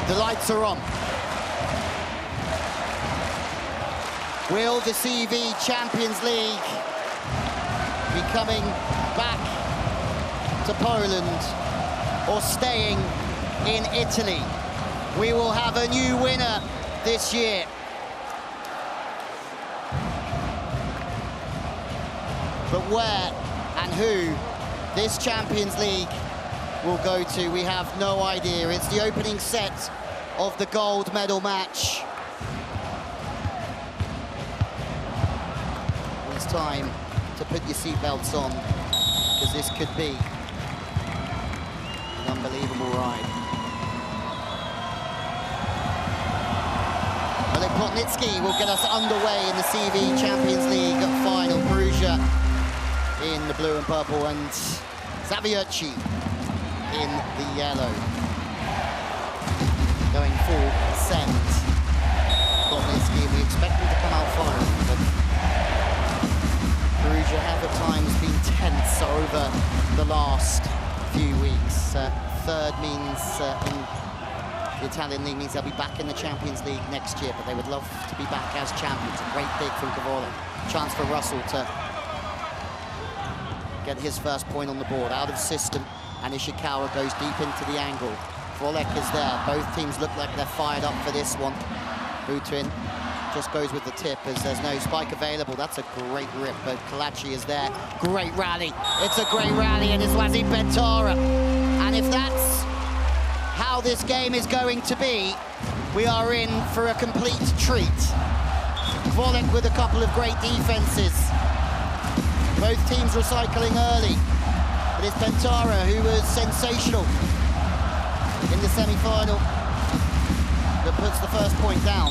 The lights are on. Will the CEV Champions League be coming back to Poland or staying in Italy? We will have a new winner this year. But where and who this Champions League will go to, we have no idea. It's the opening set of the gold medal match. It's time to put your seatbelts on, because this could be an unbelievable ride. Well, Plotnitsky will get us underway in the CEV Champions League final. Perugia in the blue and purple, and Zawiercie in the yellow. Going full send. Plotnitsky, we expect him to come out firing, but Perugia have at times been tense over the last few weeks. Third means in the Italian league means they'll be back in the Champions League next year, but they would love to be back as champions. A great dig from Kwolek. Chance for Russell to get his first point on the board. Out of system, and Ishikawa goes deep into the angle. Kwolek is there. Both teams look like they're fired up for this one. Butin just goes with the tip as there's no spike available. That's a great rip, but Kalachi is there. Great rally. It's a great rally, and it's Wassim Bentara. And if that's how this game is going to be, we are in for a complete treat. Kwolek with a couple of great defenses. Both teams recycling early. But it's Bentara who was sensational in the semi-final that puts the first point down.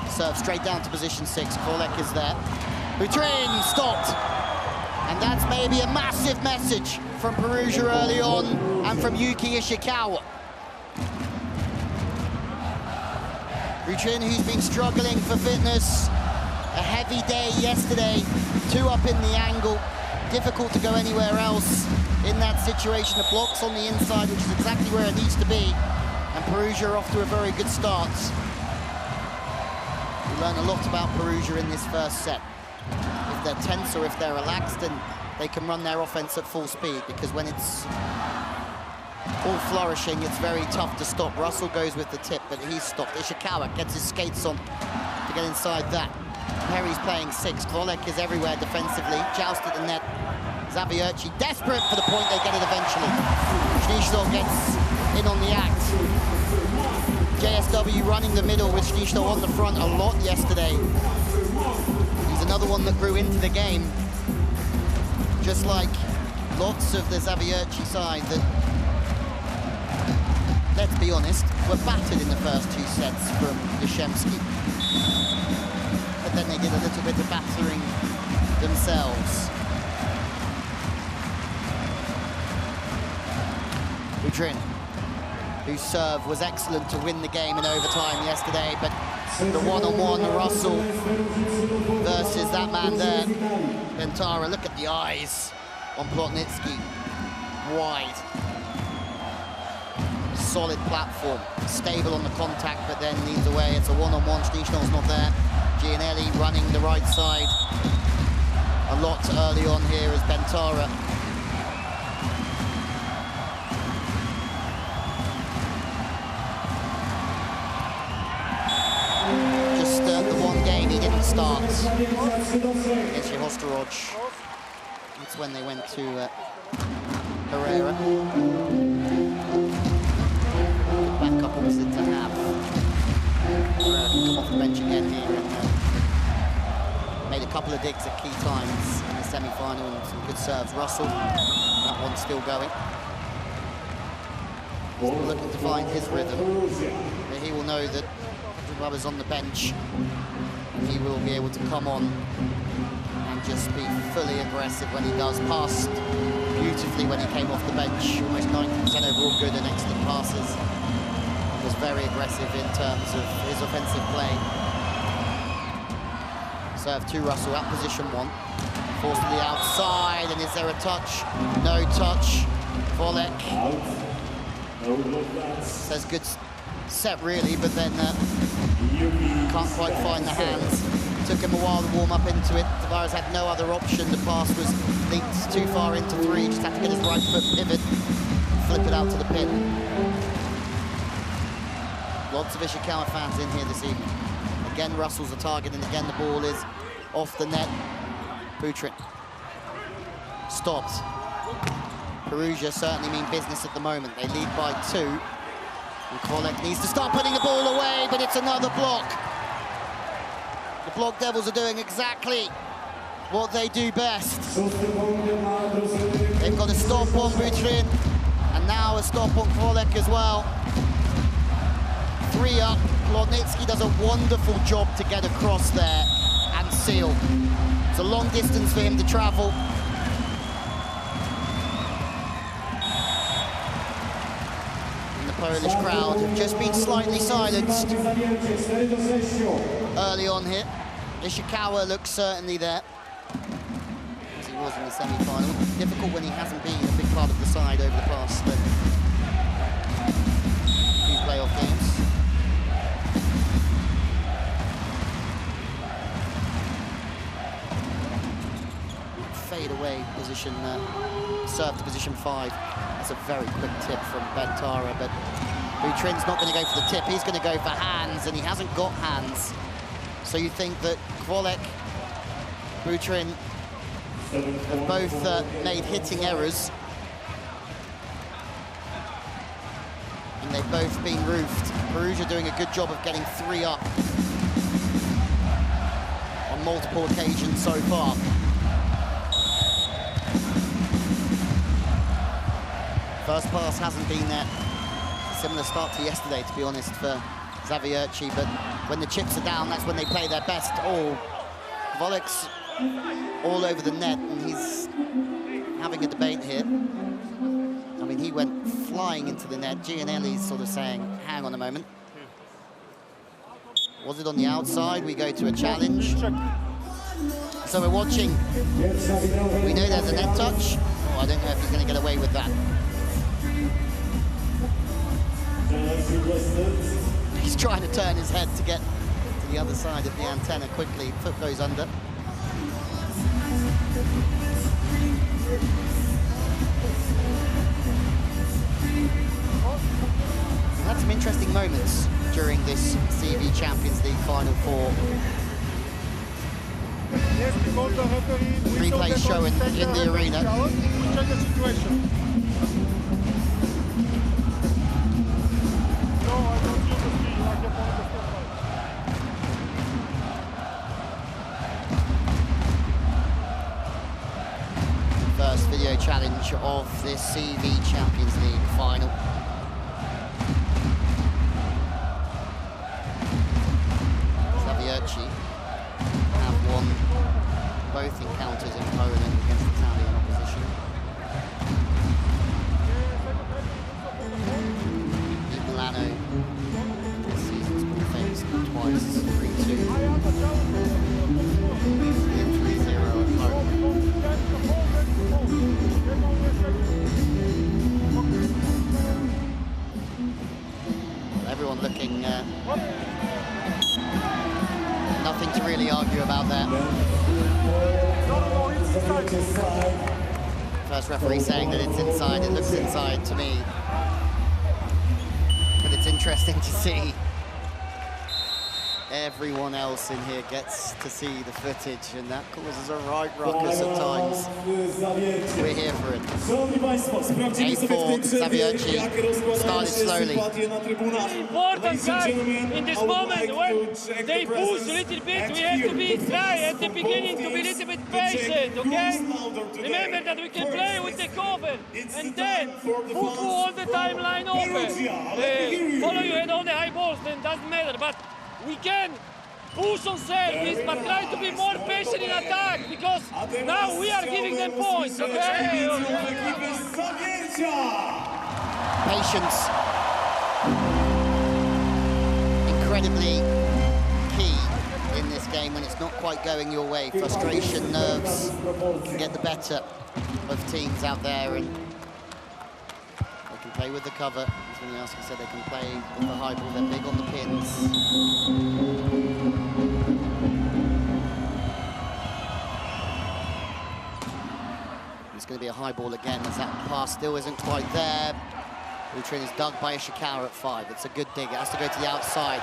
Serve straight down to position 6. Kwolek is there. Butin stopped. And that's maybe a massive message from Perugia early on and from Yuki Ishikawa. Butin, who's been struggling for fitness. A heavy day yesterday. 2 up in the angle. Difficult to go anywhere else in that situation. The block's on the inside, which is exactly where it needs to be. And Perugia are off to a very good start. We learn a lot about Perugia in this first set. If they're tense or if they're relaxed, then they can run their offense at full speed, because when it's all flourishing, it's very tough to stop. Russell goes with the tip, but he's stopped. Ishikawa gets his skates on to get inside that. Perry's playing 6. Kwolek is everywhere defensively. Joust at the net. Zawiercie desperate for the point. They get it eventually. Śnieżno gets in on the act. JSW running the middle with Śnieżno on the front a lot yesterday. He's another one that grew into the game. Just like lots of the Zawiercie side that, let's be honest, were battered in the first 2 sets from Yashemski. But then they did a little bit of battering themselves. Butin, whose serve was excellent to win the game in overtime yesterday, but the one-on-one Russell versus that man there, Bentara. Look at the eyes on Plotnitsky. Wide. Solid platform. Stable on the contact, but then leads away. It's a one-on-one. Śnieżno's not there. Gianelli running the right side a lot early on here as Bentara. Just the one game he didn't start against Hostorog. That's when they went to Herrera. Back up opposite to have. Herrera can come off the bench again here and made a couple of digs at key times in the semi-final and some good serves. Russell, that one's still going. Still looking to find his rhythm. But he will know that Rubber's on the bench and he will be able to come on and just be fully aggressive when he does. Passed beautifully when he came off the bench. Almost 90% overall good and excellent passes. Was very aggressive in terms of his offensive play. Serve to Russell at position 1. Forced to the outside, and is there a touch? No touch. Kwolek says good set really, but then can't quite find the hands. Took him a while to warm up into it. Tavares had no other option. The pass was linked too far into three. Just had to get his right foot pivot, flip it out to the pin. Lots of Ishikawa fans in here this evening. Again, Russell's a target, and again the ball is off the net. Butrin stops. Perugia certainly mean business at the moment. They lead by 2. And Kwolek needs to start putting the ball away, but it's another block. The Block Devils are doing exactly what they do best. They've got a stop on Butrin, and now a stop on Kwolek as well. 3 up. Lodnitsky does a wonderful job to get across there and seal. It's a long distance for him to travel. Polish crowd have just been slightly silenced early on here. Ishikawa looks certainly there, as he was in the semi-final. Difficult when he hasn't been a big part of the side over the past few playoff games. Fade away position, serve to position 5. That's a very quick tip from Bentara, but Butrin's not going to go for the tip. He's going to go for hands, and he hasn't got hands. So you think that Kwolek, Butrin have both made hitting errors, and they've both been roofed. Perugia doing a good job of getting 3 up on multiple occasions so far. First pass hasn't been there. Similar start to yesterday, to be honest, for Zawiercie, but when the chips are down, that's when they play their best. Oh, Kwolek's all over the net, and he's having a debate here. I mean, he went flying into the net. Gianelli's sort of saying, hang on a moment. Was it on the outside? We go to a challenge. So we're watching. We know there's a net touch. Oh, I don't know if he's going to get away with that. He's trying to turn his head to get to the other side of the antenna quickly. Foot goes under. We've had some interesting moments during this CEV Champions League Final Four. Replays showing in the arena. First video challenge of this CEV Champions League Final. Zawiercie have won both encounters in Poland against Italian opposition. Beat Milano this season's been faced twice, 3-2. And 3-0 at home. Everyone looking nothing to really argue about there. First referee saying that it's inside, it looks inside to me. But it's interesting to see everyone else in here gets to see the footage, and that causes a right ruckus at times. We're here for it. 8-4, Zawiercie started slowly. Important guys, in this moment when they push a little bit, we have to be dry at the beginning, to be a little bit patient, okay? Remember that we can play with the cover, and then put all the timeline open. Follow your head on the high balls, then doesn't matter, but we can push on service, but try to be more patient in attack, because now we are giving them points, okay? Patience. Incredibly key in this game when it's not quite going your way. Frustration, nerves can get the better of teams out there, and they can play with the cover. As Winiarski said, they can play with the high ball. They're big on the pins. It's going to be a high ball again, as that pass still isn't quite there. Lutrin is dug by Ishikawa at 5. It's a good dig. It has to go to the outside.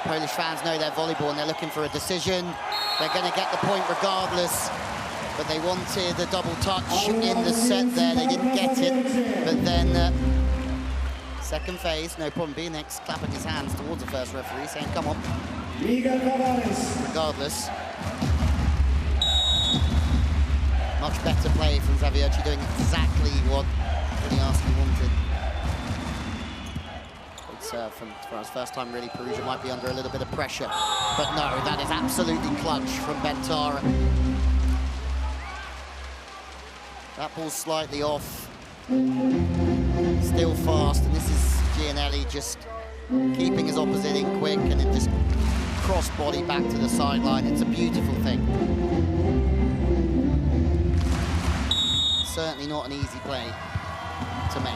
Polish fans know their volleyball and they're looking for a decision. They're going to get the point regardless, but they wanted a double touch in the set there. They didn't get it, but then second phase, no problem. Bieniek's clapping his hands towards the first referee, saying, come on. Regardless. Much better play from Zawiercie, doing exactly what Winiarski wanted. Good serve for his first time, really. Perugia might be under a little bit of pressure, but no, that is absolutely clutch from Bentara. That ball's slightly off, still fast, and this is Gianelli just keeping his opposite in quick and then just cross body back to the sideline. It's a beautiful thing. Certainly not an easy play to make.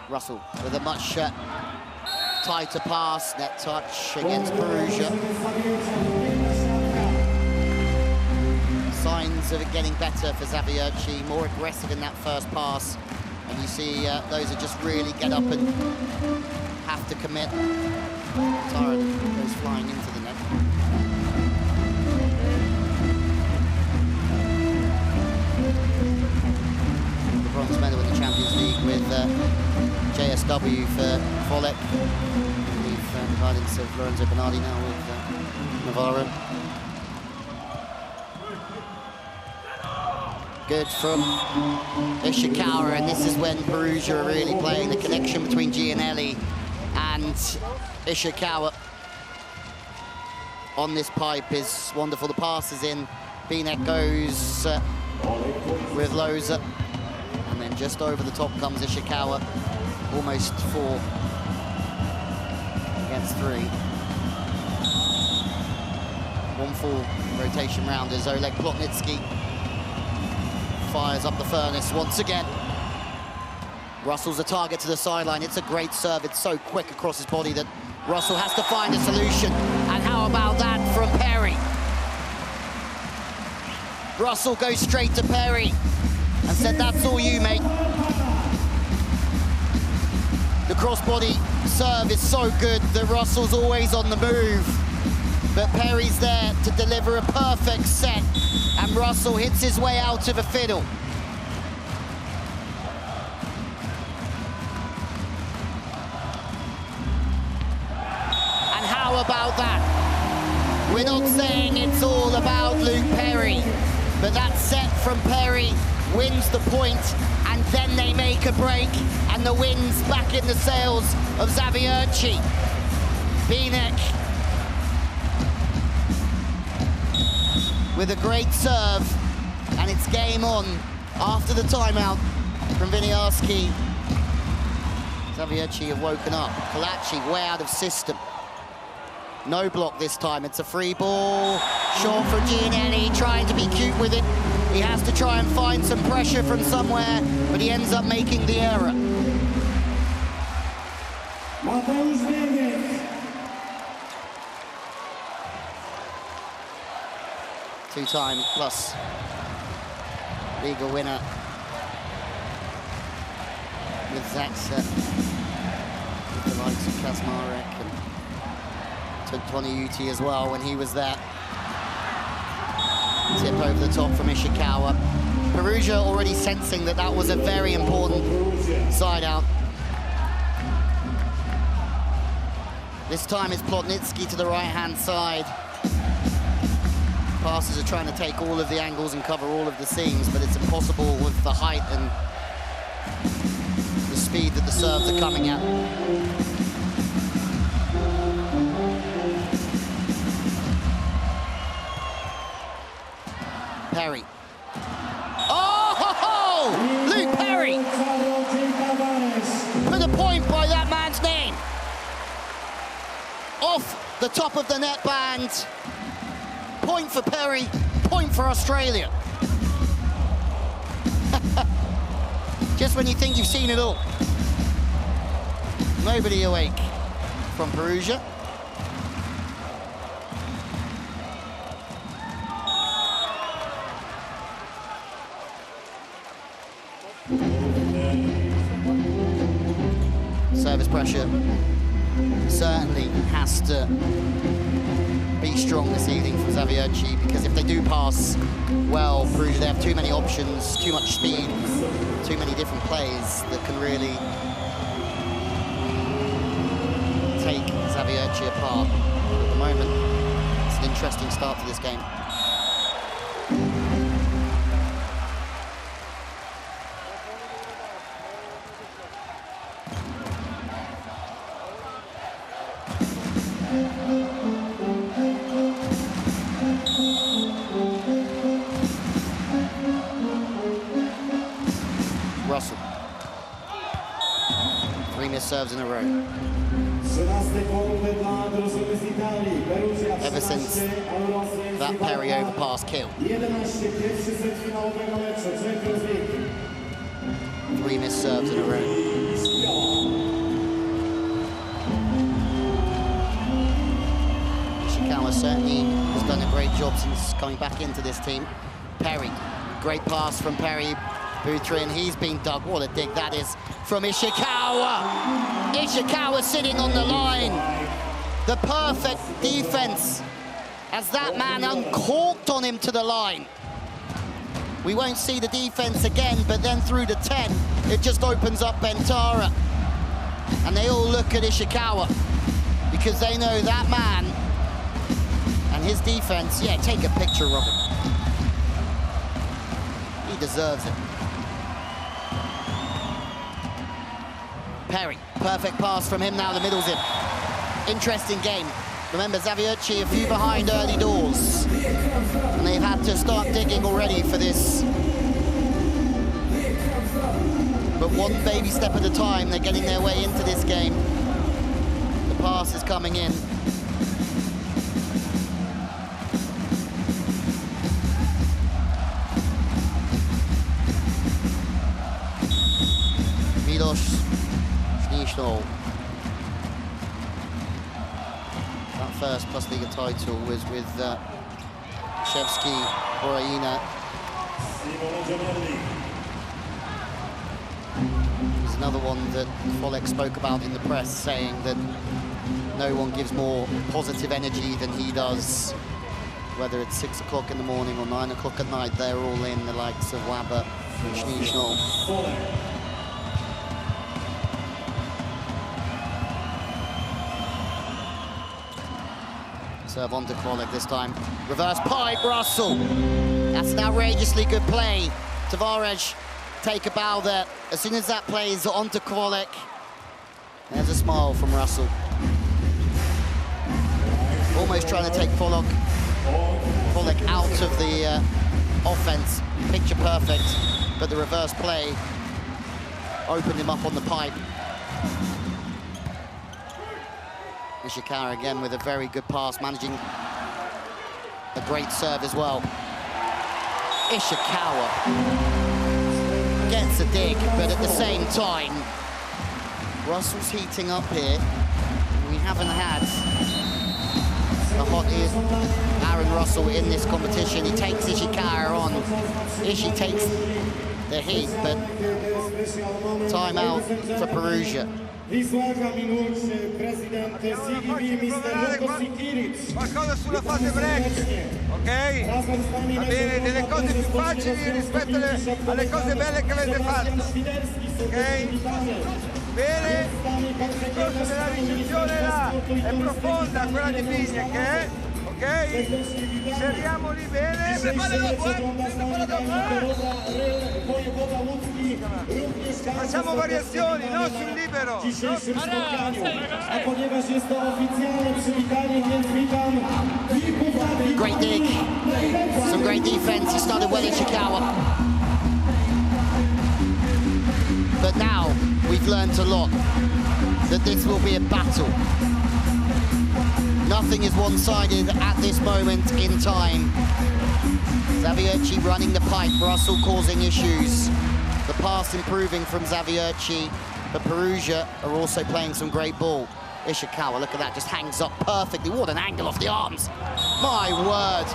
Russell with a much tighter pass, net touch against Perugia. Signs of it getting better for Zawiercie, more aggressive in that first pass. And you see those that just really get up and have to commit. Tara goes flying into the net. The bronze medal in the Champions League with JSW for Kwolek. We've the guidance of Lorenzo Bernardi now with Navarro. Good from Ishikawa, and this is when Perugia are really playing. The connection between Gianelli and Ishikawa on this pipe is wonderful. The pass is in. Bieniek goes with Loza, and then just over the top comes Ishikawa. Almost 4 against 3. One full rotation round as Oleg Plotnitsky fires up the furnace once again. Russell's a target to the sideline. It's a great serve. It's so quick across his body that Russell has to find a solution. And how about that from Perry? Russell goes straight to Perry and said, that's all you, mate. The cross-body serve is so good that Russell's always on the move. But Perry's there to deliver a perfect set, and Russell hits his way out of a fiddle. And how about that? We're not saying it's all about Luke Perry, but that set from Perry wins the point, and then they make a break, and the wind's back in the sails of Zawiercie. Bieniek with a great serve, and it's game on after the timeout from Winiarski. Zawiercie have woken up. Kalachi way out of system. No block this time, it's a free ball. Short from Gianelli, trying to be cute with it. He has to try and find some pressure from somewhere, but he ends up making the error. Mateusz Bieniek. Two-time plus league winner with Zaxa, with the likes of Kazmarek, and took Tony Yuki as well when he was there. Tip over the top from Ishikawa. Perugia already sensing that that was a very important side out. This time it's Plotnitsky to the right-hand side. Passes are trying to take all of the angles and cover all of the seams, but it's impossible with the height and the speed that the serves are coming at. Perry. Oh, ho, ho! Luke Perry off the top of the net band. Point for Perry, point for Australia. Just when you think you've seen it all. Nobody awake from Perugia. Service pressure certainly has to be strong this evening from Zawiercie, because if they do pass well, Perugia, they have too many options, too much speed, too many different plays that can really take Zawiercie apart. At the moment, it's an interesting start to this game. Russell. 3 missed serves in a row. Ever since that Perry overpass kill. 3 missed serves in a row. Ishikawa certainly has done a great job since coming back into this team. Perry, great pass from Perry. Butryn, he's been dug. What a dig that is from Ishikawa. Ishikawa sitting on the line. The perfect defense as that man uncorked on him to the line. We won't see the defense again, but then through the 10, it just opens up Bentara. And they all look at Ishikawa because they know that man and his defense. Yeah, take a picture of him. He deserves it. Perry, perfect pass from him now, the middle's in. Interesting game. Remember, Zawiercie a few behind early doors. And they've had to start digging already for this. But one baby step at a time, they're getting their way into this game. The pass is coming in. That first Plus Liga title was with Shevsky, Boraina. There's another one that Kwolek spoke about in the press, saying that no one gives more positive energy than he does. Whether it's 6 o'clock in the morning or 9 o'clock at night, they're all in, the likes of Wabber and Schneeschnall. Serve on to Kwolek this time. Reverse pipe, Russell. That's an outrageously good play. Tavares take a bow there. As soon as that plays onto Kwolek, there's a smile from Russell. Almost trying to take Kwolek out of the offense. Picture perfect, but the reverse play opened him up on the pipe. Ishikawa again with a very good pass, managing a great serve as well. Ishikawa gets a dig, but at the same time, Russell's heating up here. We haven't had the hot Aaron Russell in this competition. He takes Ishikawa on. Ishi takes the heat, but timeout for Perugia. Qualcosa sulla fase break, ok? Va bene, delle cose più facili rispetto alle cose belle che avete fatto, ok? Bene, il discorso della ricezione là è profonda, quella di Bieniek, ok? Serriamo lì bene, facciamo variazioni, no sul libero. Great dig, some great defense. He started well in Ishikawa. But now we've learned a lot, that this will be a battle Nothing is one-sided at this moment in time. Zawiercie running the pipe, Russell causing issues. The pass improving from Zawiercie, but Perugia are also playing some great ball. Ishikawa, look at that, just hangs up perfectly. What an angle off the arms. My word.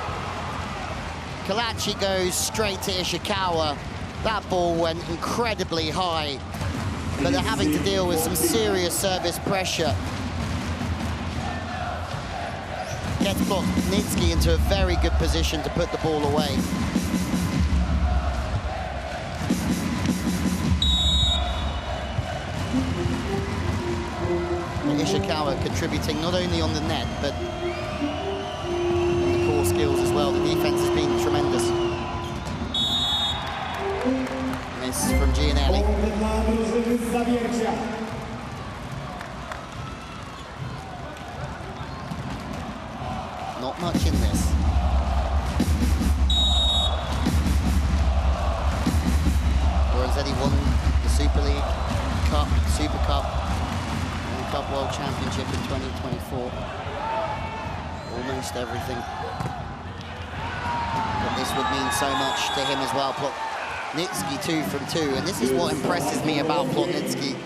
Kalachi goes straight to Ishikawa. That ball went incredibly high, but they're having to deal with some serious service pressure. Gets Plotnitsky into a very good position to put the ball away. Ishikawa contributing not only on the net, but on the core skills as well. The defense has been tremendous. Miss from Gianelli. Not much in this. Rossetti won the Super League, Cup, Super Cup, and the Club World Championship in 2024. Almost everything. But this would mean so much to him as well. Plotnitsky 2 from 2, and this is what impresses me about Plotnitsky.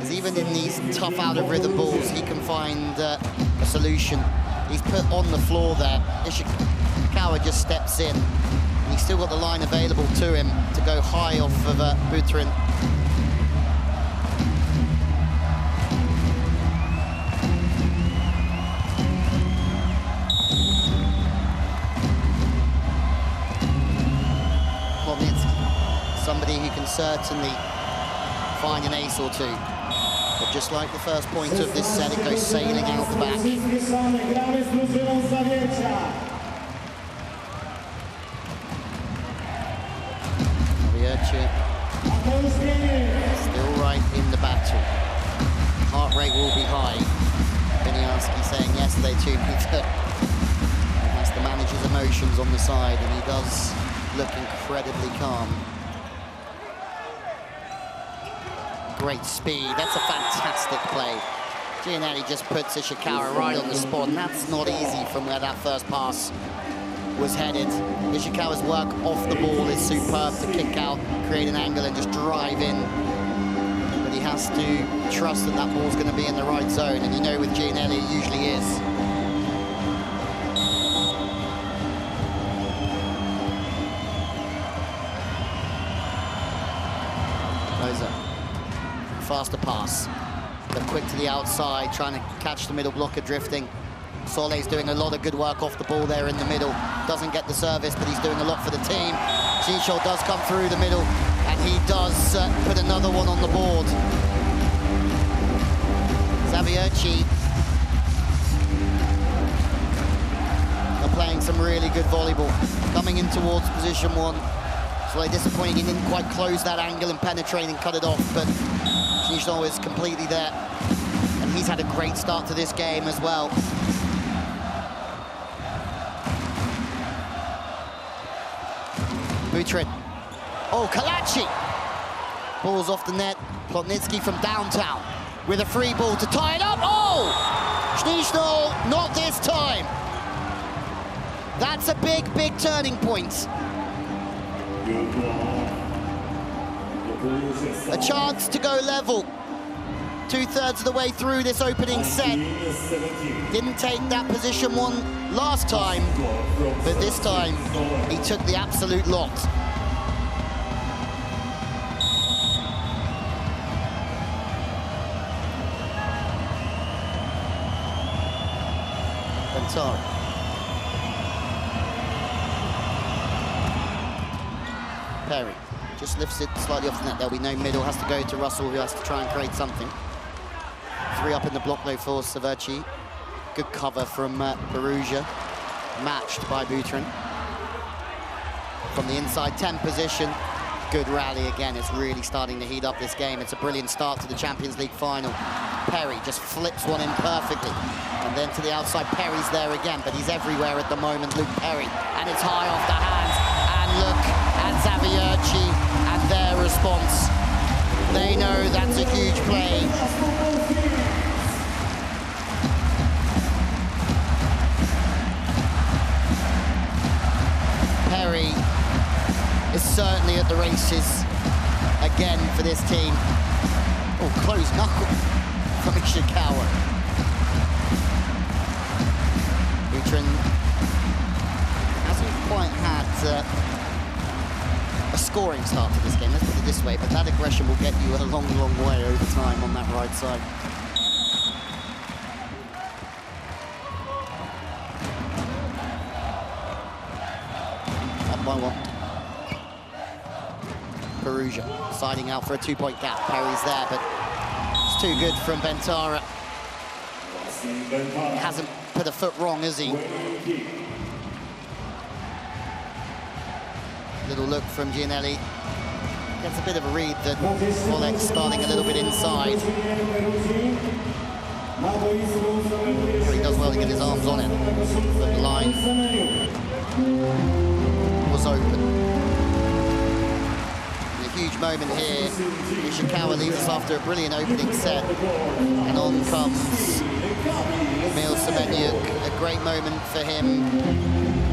Is even in these tough out-of-rhythm balls, he can find a solution. He's put on the floor there. Ishikawa just steps in. And he's still got the line available to him to go high off of Buterin. Plotnitsky, somebody who can certainly find an ace or two. But just like the first point of this set, it goes sailing out the back. Zawiercie still right in the battle. Heart rate will be high. Bieniek saying yesterday to me that he has to manage his emotions on the side, and he does look incredibly calm. Great speed, that's a fantastic play. Gianelli just puts Ishikawa right on the spot, and that's not easy from where that first pass was headed. Ishikawa's work off the ball is superb to kick out, create an angle and just drive in. But he has to trust that that ball's going to be in the right zone, and you know with Gianelli it usually is. Faster pass, but quick to the outside, trying to catch the middle blocker drifting. Soleil's doing a lot of good work off the ball there in the middle. Doesn't get the service, but he's doing a lot for the team. Shisho does come through the middle, and he does put another one on the board. Zawiercie are playing some really good volleyball. Coming in towards position one. Soleil disappointed he didn't quite close that angle and penetrate and cut it off, but Shisho is completely there. And he's had a great start to this game as well. Buterin. Oh, Kalachi! Ball's off the net. Plotnitsky from downtown with a free ball to tie it up. Oh! Shisho, not this time. That's a big, big turning point. A chance to go level. 2/3 of the way through this opening set. Didn't take that position one last time, but this time he took the absolute lot. Ventari. Perry just lifts it slightly off the net. There'll be no middle, has to go to Russell, who has to try and create something. 3 up in the block though for Zawiercie. Good cover from Perugia, matched by Buterin. From the inside 10 position, good rally again. It's really starting to heat up this game. It's a brilliant start to the Champions League final. Perry just flips one in perfectly. And then to the outside, Perry's there again, but he's everywhere at the moment, Luke Perry. And it's high off the hands. And look at Zawiercie and their response. They know that's a huge play. at the races again for this team. Oh, close knuckle from Ishikawa. Butryn hasn't quite had a scoring start to this game, let's put it this way, but that aggression will get you a long, long way over time on that right side. Up by one. Perugia siding out for a two-point gap. Perry's there, but it's too good from Bentara. Hasn't put a foot wrong, has he? Little look from Gianelli. Gets a bit of a read that Kwolek's starting a little bit inside. Well, he does well to get his arms on it, but the line was open. Huge moment here. Ishikawa leads us after a brilliant opening set. And on comes Bieniek. A great moment for him.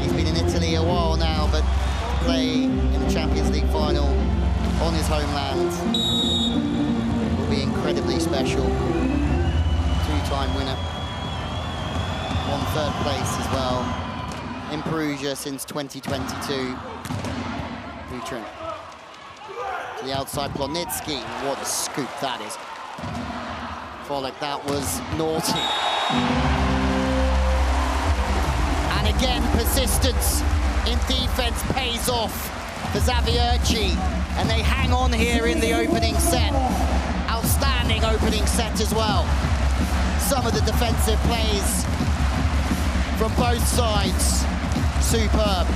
He's been in Italy a while now, but play in the Champions League Final on his homeland will be incredibly special. Two-time winner. Won third place as well in Perugia since 2022. Butryn. The outside Plotnitsky, what a scoop that is. Kwolek, that was naughty. And again, persistence in defense pays off for Zawiercie, and they hang on here in the opening set. Outstanding opening set as well. Some of the defensive plays from both sides, superb.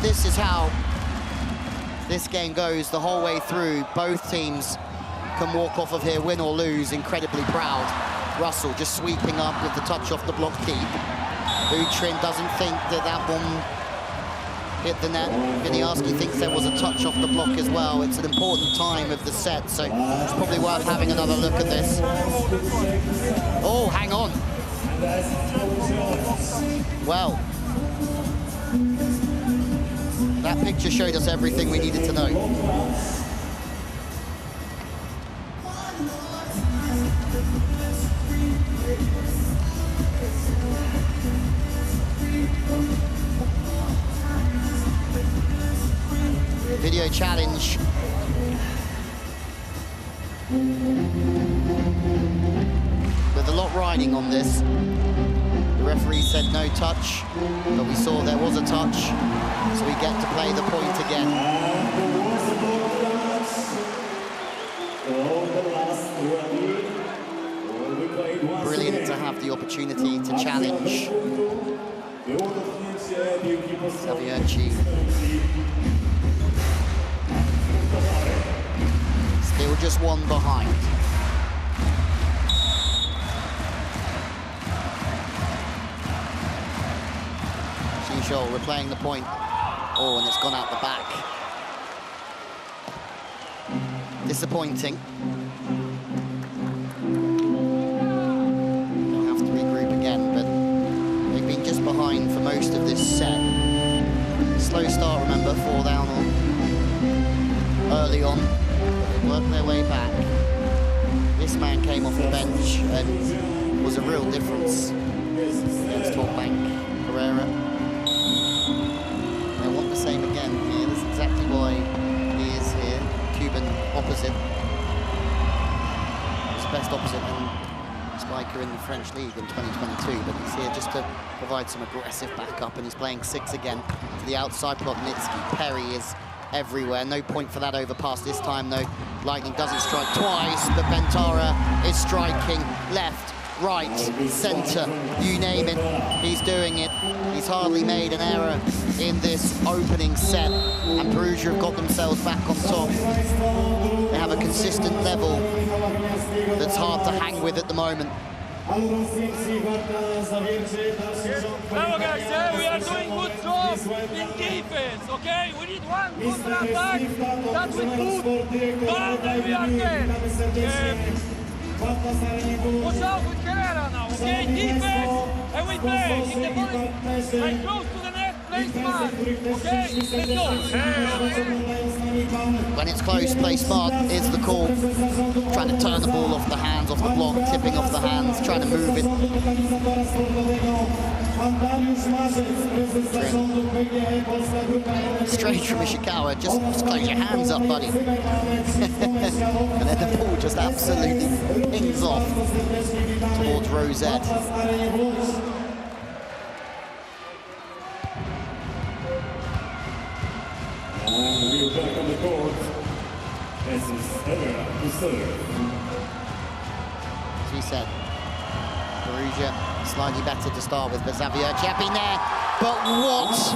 This is how this game goes the whole way through. Both teams can walk off of here, win or lose, incredibly proud. Russell just sweeping up with the touch off the block keep. Butryn doesn't think that that one hit the net. Bieniek thinks there was a touch off the block as well. It's an important time of the set, so it's probably worth having another look at this. Oh, hang on. Well, that picture showed us everything we needed to know. Video challenge. With a lot riding on this. The referee said no touch, but we saw there was a touch, so we get to play the point again. Brilliant to have the opportunity to challenge Zawiercie. Still just one behind. Replaying the point. Oh, and it's gone out the back. Disappointing. They'll have to regroup again, but they've been just behind for most of this set. Slow start, remember, 4 down early on. They worked their way back. This man came off the bench and was a real difference against Torbank Herrera. Same again here. That's exactly why he is here. Cuban opposite. He's the best opposite and spiker in the French League in 2022, but he's here just to provide some aggressive backup, and he's playing 6 again to the outside. Plotnitsky. Perry is everywhere. No point for that overpass this time, though. Lightning doesn't strike twice, but Bentara is striking left, right, center, you name it, he's doing it. He's hardly made an error in this opening set, and Perugia have got themselves back on top. They have a consistent level that's hard to hang with at the moment. Bravo guys, we are doing good job in defense, okay? We need one counter-attack that we put down, then we are there. Watch out with Herrera now, Okay, defense, and we play. If the ball is like close to the net, play smart. Okay, let's go. When it's close, play smart is the call. Trying to turn the ball off the hands, off the block, tipping off the hands, trying to move it. Straight from Ishikawa, just close your hands up, buddy. And then the ball just absolutely pings off towards Rosette. And we're back on the court. Jesus Herrera to serve. As we said, Perugia slightly better to start with, but Zawiercie have been there. But what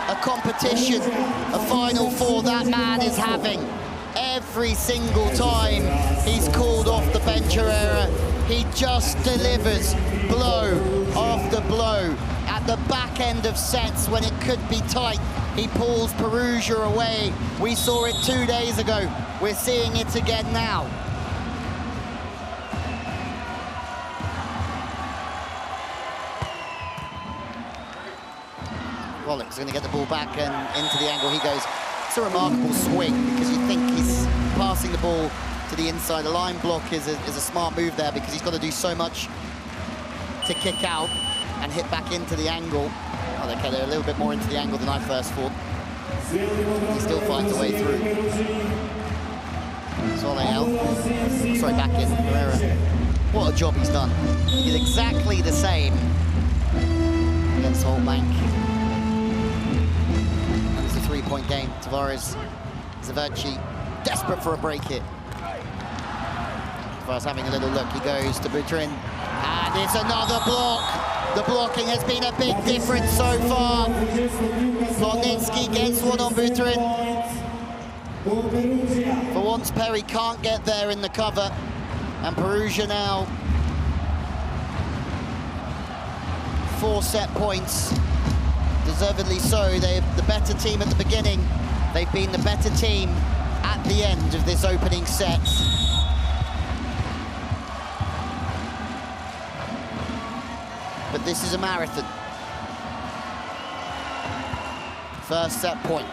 a competition, a Final Four that man is having. Every single time he's called off the bench, Herrera, he just delivers blow after blow. At the back end of sets, when it could be tight, he pulls Perugia away. We saw it 2 days ago. We're seeing it again now. Kwolek's going to get the ball back and into the angle he goes. It's a remarkable swing because you think he's passing the ball to the inside. The line block is a smart move there because he's got to do so much to kick out and hit back into the angle. Oh, okay, they're a little bit more into the angle than I first thought. He still finds a way through. Sorry, back in. Herrera. What a job he's done. He did exactly the same against Holtbank. And it's a three-point game. Tavares, Zawiercie, desperate for a break here. Tavares having a little look. He goes to Buterin. And it's another block. The blocking has been a big difference so far. Plotnicki gets one on Buterin. For once, Perry can't get there in the cover. And Perugia now 4 set points. Deservedly so. They're the better team at the beginning. They've been the better team at the end of this opening set. But this is a marathon. First set point.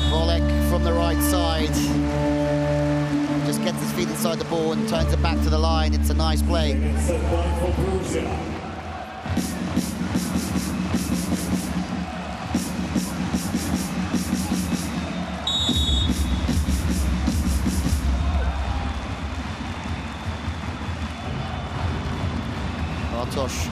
Kwolek from the right side. Just gets his feet inside the ball and turns it back to the line. It's a nice play. Set point for Perugia. Bartosz.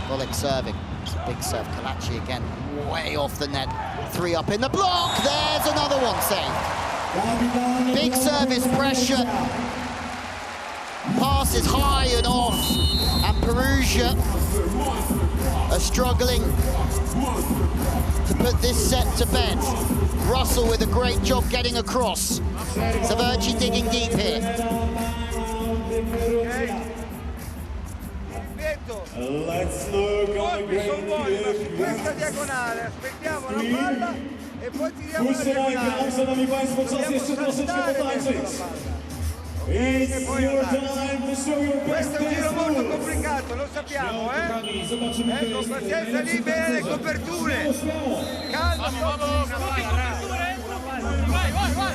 Kwolek serving. It's a big serve. Kalachi again, way off the net. 3 up in the block. There's another one saved. Big service pressure. Pass is high and off. And Perugia are struggling to put this set to bed. Russell with a great job getting across. Zawiercie digging deep here. Let's look on the great Questa diagonale, aspettiamo la palla e poi tiriamo la diagonale. Szanowni Państwo, czas jeszcze troszeczkę potańczyć. It's your time to show your best Questo è un giro molto dance moves. complicato, lo sappiamo, Ecco, pazienza libera le coperture. Calma, Vai, vai, vai.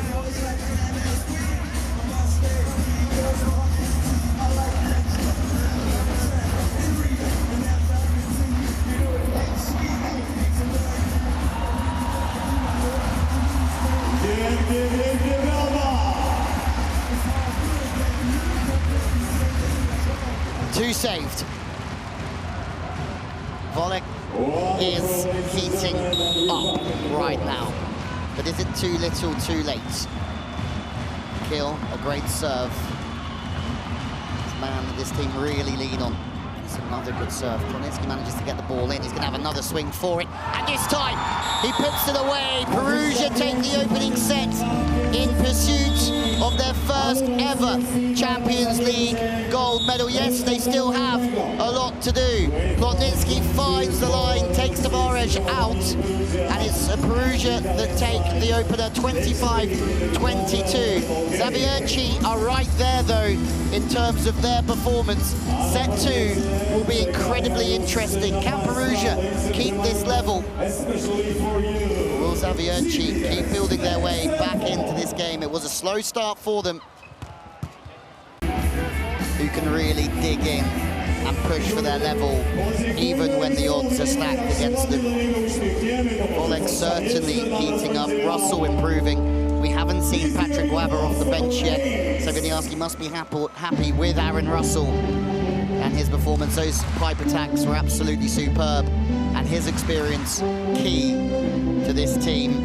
Two saved. Volleyball is heating up right now. But is it too little, too late? Kill, a great serve. It's a man that this team really lean on. It's another good serve. Plotnicki manages to get the ball in. He's going to have another swing for it. And this time, he puts it away. Perugia take the opening set in pursuit of their first ever Champions League gold medal. Yes, they still have a lot to do. Plotnicki finds the line, takes Tavares Tavares out, and it's Perugia that take the opener 25-22. Zawiercie are right there, though, in terms of their performance. Set 2 will be incredibly interesting. Can Perugia keep this level? Will Zawiercie keep building their way back into this game? It was a slow start for them. Who can really dig in and push for their level, even when the odds are stacked against them. Kwolek certainly heating up, Russell improving. We haven't seen Patrick Wabber off the bench yet, so Bieniek must be happy with Aaron Russell and his performance. Those pipe attacks were absolutely superb, and his experience key to this team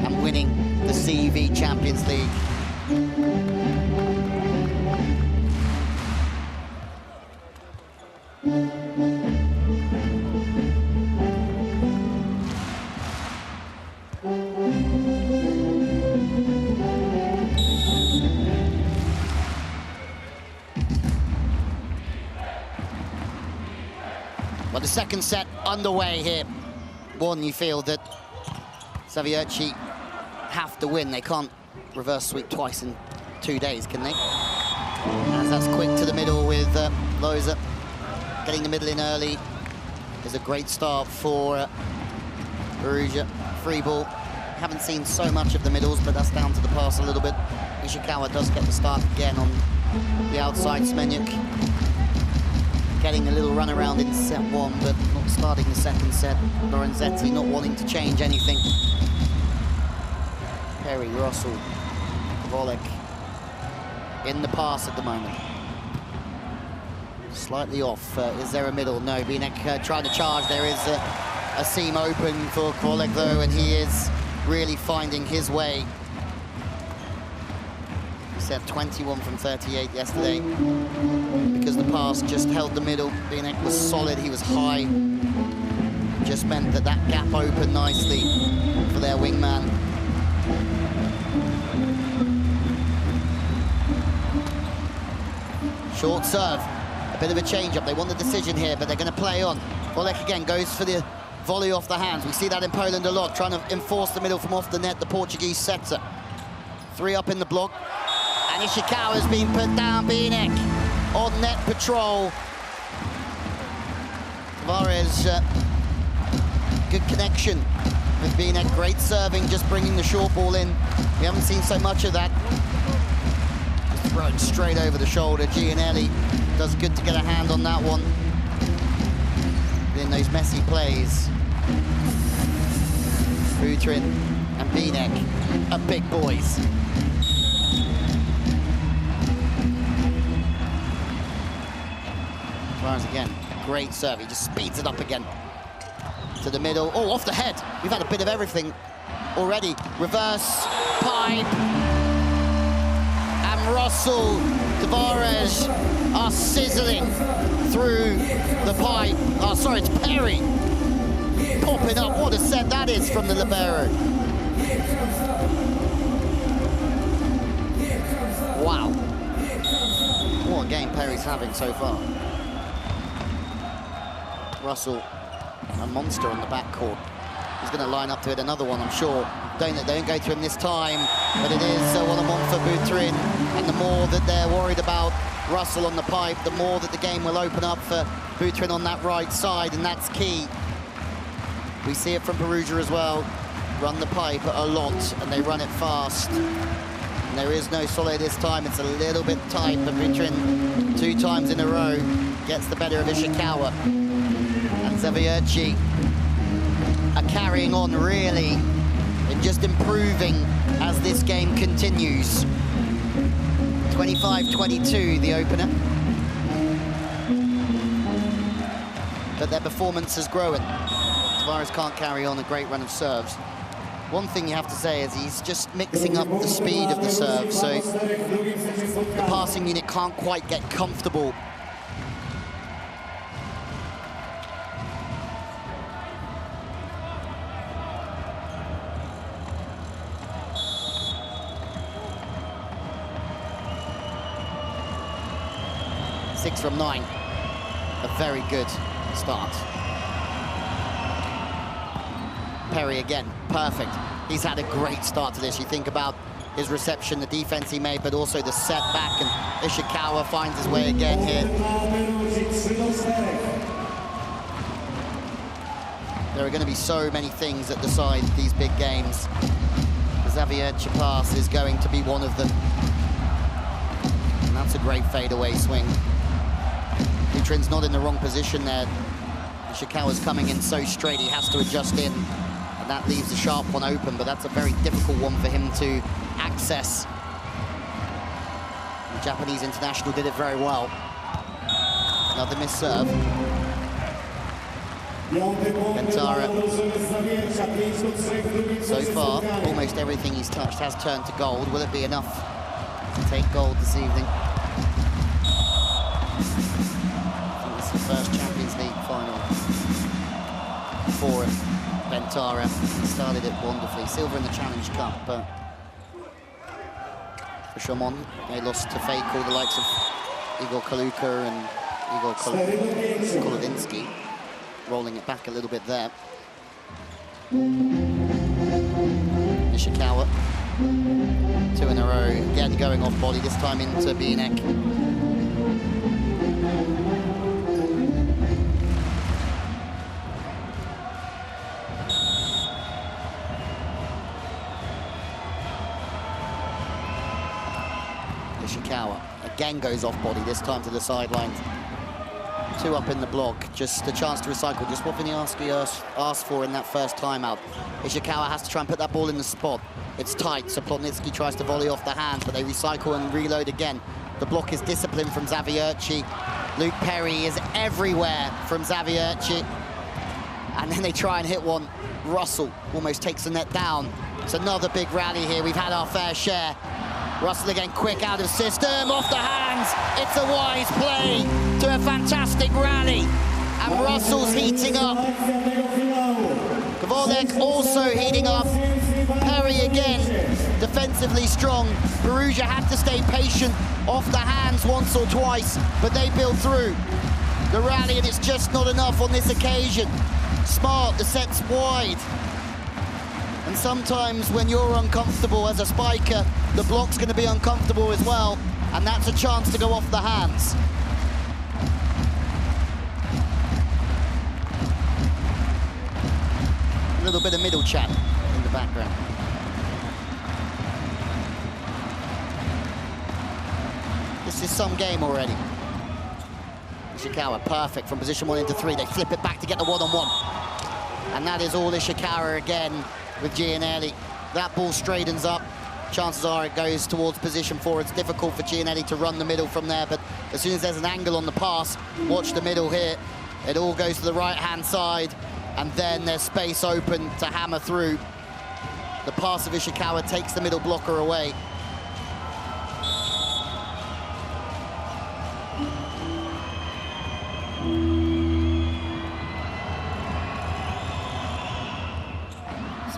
and winning the CEV Champions League. Well, the second set underway here. One, you feel that Zawiercie have to win. They can't reverse sweep twice in 2 days, can they? As that's quick to the middle with Loza. Getting the middle in early is a great start for Perugia. Free ball. Haven't seen so much of the middles, but that's down to the pass a little bit. Ishikawa does get the start again on the outside. Bieniek getting a little run around in set 1, but not starting the second set. Lorenzetti not wanting to change anything. Perry, Russell, Kwolek in the pass at the moment. Slightly off. Is there a middle? No. Bieniek trying to charge. There is a seam open for Kwolek, though, and he is really finding his way. He set 21 from 38 yesterday because the pass just held the middle. Bieniek was solid. He was high. Just meant that that gap opened nicely for their wingman. Short serve. A bit of a change-up. They want the decision here, but they're going to play on. Kwolek again goes for the volley off the hands. We see that in Poland a lot, trying to enforce the middle from off the net, the Portuguese setter. 3 up in the block. And Ishikawa has been put down. Bieniek on net patrol. Tavares, good connection with Bieniek. Great serving, just bringing the short ball in. We haven't seen so much of that. Just thrown straight over the shoulder. Gianelli does good to get a hand on that one. In those messy plays, Butryn and Bieniek are big boys. Tavares again, great serve. He just speeds it up again to the middle. Oh, off the head. We've had a bit of everything already. Reverse, pipe, and Russell, Tavares are sizzling through the pipe. Oh, sorry, it's Perry popping up. What a set that is from the libero. Wow. What a game Perry's having so far. Russell, a monster on the backcourt. He's going to line up to it, another one, I'm sure. They don't go to him this time, but it is one-on-one for Butryn. And the more that they're worried about Russell on the pipe, the more that the game will open up for Butryn on that right side, and that's key. We see it from Perugia as well. Run the pipe a lot, and they run it fast. And there is no solid this time. It's a little bit tight, but Butryn 2 times in a row gets the better of Ishikawa. And Zawiercie are carrying on, really, and just improving as this game continues. 25-22, the opener. But their performance is growing. Tavares can't carry on a great run of serves. One thing you have to say is he's just mixing up the speed of the serve, so the passing unit can't quite get comfortable. Six from 9. A very good start. Perry again, perfect. He's had a great start to this. You think about his reception, the defense he made, but also the setback, and Ishikawa finds his way again here. There are going to be so many things that decide these big games. The Zawiercie pass is going to be one of them. And that's a great fadeaway swing. Butrin's not in the wrong position there. Ishikawa's coming in so straight, he has to adjust in. And that leaves the sharp one open, but that's a very difficult one for him to access. The Japanese international did it very well. Another missed serve. Bentara, so far, almost everything he's touched has turned to gold. Will it be enough to take gold this evening? I think it's the first Champions League final for him. Bentara started it wonderfully. Silver in the Challenge Cup, but for Shomon, they lost to Fakel, the likes of Igor Kaluka and Igor Kolodinsky. Rolling it back a little bit there. Ishikawa, 2 in a row, again going off body, this time into Bieniek. Ishikawa again goes off body, this time to the sidelines. 2 up in the block, just a chance to recycle, just what Vinyarski asked for in that first timeout. Ishikawa has to try and put that ball in the spot. It's tight, so Plotnitsky tries to volley off the hands, but they recycle and reload again. The block is disciplined from Zawiercie. Luke Perry is everywhere from Zawiercie. And then they try and hit one. Russell almost takes the net down. It's another big rally here. We've had our fair share. Russell again, quick out of system, off the hands. It's a wise play to a fantastic rally. And Russell's heating up. Kwolek also heating up. Perry again, defensively strong. Perugia had to stay patient off the hands once or twice, but they build through the rally, and it's just not enough on this occasion. Smart, the set's wide. And sometimes when you're uncomfortable as a spiker, the block's going to be uncomfortable as well, and that's a chance to go off the hands. A little bit of middle chat in the background. This is some game already. Ishikawa, perfect from position 1 into 3. They flip it back to get the one-on-one. And that is all Ishikawa again with Gianelli. That ball straightens up. Chances are it goes towards position 4. It's difficult for Gianelli to run the middle from there, but as soon as there's an angle on the pass, watch the middle here. It all goes to the right-hand side, and then there's space open to hammer through. The pass of Ishikawa takes the middle blocker away.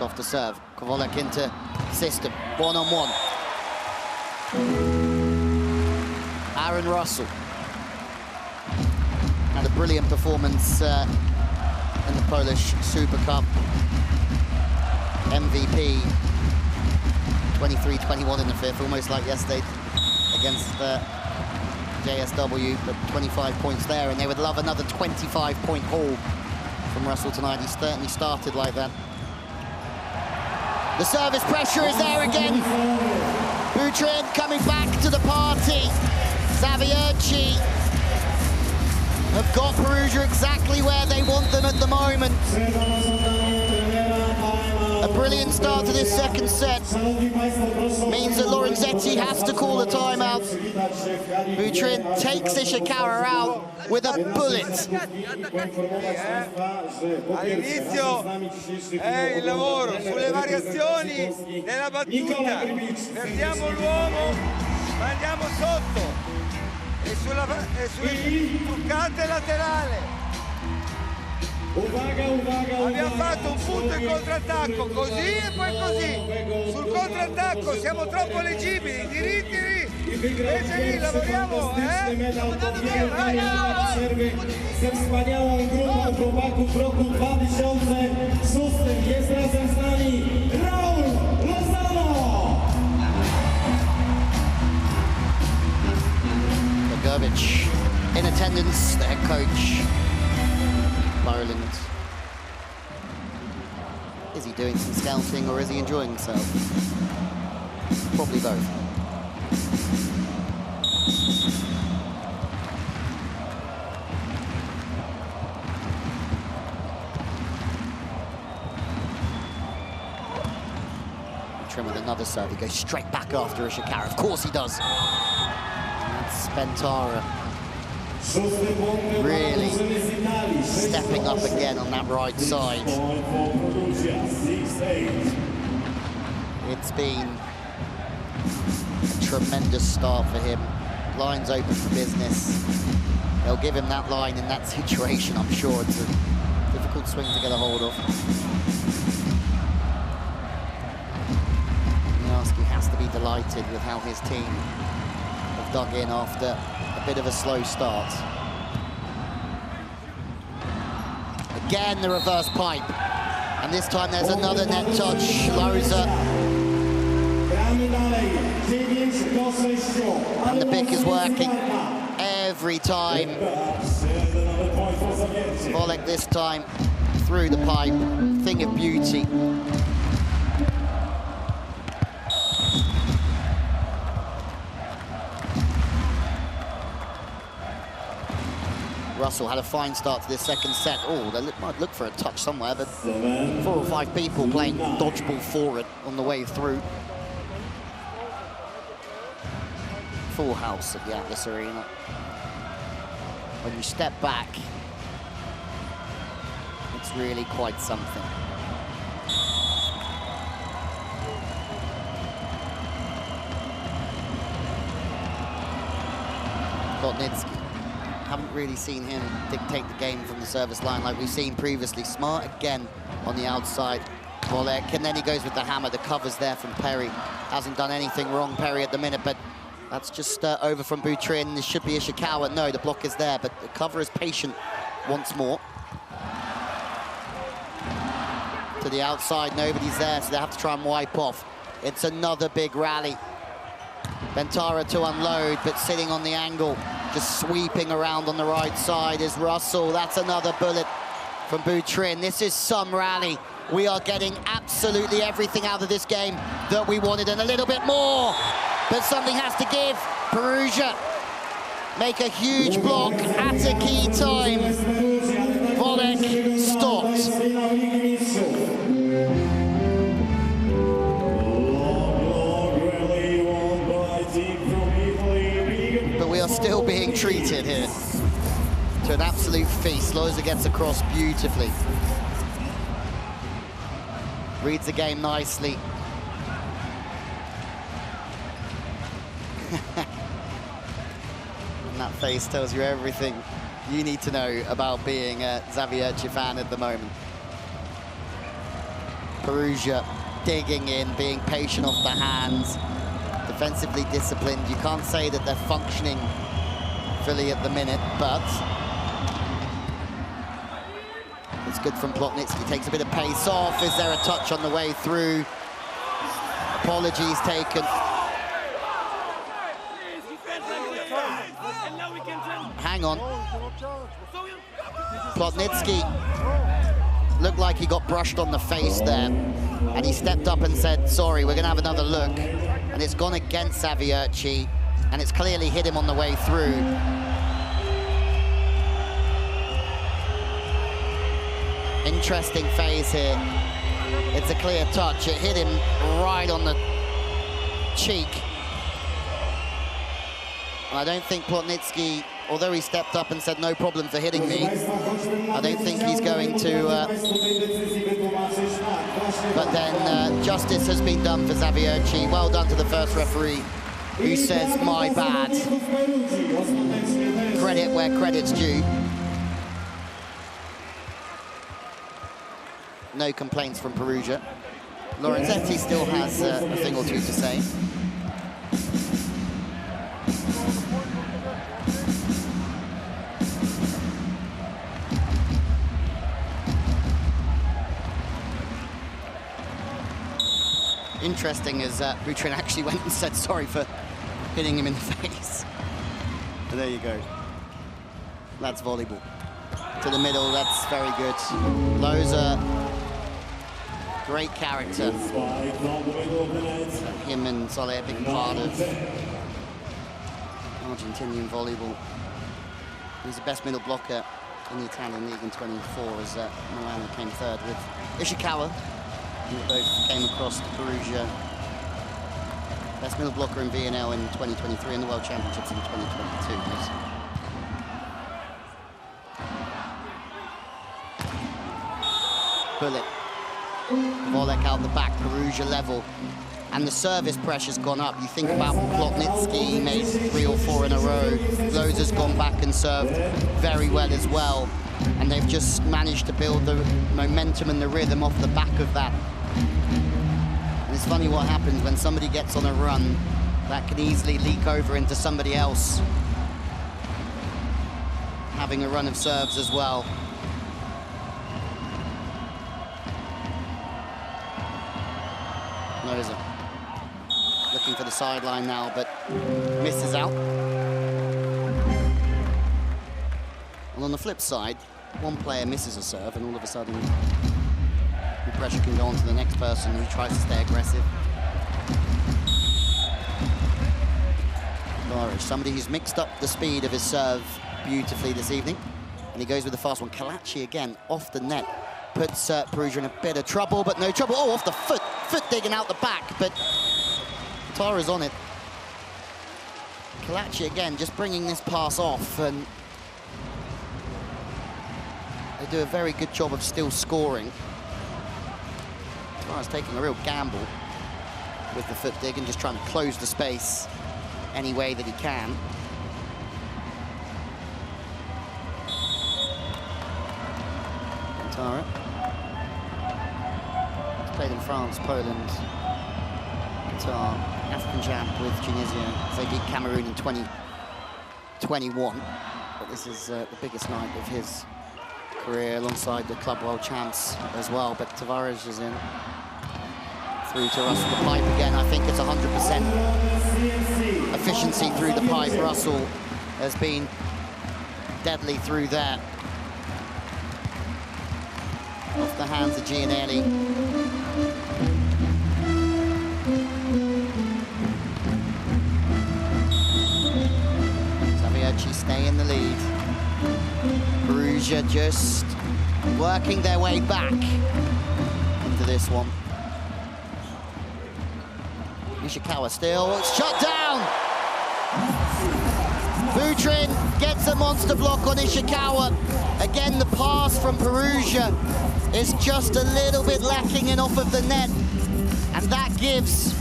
Off the serve, Kwolek into system, one-on-one. Aaron Russell had a brilliant performance in the Polish Super Cup. MVP, 23-21 in the 5th, almost like yesterday against JSW, but 25 points there, and they would love another 25-point haul from Russell tonight. He certainly started like that. The service pressure is there again. Butrin coming back to the party. Zawiercie have got Perugia exactly where they want them at the moment. A brilliant start to this second set means that Lorenzetti has to call the timeout. Butrin takes Ishikawa out with a bullet. All'inizio è il lavoro sulle variazioni della battuta. Perdiamo l'uomo, ma andiamo sotto. E sulle toccate laterale. Abbiamo fatto un punto in contrattacco, così e poi così. Sul contrattacco siamo troppo leggibili, diritti lì. Invece lì lavoriamo, Siamo andati via, vai! ze wspaniałą grupą chłopaków w roku 2006. Jest razem z nami Bogovic in attendance, the head coach, Poland. Is he doing some scouting or is he enjoying himself? Probably both. Trim with another serve, he goes straight back after Ishikawa. Of course he does. That's Bentara really stepping up again on that right side. It's been a tremendous start for him. Line's open for business. They'll give him that line in that situation, I'm sure. It's a difficult swing to get a hold of. He has to be delighted with how his team have dug in after a bit of a slow start. Again, the reverse pipe. And this time there's another net touch. Loza. And the pick is working every time. Kwolek this time through the pipe. Thing of beauty. Russell had a fine start to this second set. Oh, they might look for a touch somewhere, but 4 or 5 people playing dodgeball forward on the way through. Full house at the Atlas Arena. When you step back, it's really quite something. Plotnitsky. Haven't really seen him dictate the game from the service line like we've seen previously. Smart again on the outside. Kwolek, and then he goes with the hammer. The cover's there from Perry. Hasn't done anything wrong, Perry, at the minute, but that's just over from Butryn. This should be Ishikawa. No, the block is there, but the cover is patient once more. To the outside, nobody's there, so they have to try and wipe off. It's another big rally. Bentara to unload, but sitting on the angle, just sweeping around on the right side is Russell. That's another bullet from Butryn. This is some rally. We are getting absolutely everything out of this game that we wanted and a little bit more. But something has to give. Perugia make a huge block at a key time. Kwolek stopped. We are still being treated here to an absolute feast. Loza gets across beautifully. Reads the game nicely. And that face tells you everything you need to know about being a Zawiercie fan at the moment. Perugia digging in, being patient off the hands. Defensively disciplined. You can't say that they're functioning fully at the minute, but it's good from Plotnitsky. Takes a bit of pace off. Is there a touch on the way through? Apologies taken. Hang on. Plotnitsky looked like he got brushed on the face there, and he stepped up and said, sorry, we're going to have another look. And it's gone against Zawiercie, and it's clearly hit him on the way through. Interesting phase here. It's a clear touch. It hit him right on the cheek. And I don't think Plotnitsky, although he stepped up and said no problem for hitting me, I don't think he's going to... but then justice has been done for Zawiercie. Well done to the first referee, who says, my bad. Credit where credit's due. No complaints from Perugia. Lorenzetti still has a thing or two to say. interesting is Butryn actually went and said sorry for hitting him in the face. But there you go. That's volleyball. To the middle, that's very good. Loza, great character. Him and Solé, a big part of Argentinian volleyball. He's the best middle blocker in the Italian League in 24 as Milan came third with Ishikawa, who both came across to Perugia. Best middle blocker in VNL in 2023 and the World Championships in 2022. Bullet. Kwolek out the back, Perugia level. And the service pressure's gone up. You think about Plotnitsky, made 3 or 4 in a row. Loza's gone back and served very well as well. And they've just managed to build the momentum and the rhythm off the back of that. And it's funny what happens when somebody gets on a run, that can easily leak over into somebody else having a run of serves as well. Loza looking for the sideline now, but misses out. And on the flip side, one player misses a serve and all of a sudden the pressure can go on to the next person who tries to stay aggressive. Bartosz, somebody who's mixed up the speed of his serve beautifully this evening. And he goes with the fast one. Kalachi again off the net. Puts Perugia in a bit of trouble, but no trouble. Oh, off the foot digging out the back, but Tara's on it. Kalachi again, just bringing this pass off, and they do a very good job of still scoring. Tara's taking a real gamble with the foot dig and just trying to close the space any way that he can. Tara. He's played in France, Poland, Qatar, African champ with Tunisia. They beat Cameroon in 2021. But this is the biggest night of his career alongside the club world champs as well. But Tavares is in. Through to Russell, the pipe again. I think it's 100% efficiency through the pipe. Russell has been deadly through there. Off the hands of Gianelli. Zawiercie stay in the lead. Perugia just working their way back into this one. Ishikawa still, it's shut down! Butryn gets a monster block on Ishikawa. Again, the pass from Perugia is just a little bit lacking and off of the net. And that gives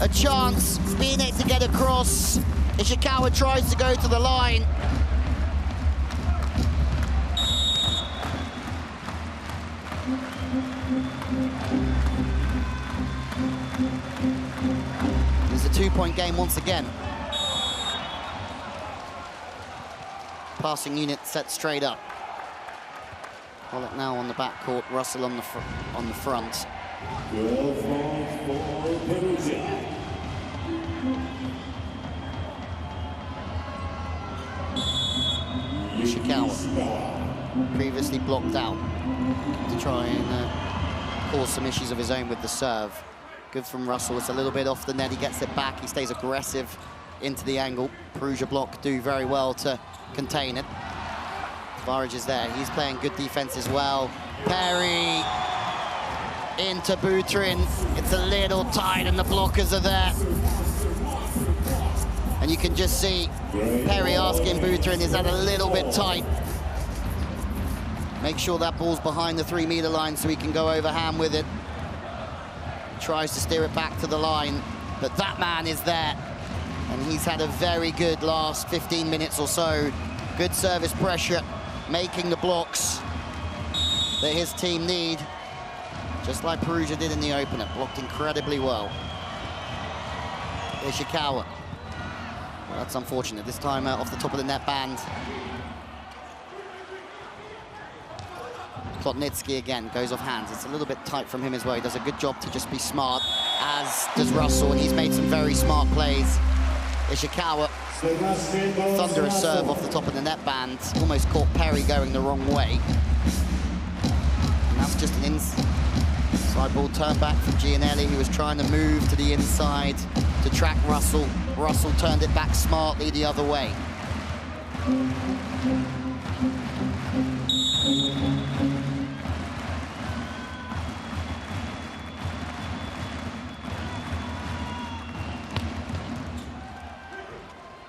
a chance, Bieniek to get across. Ishikawa tries to go to the line. It's a 2-point game once again. Passing unit set straight up. Kwolek now on the backcourt, Russell on the front. Ishikawa, previously blocked out to try and cause some issues of his own with the serve. Good from Russell, it's a little bit off the net, he gets it back, he stays aggressive into the angle. Perugia block do very well to contain it. Bartosz is there, he's playing good defense as well. Perry into Butryn. It's a little tight and the blockers are there. And you can just see Perry asking Butryn, is that a little bit tight? Make sure that ball's behind the 3-meter line so he can go overhand with it. Tries to steer it back to the line, but that man is there. And he's had a very good last 15 minutes or so. Good service pressure, making the blocks that his team need. Just like Perugia did in the opener, blocked incredibly well. Ishikawa. Well, that's unfortunate. This time off the top of the net band. Plotnitsky again goes off hands. It's a little bit tight from him as well. He does a good job to just be smart. as does Russell, and he's made some very smart plays. Ishikawa, thunderous serve off the top of the net band, almost caught Perry going the wrong way. And that's just an inside ball turn back from Gianelli, who was trying to move to the inside to track Russell. Russell turned it back smartly the other way.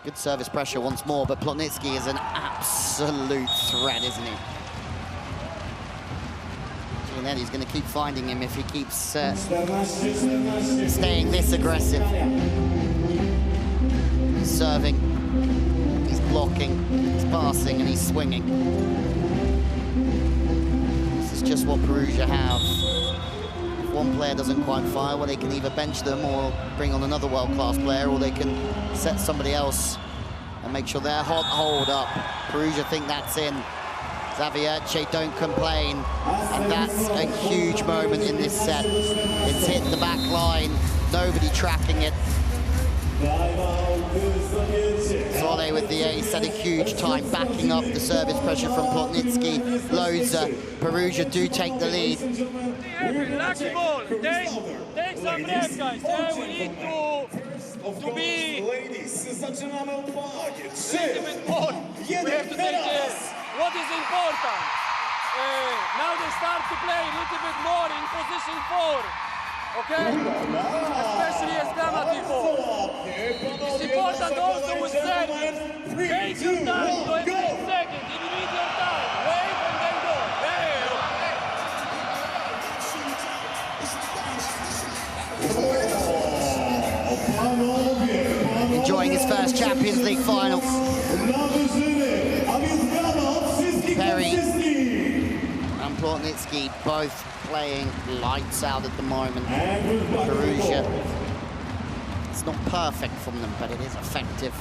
Good service pressure once more, but Plotnitsky is an absolute threat, isn't he? Gianelli's going to keep finding him if he keeps staying this aggressive. He's serving, he's blocking, he's passing, and he's swinging. This is just what Perugia have. If one player doesn't quite fire, well, they can either bench them or bring on another world-class player, or they can set somebody else and make sure they're hot hold up. Perugia think that's in. Zawiercie don't complain, and that's a huge moment in this set. It's hit the back line, nobody tracking it. Zole with the ace at a huge time, backing up the service pressure from Plotnitsky. Lodz, Perugia do take the lead. Lucky ball, take some breath, guys. We need to be a little bit more. We have to take care. What is important? Now they start to play a little bit more in position 4. Okay? Especially as Gamma people. It's important also with service. Take your time, go every second. If you need your time, wait and then go. Enjoying his first Champions League final. Perry and Plotnitsky both playing lights out at the moment. Perugia, it's not perfect from them, but it is effective.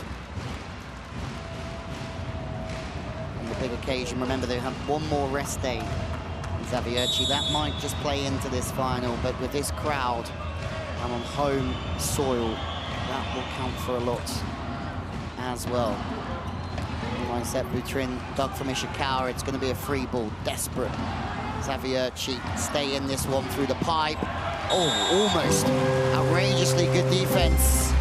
On the big occasion, remember they have one more rest day in Zawiercie. That might just play into this final, but with this crowd and on home soil, that will count for a lot as well. Line set, Butrin dug from Ishikawa. It's going to be a free ball, desperate. Zawiercie stay in this one through the pipe. Oh, almost. Outrageously good defense.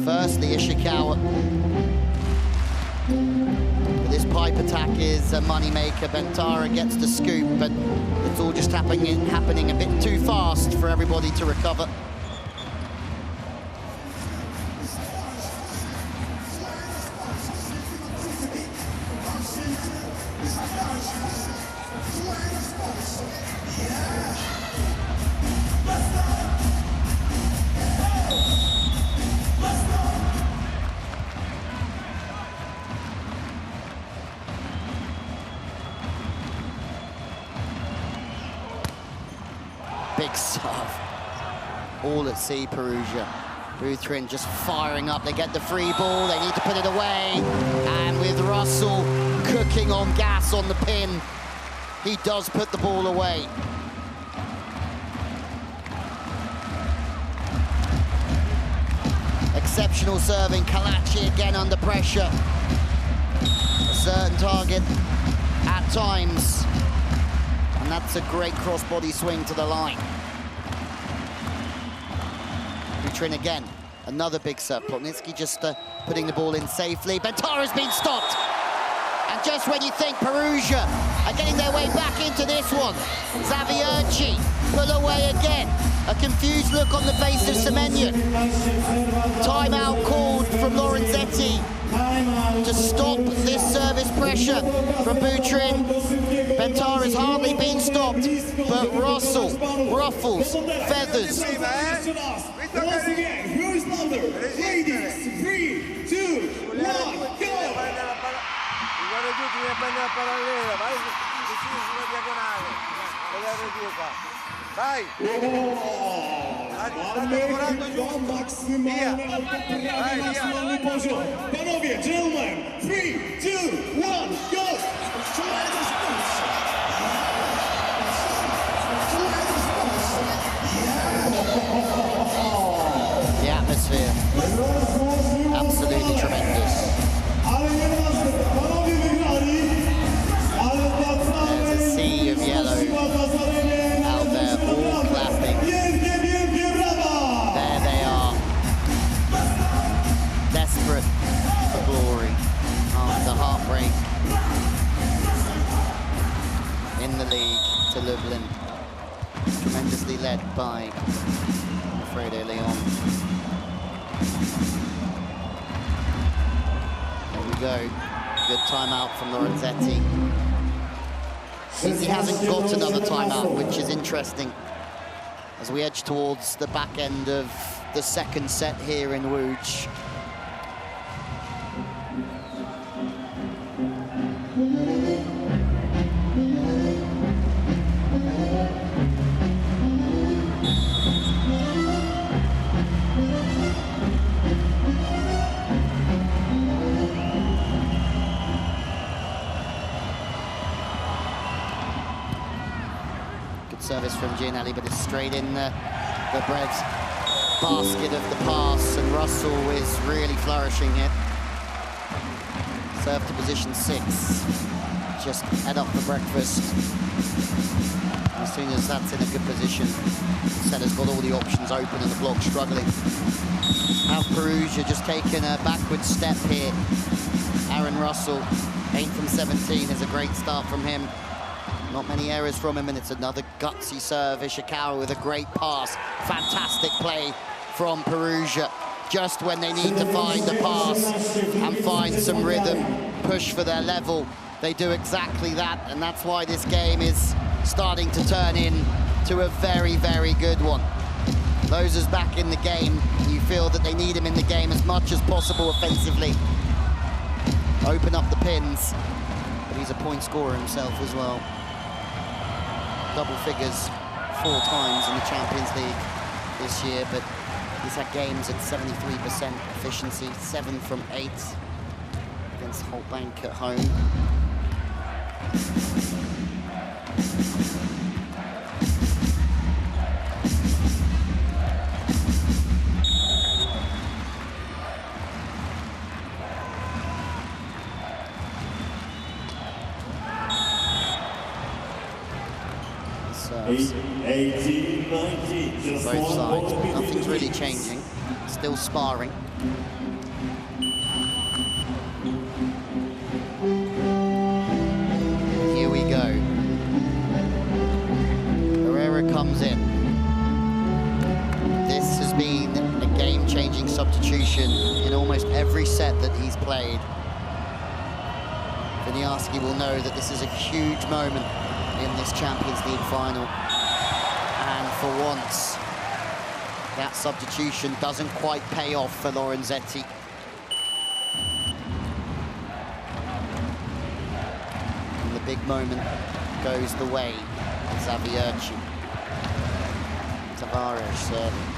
Firstly, Ishikawa. This pipe attack is a moneymaker. Bentara gets the scoop, but it's all just happening a bit too fast for everybody to recover. Big serve. All at sea, Perugia. Butrin just firing up. They get the free ball. They need to put it away. And with Russell cooking on gas on the pin, he does put the ball away. Exceptional serving. Kalachi again under pressure. A certain target at times. And that's a great cross-body swing to the line. Butrin again, another big serve. Plotnitsky just putting the ball in safely. Bentara's been stopped. And just when you think Perugia are getting their way back into this one, Zawiercie pull away again. A confused look on the face of Semenian. Timeout called from Lorenzetti to stop this service pressure from Butrin. Bentara's hardly been stopped, but Russell ruffles, feathers. Once again, who is louder? Ladies, 3, 2, 1, go! Vai! Maksymalny poziom. Panowie, gentlemen, 3, 2, 1, go! break in the league to Lublin. Tremendously led by Alfredo Leon. There we go. Good timeout from Lorenzetti. He hasn't got another timeout, which is interesting as we edge towards the back end of the second set here in Łódź. Service from Gianelli, but it's straight in the bread basket of the pass, and Russell is really flourishing here. Serve to position 6. Just head up for breakfast. As soon as that's in a good position, the setter's got all the options open and the block struggling. Have Perugia just taken a backward step here. Aaron Russell, 8 from 17 is a great start from him. Not many errors from him, and it's another gutsy serve. Ishikawa with a great pass. Fantastic play from Perugia. Just when they need to find a pass and find some rhythm, push for their level, they do exactly that, and that's why this game is starting to turn into a very, very good one. Loza's back in the game. You feel that they need him in the game as much as possible offensively. Open up the pins, but he's a point scorer himself as well. Double figures 4 times in the Champions League this year, but he's had games at 73% efficiency, 7 from 8 against Holtbank at home. Both sides, but nothing's really changing. Still sparring. Here we go. Herrera comes in. This has been a game-changing substitution in almost every set that he's played. Vinyarski will know that this is a huge moment in this Champions League final. And for once, that substitution doesn't quite pay off for Lorenzetti. And the big moment goes the way of Zawiercie. Tavares serving.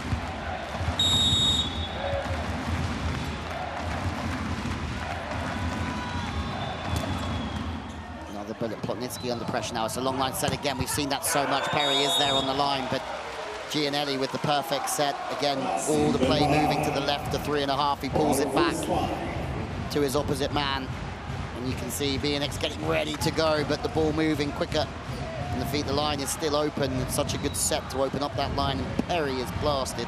Another bullet. Plotnitsky under pressure now. It's a long line set again. We've seen that so much. Perry is there on the line, but Gianelli with the perfect set. Again, all the play moving to the left to 3.5. He pulls it back to his opposite man. And you can see Bieniek's getting ready to go, but the ball moving quicker. And the feet, the line is still open. It's such a good set to open up that line, and Perry is blasted.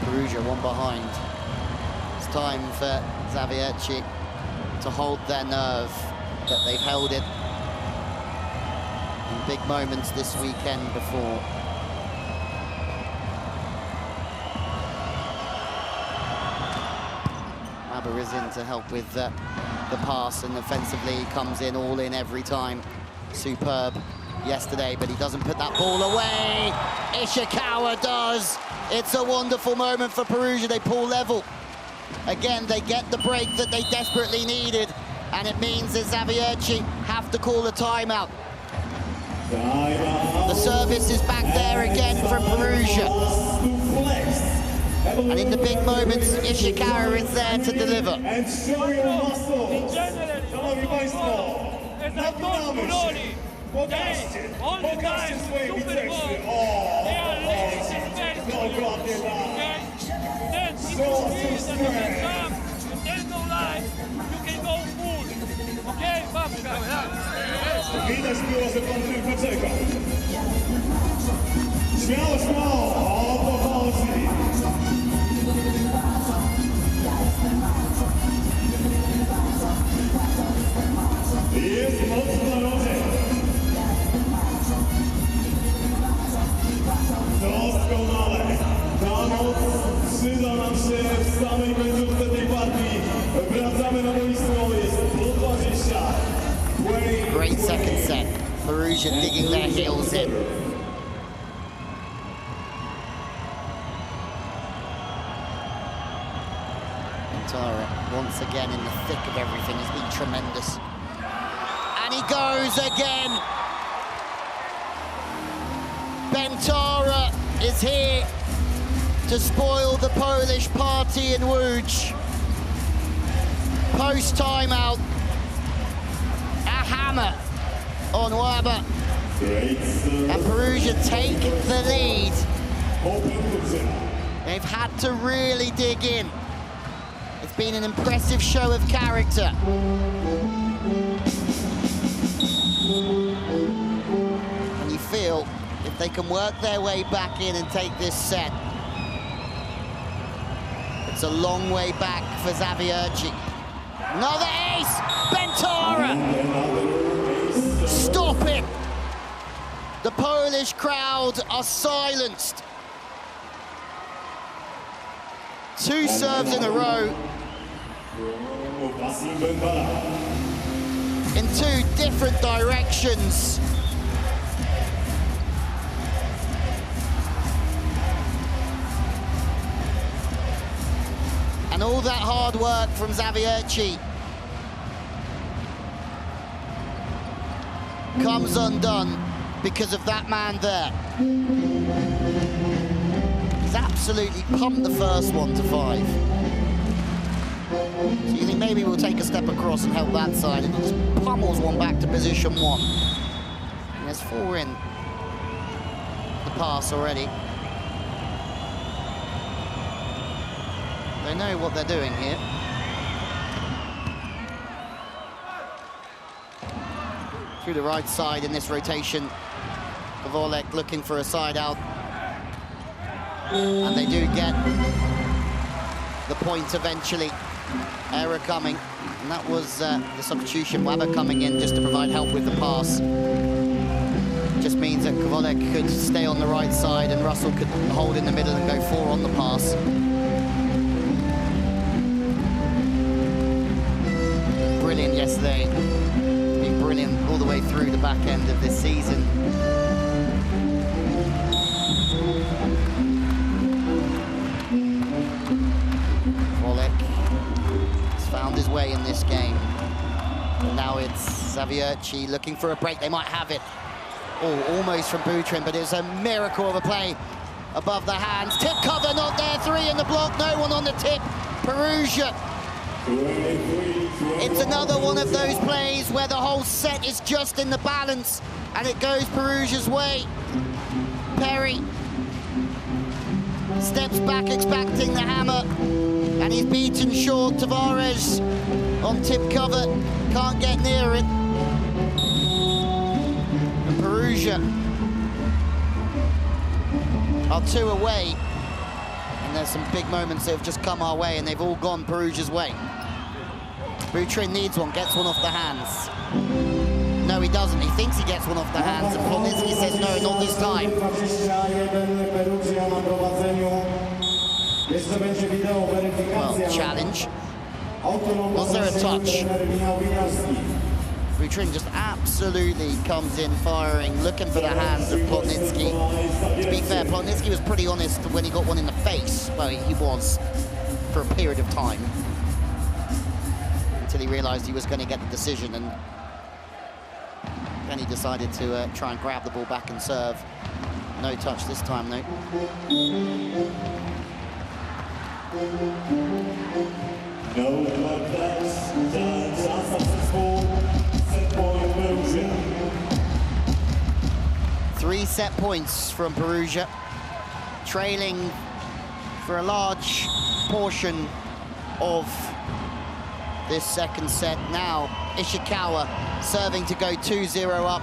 Perugia one behind. It's time for Zawiercie to hold their nerve, but they've held it in big moments this weekend before. Aber is in to help with the pass, and offensively he comes in all in every time. Superb yesterday, but he doesn't put that ball away. Ishikawa does. It's a wonderful moment for Perugia. They pull level. Again, they get the break that they desperately needed, and it means that Zawiercie have to call a timeout. The service is back there again from Perugia. And in the big moments, Ishikawa is there to deliver. In general, all the time, super ball. They are late and very good. Okay? Then if you squeeze and you can come, if there's no line, you can go full. Okay, Babka? Widać było, że pan tylko czeka. Śmiało, śmiało, o to chodzi. Przyda nam się w samej końcówce tej partii. Wracamy na boisko, jest po 20. Great second set. Perugia digging their heels in. Bentara, once again in the thick of everything, has been tremendous. And he goes again. Bentara is here to spoil the Polish party in Łódź. Post timeout. A hammer on Łaba. And Perugia take the lead. They've had to really dig in. It's been an impressive show of character. And you feel if they can work their way back in and take this set, it's a long way back for Zawiercie. Another ace! Bentara! Stop it! The Polish crowd are silenced. 2 serves in a row. In 2 different directions. And all that hard work from Zawiercie comes undone because of that man there. He's absolutely pumped the first one to 5. So you think maybe we'll take a step across and help that side, and he just pummels one back to position 1. And there's 4 in the pass already. They know what they're doing here. Through the right side in this rotation. Kwolek looking for a side out. And they do get the point eventually. Error coming. And that was the substitution. Łaba coming in just to provide help with the pass. Just means that Kwolek could stay on the right side and Russell could hold in the middle and go 4 on the pass. Brilliant yesterday. Been brilliant all the way through the back end of this season. Kwolek has found his way in this game. And now it's Zawiercie looking for a break. They might have it. Oh, almost from Butrin, but it's a miracle of a play above the hands. Tip cover, not there. 3 in the block, no one on the tip. Perugia. It's another one of those plays where the whole set is just in the balance and it goes Perugia's way. Perry steps back expecting the hammer and he's beaten short. Tavares on tip cover, can't get near it. And Perugia are 2 away. And there's some big moments that have just come our way and they've all gone Perugia's way. Butrin needs one, gets one off the hands. No, he doesn't. He thinks he gets one off the hands, and Plotnicki says, no, not this time. Well, challenge. Was there a touch? Butrin just absolutely comes in firing, looking for the hands of Plotnicki. To be fair, Plotnicki was pretty honest when he got one in the face. Well, he was for a period of time. Until he realised he was going to get the decision, and then he decided to try and grab the ball back and serve. No touch this time, though. No, that's 3 set points from Perugia, trailing for a large portion of this second set. Now Ishikawa serving to go 2-0 up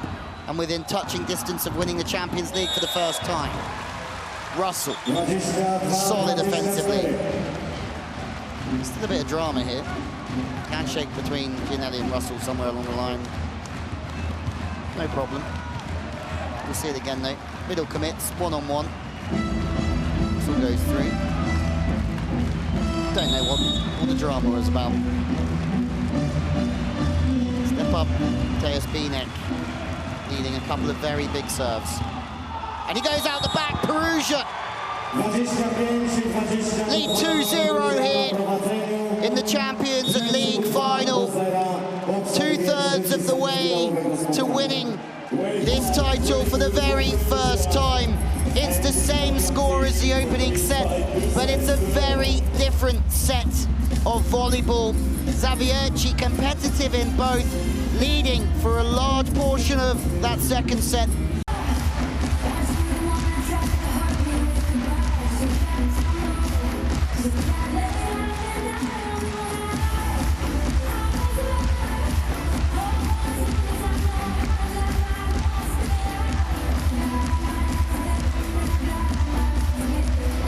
and within touching distance of winning the Champions League for the first time. Russell, solid offensively. Still a bit of drama here. Handshake between Bieniek and Russell somewhere along the line. No problem. We'll see it again though. Middle commits, 1-on-1. Russell goes through. Don't know what the drama was about. Step up, Bieniek, needing a couple of very big serves. And he goes out the back, Perugia. Lead 2-0 here in the Champions League Final. 2/3 of the way to winning this title for the very first time. It's the same score as the opening set, but it's a very different set of volleyball. Zawiercie competitive in both, leading for a large portion of that second set.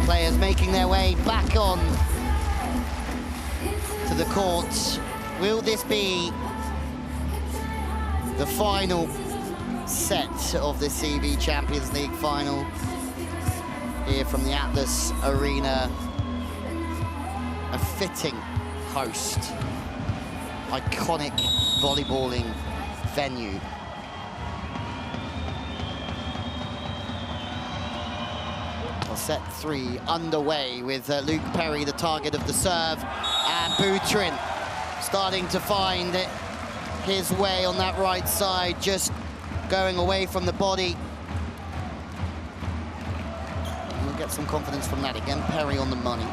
Players making their way back on to the court. Will this be the final set of the CEV Champions League Final here from the Atlas Arena? A fitting host, iconic volleyballing venue. Set 3 underway with Luke Perry, the target of the serve, and Butryn starting to find his way on that right side, just going away from the body. And we'll get some confidence from that again. Perry on the money.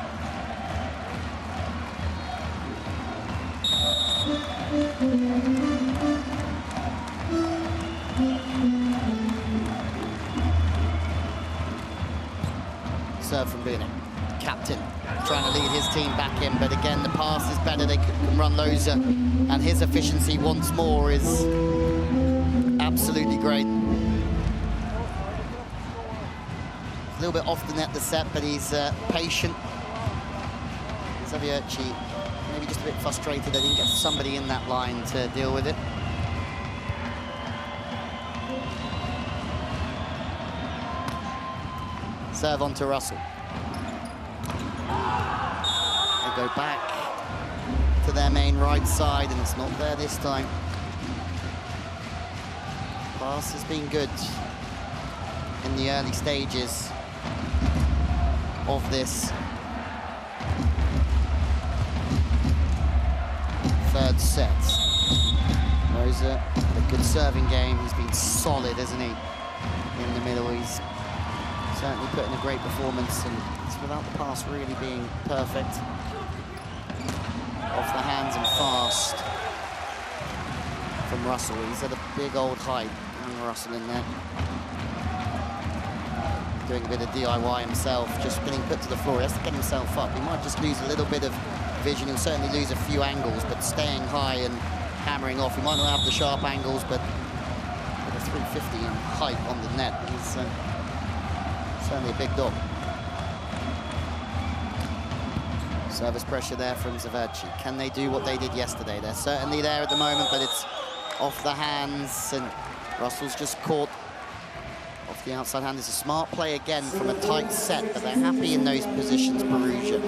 Serve from Bieniek, captain, trying to lead his team back in, but again, the pass is better, they can run Loza, and his efficiency once more is absolutely great. A little bit off the net the set, but he's patient. Zawiercie maybe just a bit frustrated they didn't get somebody in that line to deal with it. Serve on to Russell. They go back to their main right side, and it's not there this time. Pass has been good in the early stages of this third set. Rosa, a good serving game. He's been solid, hasn't he? In the middle, he's certainly put in a great performance, and it's without the pass really being perfect. Off the hands and fast from Russell. He's at a big old height, and Russell in there. Doing a bit of DIY himself, just getting put to the floor. He has to get himself up. He might just lose a little bit of vision. He'll certainly lose a few angles, but staying high and hammering off. He might not have the sharp angles, but with a 350 in height on the net, he's certainly a big dog. Service pressure there from Zawiercie. Can they do what they did yesterday? They're certainly there at the moment, but it's off the hands, and Russell's just caught off the outside hand. It's a smart play again from a tight set, but they're happy in those positions, Perugia.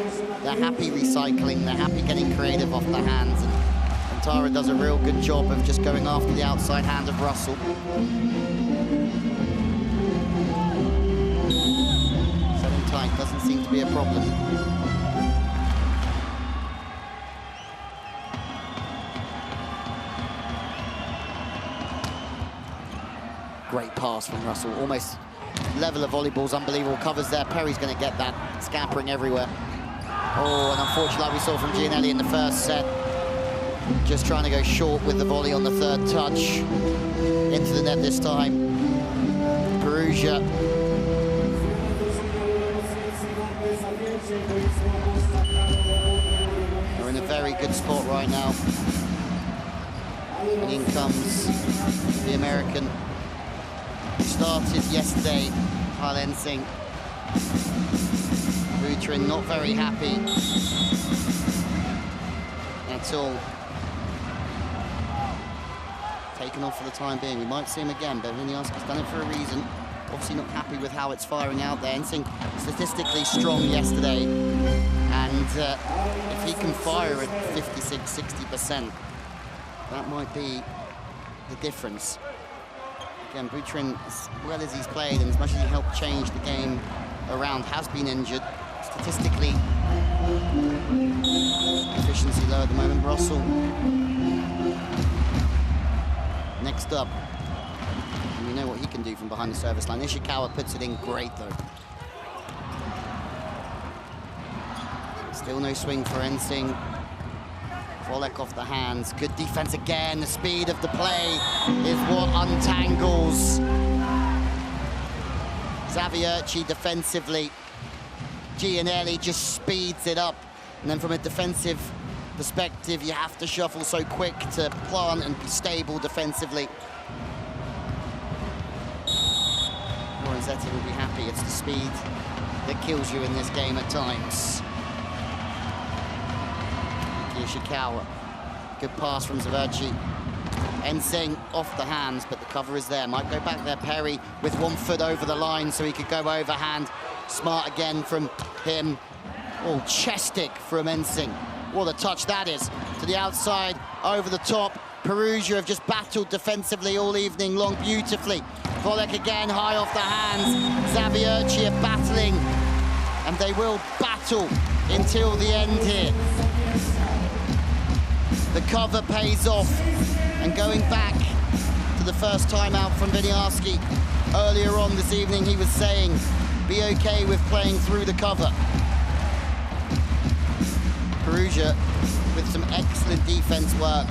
They're happy recycling, they're happy getting creative off the hands, and Tara does a real good job of just going after the outside hand of Russell. Setting tight doesn't seem to be a problem. Great pass from Russell, almost level of volleyball's unbelievable, covers there, Perry's going to get that, scampering everywhere. Oh, and unfortunately, like we saw from Gianelli in the first set, just trying to go short with the volley on the third touch, into the net this time. Perugia. We're in a very good spot right now. And in comes the American. Started yesterday, Halensing. Butryn not very happy at all. Taken off for the time being. We might see him again, but Viniarski's done it for a reason. Obviously not happy with how it's firing out there. Ensing statistically strong yesterday, and And if he can fire at 56–60%, that might be the difference. Again, Buterin, as well as he's played and as much as he helped change the game around, has been injured. Statistically, efficiency low at the moment. Russell next up. And we know what he can do from behind the service line. Ishikawa puts it in great, though. Still no swing for Ensing. Kwolek off the hands. Good defense again. The speed of the play is what untangles Zawiercie defensively. Gianelli just speeds it up. And then from a defensive perspective, you have to shuffle so quick to plant and be stable defensively. Lorenzetti will be happy. It's the speed that kills you in this game at times. Ishikawa, good pass from Zawiercie. Ensing off the hands, but the cover is there. Might go back there. Perry with 1 foot over the line so he could go overhand. Smart again from him. Oh, chestic from Ensing. What a touch that is. To the outside, over the top. Perugia have just battled defensively all evening long, beautifully. Kwolek again, high off the hands. Zawiercie are battling, and they will battle until the end here. The cover pays off, and going back to the first time out from Wieniawski earlier on this evening, he was saying, be okay with playing through the cover. Perugia with some excellent defense work,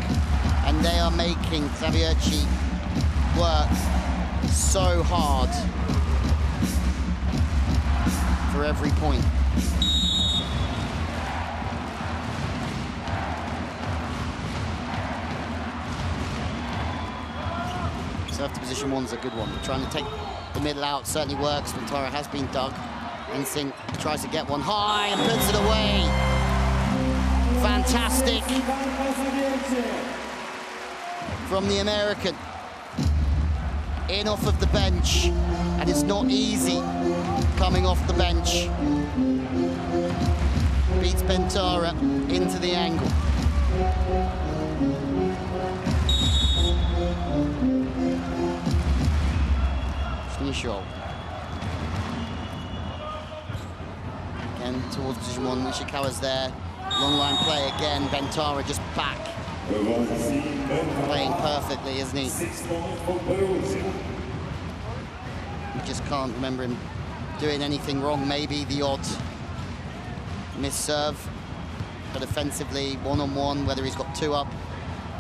and they are making Zawiercie work so hard for every point. Serve to position one's a good one. Trying to take the middle out certainly works. Ventara has been dug. Ensing tries to get one high and puts it away. Fantastic from the American. In off of the bench, and it's not easy coming off the bench. Beats Ventara into the angle. Schnischol. Again towards position one. Ishikawa's there. Long line play again. Ventara just back. Playing perfectly, isn't he? You just can't remember him doing anything wrong. Maybe the odd miss serve, but offensively, one-on-one, whether he's got 2 up,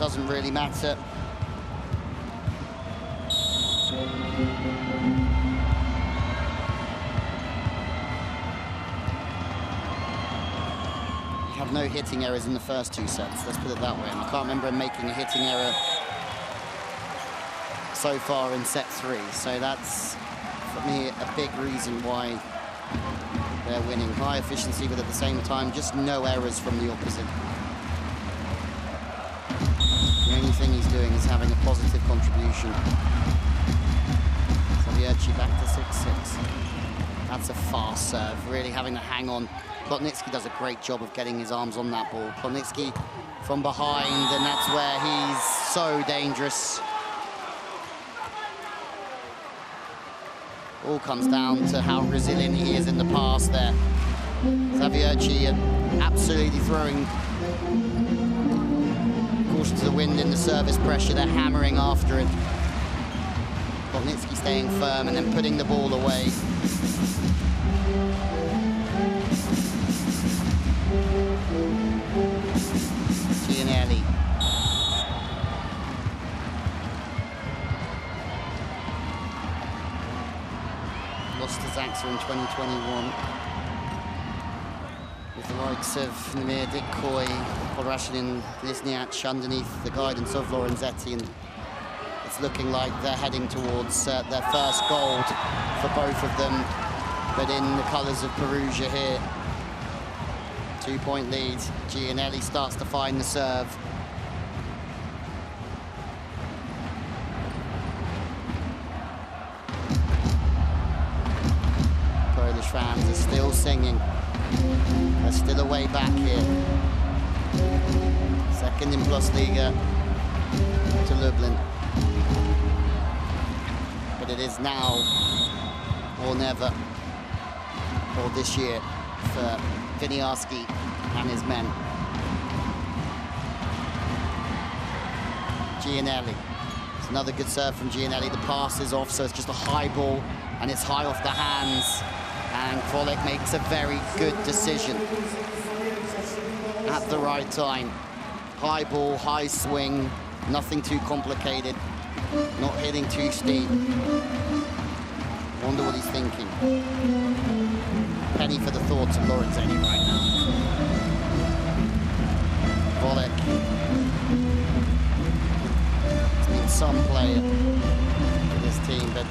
doesn't really matter. Have no hitting errors in the first 2 sets, let's put it that way. And I can't remember him making a hitting error so far in set 3. So that's, for me, a big reason why they're winning. High efficiency, but at the same time, just no errors from the opposite. The only thing he's doing is having a positive contribution. Zawiercie back to 6-6. That's a fast serve, really having to hang on. Plotnitsky does a great job of getting his arms on that ball. Plotnitsky from behind, and that's where he's so dangerous. All comes down to how resilient he is in the pass there. Zawiercie absolutely throwing caution to the wind in the service pressure. They're hammering after it. Plotnitsky staying firm and then putting the ball away. Gianelli. Lost to Zaxa in 2021. With the likes of Namir Dikkoy, Podrashin, Lisniak underneath the guidance of Lorenzetti, and it's looking like they're heading towards their first gold for both of them, but in the colours of Perugia here. 2-point lead. Gianelli starts to find the serve. Polish fans are still singing. There's still a way back here. Second in Plus Liga to Lublin. But it is now or never, or this year, for Winiarski and his men. Gianelli. It's another good serve from Gianelli. The pass is off, so it's just a high ball, and it's high off the hands. And Kwolek makes a very good decision at the right time. High ball, high swing, nothing too complicated, not hitting too steep. Wonder what he's thinking. Penny for the thoughts of Lorenzini right now. Kwolek. He's been some player for this team, but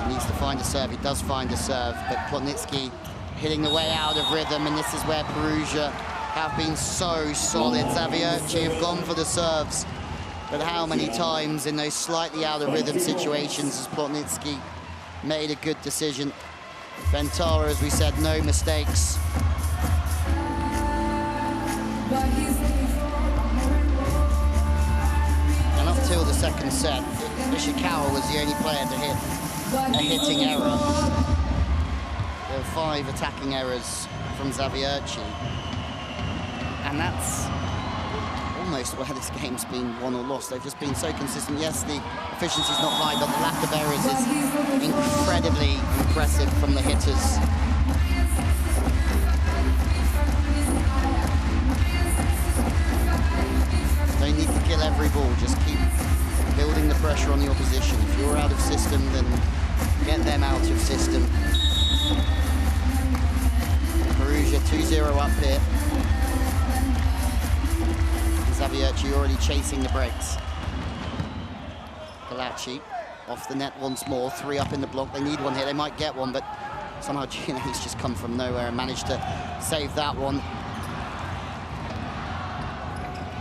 he needs to find a serve. He does find a serve, but Plotnitsky hitting the way out of rhythm, and this is where Perugia have been so solid. Zawiercie have gone for the serves, but how many times in those slightly out of rhythm situations has Plotnitsky made a good decision? Ventara, as we said, no mistakes. And up till the second set, Ishikawa was the only player to hit a hitting error. There were 5 attacking errors from Zawiercie. And that's almost where this game's been won or lost. They've just been so consistent. Yes, the efficiency's not high, but the lack of errors is incredibly impressive from the hitters. Don't need to kill every ball, just keep building the pressure on the opposition. If you're out of system, then get them out of system. Perugia 2-0 up here. Zawiercie already chasing the breaks. Galacci off the net once more, 3 up in the block. They need one here, they might get one, but somehow Gianelli's just come from nowhere and managed to save that one.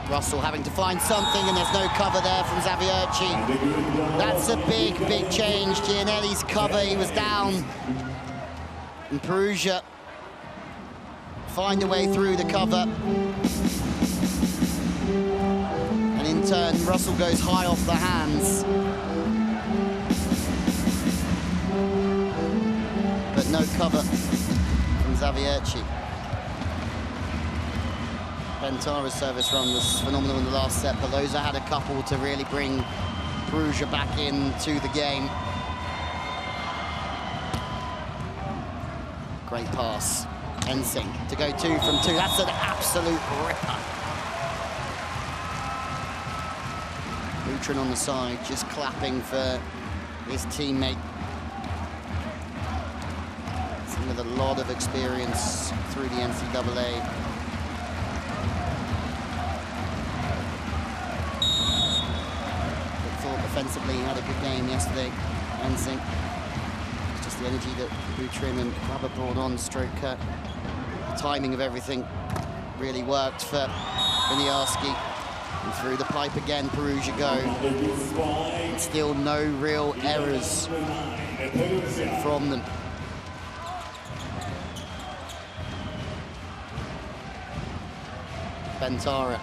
Russell having to find something, and there's no cover there from Zawiercie. That's a big, big change. Gianelli's cover, he was down. And Perugia find a way through the cover. And in turn, Russell goes high off the hands. But no cover from Zawiercie. Ventara's service run was phenomenal in the last set, but Loza had a couple to really bring Perugia back into the game. Great pass. Ensing to go 2 from 2. That's an absolute ripper. Lutrin on the side, just clapping for his teammate. Someone with a lot of experience through the NCAA. Offensively, he had a good game yesterday. Ensing. It's just the energy that Lutrin and Grabber brought on, stroke the timing of everything really worked for Winiarski. And through the pipe again, Perugia go. And still no real errors from them. Ventara.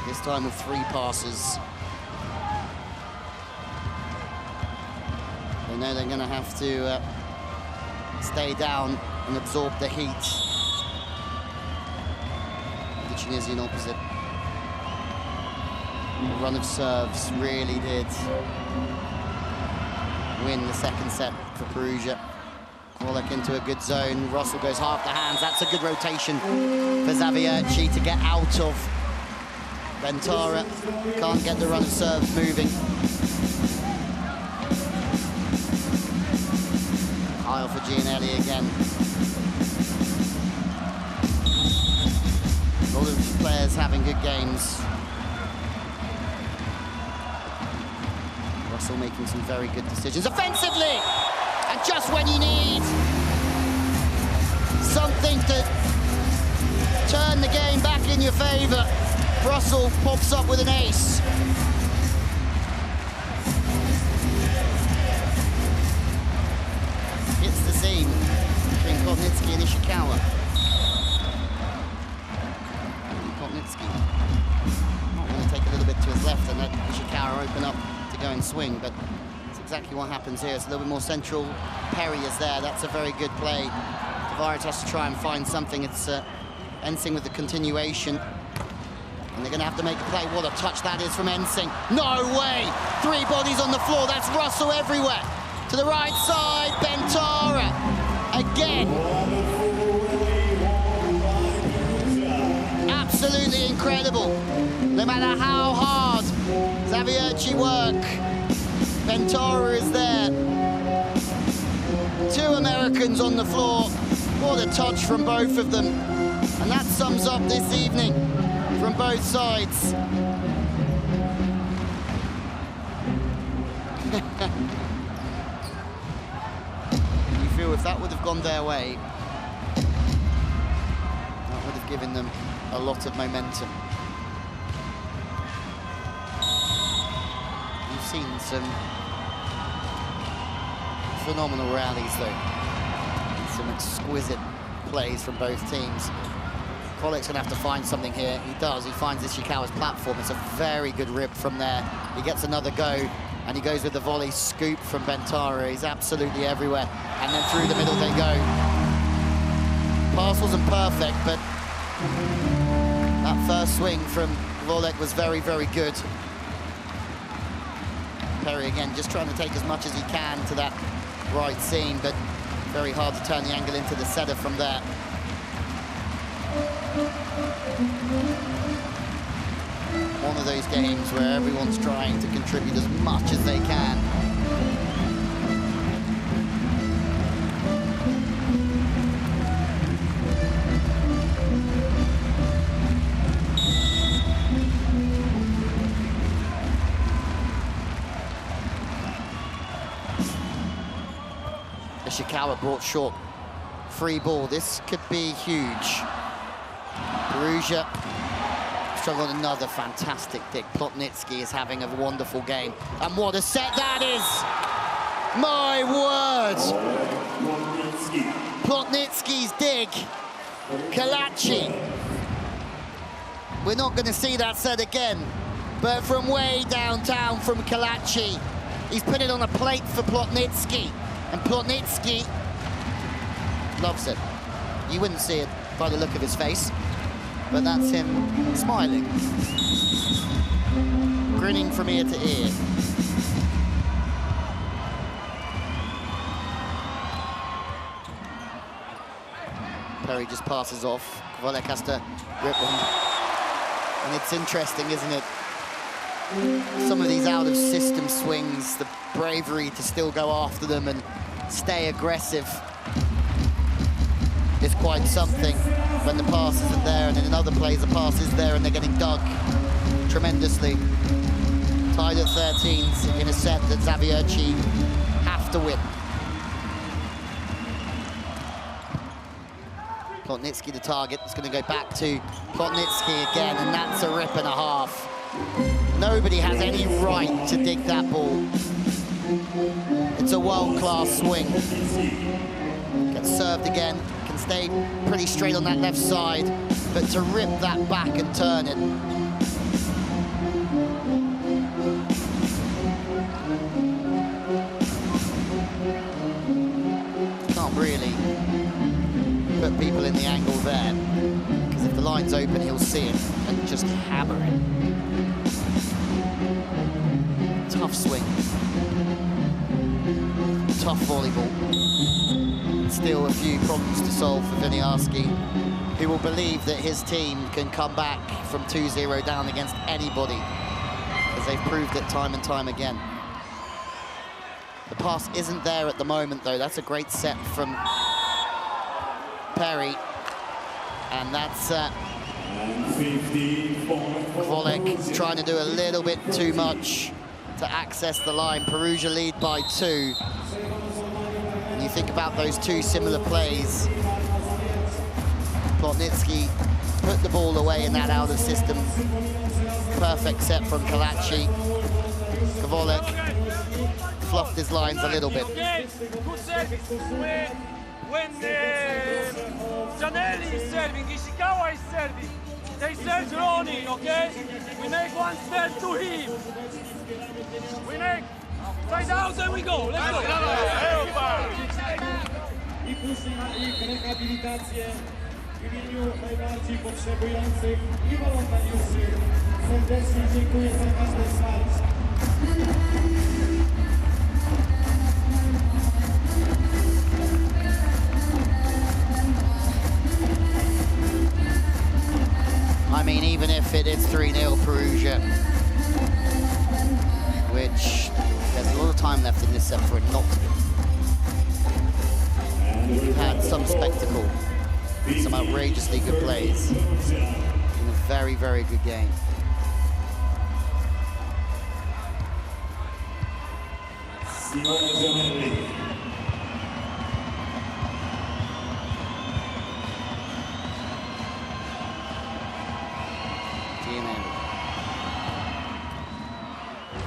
This time with 3 passes. They know they're going to have to stay down and absorb the heat. The Tunisian opposite. The run of serves really did win the second set for Perugia. Kwolek into a good zone. Russell goes half the hands. That's a good rotation for Zawiercie to get out of. Ventara can't get the run of serves moving. High for Gianelli again. A lot of players having good games. Russell making some very good decisions offensively! And just when you need something to turn the game back in your favor, Russell pops up with an ace. swing, but it's exactly what happens here. It's a little bit more central. Perry is there. That's a very good play. Tavares has to try and find something. It's Ensing with the continuation. And they're going to have to make a play. What a touch that is from Ensing. No way! 3 bodies on the floor. That's Russell everywhere. To the right side, Bentara. Again. Absolutely incredible. No matter how hard Zawiercie work, Bentara is there. 2 Americans on the floor. What a touch from both of them. And that sums up this evening from both sides. You feel if that would have gone their way, that would have given them a lot of momentum. You've seen some phenomenal rallies though. Some exquisite plays from both teams. Kwolek's gonna have to find something here. He does, he finds Ishikawa's platform. It's a very good rip from there. He gets another go, and he goes with the volley scoop from Bentara. He's absolutely everywhere. And then through the middle they go. Pass wasn't perfect, but that first swing from Kwolek was very, very good. Perry again just trying to take as much as he can to that right seam, but very hard to turn the angle into the setter from there. One of those games where everyone's trying to contribute as much as they can. Ishikawa brought short. Free ball. This could be huge. Perugia struggled another fantastic dig. Plotnitsky is having a wonderful game. And what a set that is! My word! Plotnitsky's dig. Kalachi. We're not going to see that set again. But from way downtown from Kalachi, he's put it on a plate for Plotnitsky. And Plotnitsky loves it. You wouldn't see it by the look of his face, but that's him smiling. Grinning from ear to ear. Perry just passes off. Kwolek has to rip one. And it's interesting, isn't it? Some of these out-of-system swings, the bravery to still go after them and stay aggressive is quite something when the pass isn't there, and in another plays the pass is there and they're getting dug tremendously. Tied at 13s in a set that Zawiercie have to win. Plotnitsky the target. It's going to go back to Plotnitsky again, and that's a rip and a half. Nobody has any right to dig that ball. It's a world-class swing. Gets served again. Can stay pretty straight on that left side, but to rip that back and turn it. Can't really put people in the angle there, because if the line's open, he'll see it and just hammer it. Tough swing. Tough volleyball. Still a few problems to solve for Wieniawski, who will believe that his team can come back from 2-0 down against anybody, as they've proved it time and time again. The pass isn't there at the moment, though. That's a great set from Perry. And that's Kwolek trying to do a little bit too much to access the line. Perugia lead by 2. And you think about those two similar plays. Plotnitsky put the ball away in that out of system. Perfect set from Kalachi. Kwolek fluffed his lines a little bit. When Janelli is serving, Ishikawa is serving, they serve Ronnie, okay? We make one step to him. We make Side out and we go. Let's go. I później na ich rehabilitację w imieniu najbardziej potrzebujących i wolontariuszy. Serdecznie dziękuję za każde wsparcie. I mean, even if it is 3-0 Perugia, which there's a lot of time left in this set for it not to be. We've had some spectacle, some outrageously good plays, and a very, very good game.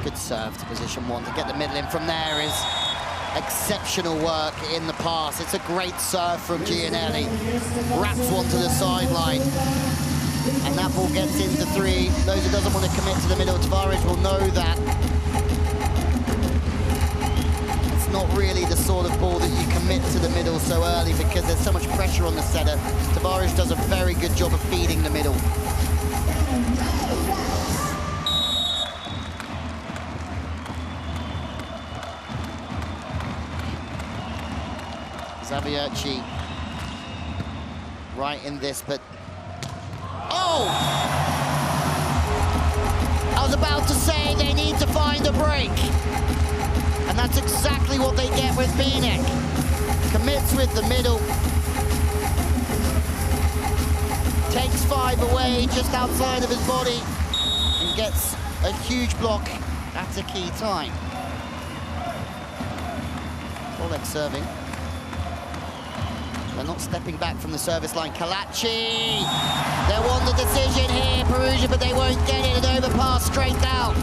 Good serve to position one. To get the middle in from there is exceptional work in the pass. It's a great serve from Gianelli. Wraps one to the sideline. And that ball gets into three. Those who doesn't want to commit to the middle, Tavares will know that. It's not really the sort of ball that you commit to the middle so early because there's so much pressure on the setter. Tavares does a very good job of feeding the middle. Zawiercie right in this, but oh! I was about to say they need to find a break. And that's exactly what they get with Bieniek. Commits with the middle. Takes 5 away just outside of his body and gets a huge block at a key time. Kwolek serving. They're not stepping back from the service line. Kalachi! They won the decision here, Perugia, but they won't get it. An overpass straight out.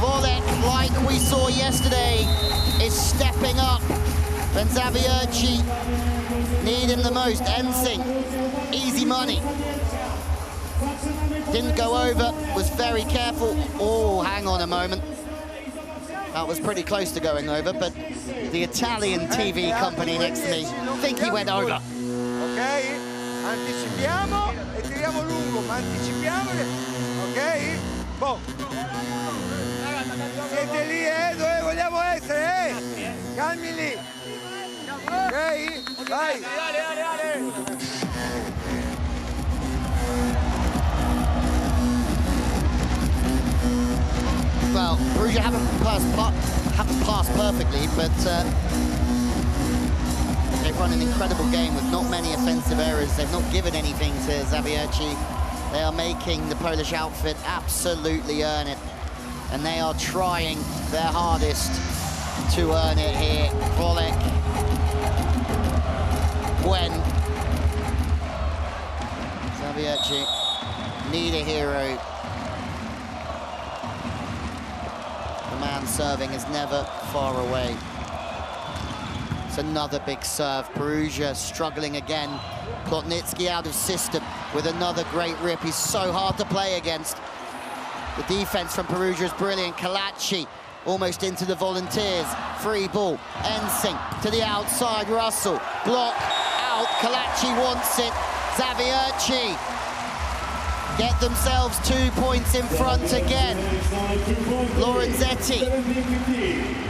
Kwolek, like we saw yesterday, is stepping up. When Zawiercie need him the most. Ensing, easy money. Didn't go over, was very careful. Oh, hang on a moment. That was pretty close to going over, but the Italian TV company next to me think he went over. Ok? Anticipiamo e tiriamo lungo, ma anticipiamo, ok? Boh. Siete lì, dove vogliamo essere, Calmi lì. Ok? Vai. Well, Perugia haven't passed perfectly, but they've run an incredible game with not many offensive errors. They've not given anything to Zawiercie. They are making the Polish outfit absolutely earn it, and they are trying their hardest to earn it here. Kwolek, when Zawiercie need a hero. The man serving is never far away. It's another big serve. Perugia struggling again. Plotnitsky out of system with another great rip. He's so hard to play against. The defense from Perugia is brilliant. Kalachi almost into the Volunteers. Free ball. Ensing to the outside. Russell. Block out. Kalachi wants it. Zawiercie get themselves 2 points in front again. Lorenzetti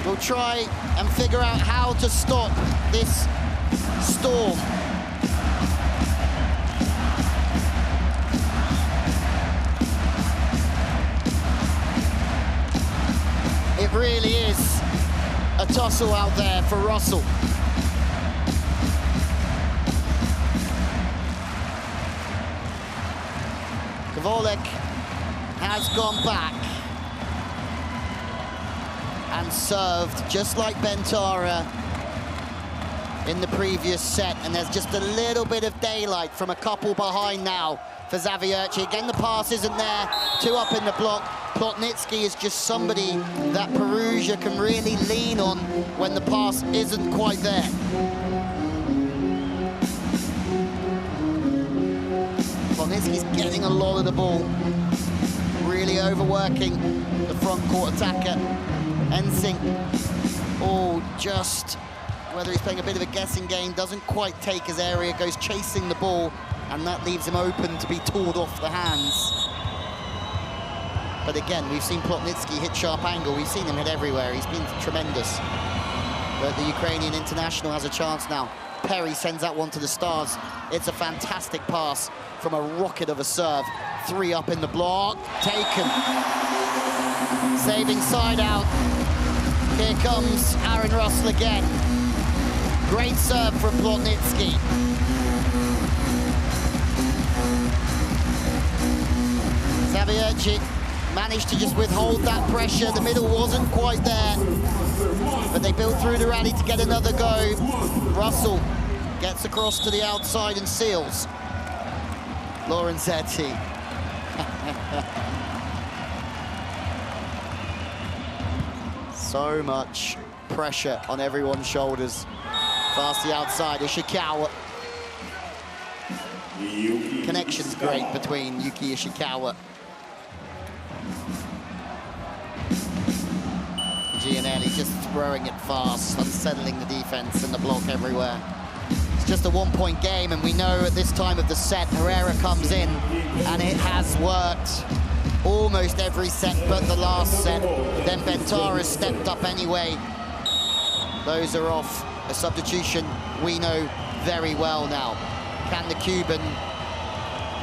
will try and figure out how to stop this storm. It really is a tussle out there for Russell. Kwolek has gone back and served just like Bentara in the previous set, and there's just a little bit of daylight from a couple behind now for Zawiercie. Again, the pass isn't there, 2 up in the block. Plotnitsky is just somebody that Perugia can really lean on when the pass isn't quite there. Plotnitsky's getting a lot of the ball, really overworking the front court attacker. Ensing, just whether he's playing a bit of a guessing game, doesn't quite take his area, goes chasing the ball, and that leaves him open to be taught off the hands. But again, we've seen Plotnitsky hit sharp angle. We've seen him hit everywhere. He's been tremendous. But the Ukrainian international has a chance now. Perry sends that one to the stars. It's a fantastic pass from a rocket of a serve. 3 up in the block, taken. Saving side out. Here comes Aaron Russell again. Great serve from Plotnitsky. Zawiercie managed to just withhold that pressure. The middle wasn't quite there, but they built through the rally to get another go. Russell gets across to the outside and seals. Lorenzetti. So much pressure on everyone's shoulders. Fast the outside, Ishikawa. Connection's great between Yuki and Ishikawa. Gianelli just throwing it fast, unsettling the defense and the block everywhere. It's just a 1-point game, and we know at this time of the set, Herrera comes in, and it has worked almost every set but the last set. Then Bentara stepped up anyway. Those are off. A substitution we know very well now. Can the Cuban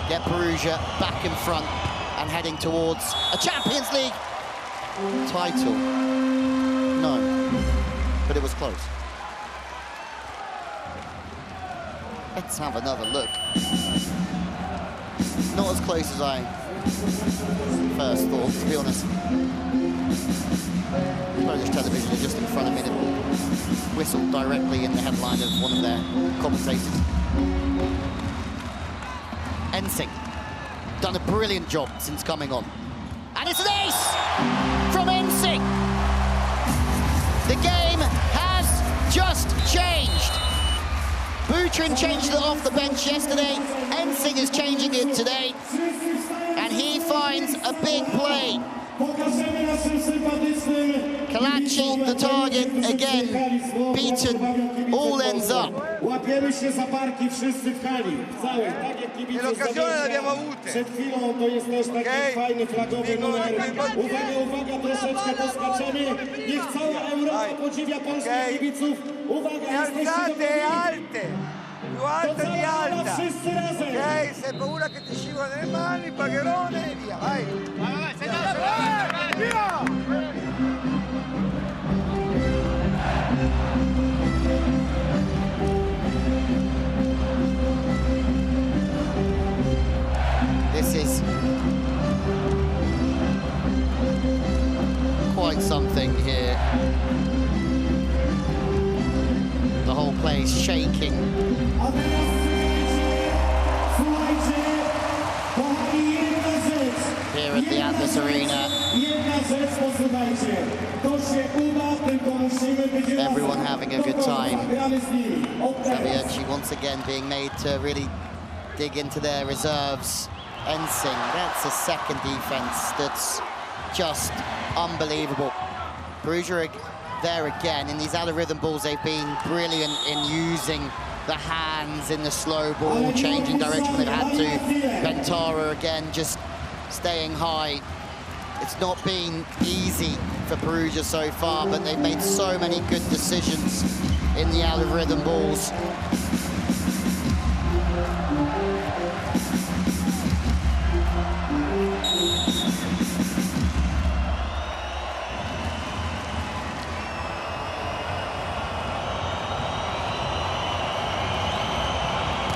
get Perugia back in front and heading towards a Champions League title? No, but it was close. Let's have another look. Not as close as I first thought, to be honest. Polish television is just in front of me. It whistled directly in the headline of one of their commentators. Ensing, done a brilliant job since coming on. And it's an ace from Ensing. The game has just changed. Butryn changed it off the bench yesterday. Ensing is changing it today. And he finds a big play. Kalachi, the target, again, beaten, all ends up. L'occasione l'abbiamo avute. Przed chwilą to jest też taki fajny flagowy numer. Uwaga, troszeczkę poskaczemy. Niech cała Europa podziwia polskich kibiców. Uwaga, Alzate alte, più alta di alta. Wszyscy razem. Ok, se hai paura che ti scivola nelle mani, pagherone e via, vai. Via! This is quite something here. The whole place shaking. Here at the Atlas Arena. Everyone having a good time. Zawiercie once again being made to really dig into their reserves. Ensing, that's a second defense that's just unbelievable. Perugia there again. In these out-of-rhythm balls, they've been brilliant in using the hands in the slow ball, changing direction when they've had to. Bentara again, just staying high. It's not been easy for Perugia so far, but they've made so many good decisions in the out-of-rhythm balls.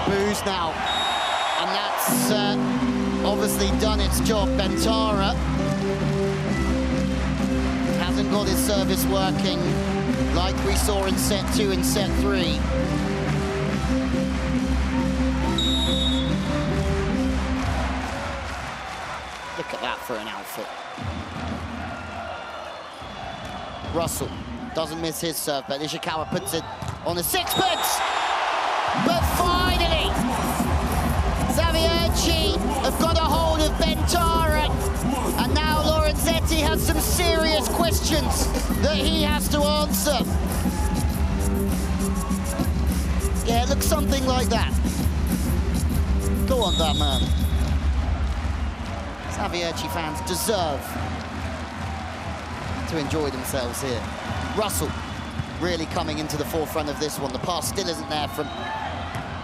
Boos now, and that's obviously done its job. Bentara hasn't got his service working like we saw in set 2 and set 3. Look at that for an outfit. Russell doesn't miss his serve, but Ishikawa puts it on the sixpence. But finally, Zawiercie have got a hold of Bentara, and now Lorenzetti has some serious questions that he has to answer. Yeah, it looks something like that. Go on, that man. Zawiercie fans deserve to enjoy themselves here. Russell really coming into the forefront of this one. The pass still isn't there from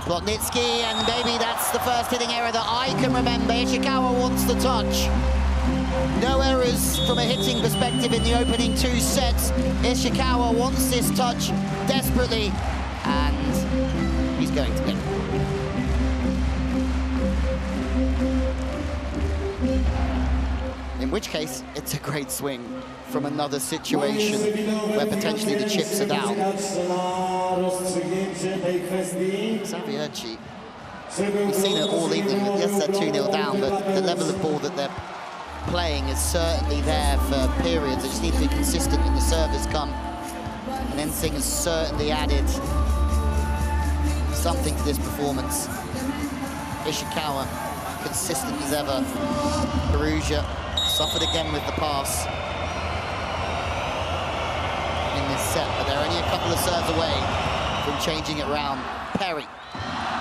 Plotnitsky, and maybe that's the first hitting error that I can remember. Ishikawa wants the touch. No errors from a hitting perspective in the opening 2 sets. Ishikawa wants this touch desperately, and he's going to get it. In which case, it's a great swing from another situation where potentially the chips are down. Zawiercie, we've seen it all evening. Yes, they're 2-0 down, but the level of ball that they're playing is certainly there for periods. They just need to be consistent when the service come. And Ensing has certainly added something to this performance. Ishikawa, consistent as ever. Perugia suffered again with the pass in this set, but they're only a couple of serves away from changing it round. Perry,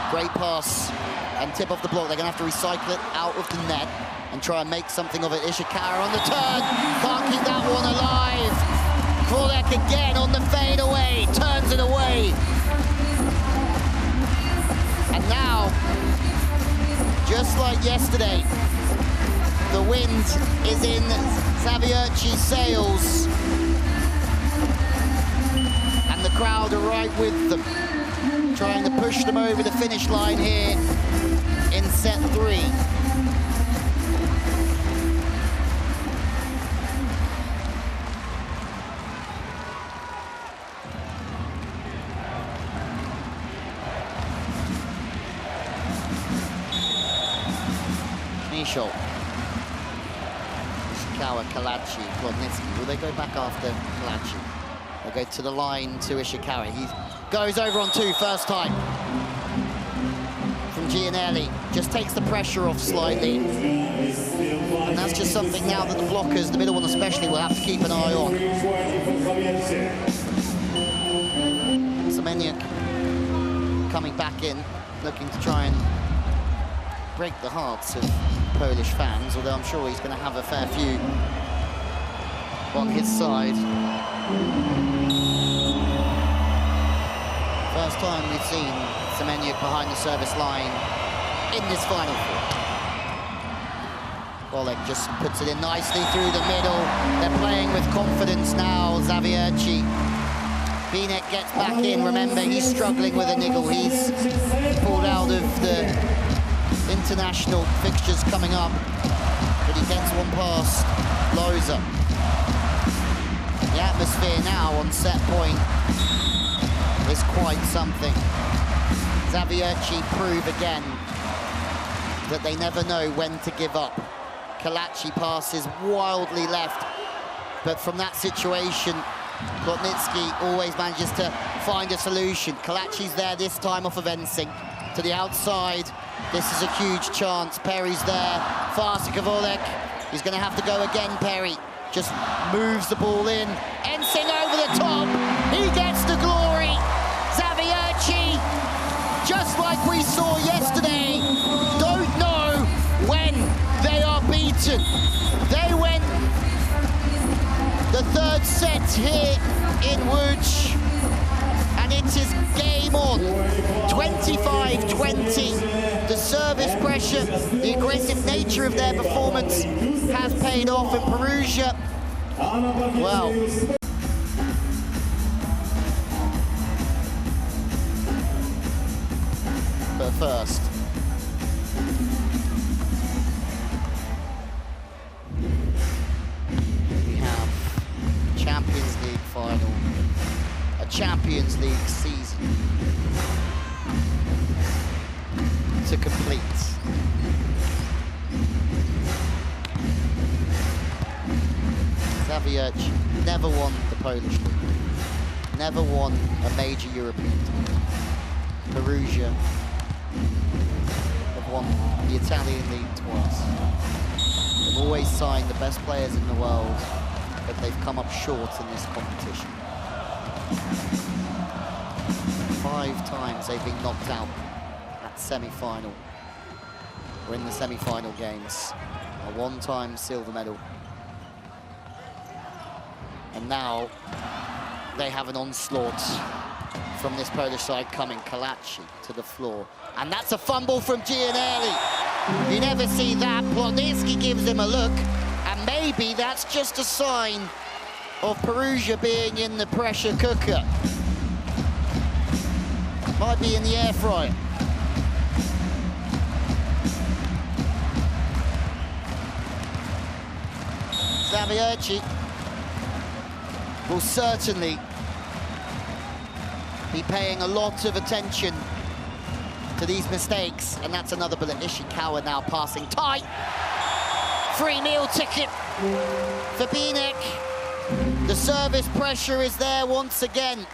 great pass and tip off the block. They're going to have to recycle it out of the net and try and make something of it. Ishikawa on the turn, can't keep that one alive. Kwolek again on the fade away, turns it away. And now, just like yesterday, the wind is in Zawiercie's sails. And the crowd are right with them, trying to push them over the finish line here in set 3. Nishol. Ishikawa, Kalachi, Plotnitsky. Will they go back after Kalachi? They'll go to the line to Ishikawa. He goes over on 2 first time. From Gianelli. Just takes the pressure off slightly. And that's just something now that the blockers, the middle one especially, will have to keep an eye on. Bieniek coming back in, looking to try and break the hearts of Polish fans, although I'm sure he's going to have a fair few on his side. First time we've seen Bieniek behind the service line in this Final Four. Kwolek just puts it in nicely through the middle. They're playing with confidence now, Zawiercie. Bieniek gets back in. Remember, he's struggling with a niggle. He's pulled out of the international fixtures coming up, but he gets one past Loza. The atmosphere now on set point is quite something. Zawiercie prove again that they never know when to give up. Kalachi passes wildly left, but from that situation, Plotnitsky always manages to find a solution. Kalachi's there this time off of Ensing to the outside. This is a huge chance. Perry's there. Fast to Kwolek. He's going to have to go again, Perry. Just moves the ball in. Ensing over the top. He gets the glory. Zawiercie, just like we saw yesterday, don't know when they are beaten. They went the third set here in Łódź, and it is game on. 25-20. The service pressure, the aggressive nature of their performance has paid off, and Perugia, well, but first, we have Champions League Final, a Champions League season to complete. Zawiercie never won the Polish League, never won a major European tournament. Perugia have won the Italian League twice. They've always signed the best players in the world, but they've come up short in this competition. 5 times they've been knocked out at semi-final, or in the semi-final games. A 1-time silver medal. And now they have an onslaught from this Polish side coming. Kalachi to the floor. And that's a fumble from Gianelli. You never see that. Plotnitsky gives him a look, and maybe that's just a sign of Perugia being in the pressure cooker. Might be in the air fryer. Zawiercie will certainly be paying a lot of attention to these mistakes, and that's another bullet. Ishikawa now passing tight. Free meal ticket for Bieniek. The service pressure is there once again.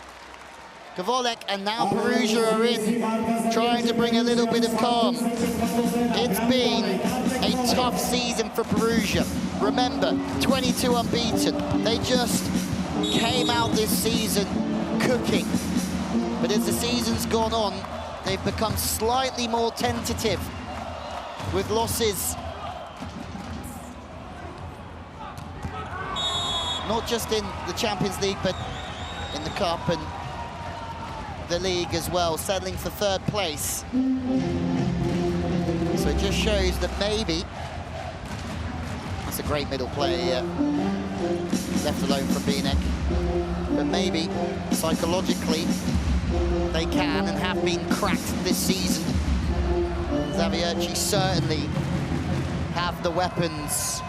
Kwolek, and now Perugia are in, trying to bring a little bit of calm. It's been a tough season for Perugia. Remember, 22 unbeaten. They just came out this season cooking. But as the season's gone on, they've become slightly more tentative with losses. Not just in the Champions League, but in the Cup and the league as well, settling for 3rd place. So it just shows that maybe, that's a great middle play here, left alone from Bieniek, but maybe psychologically they can and have been cracked this season. Zawiercie certainly have the weapons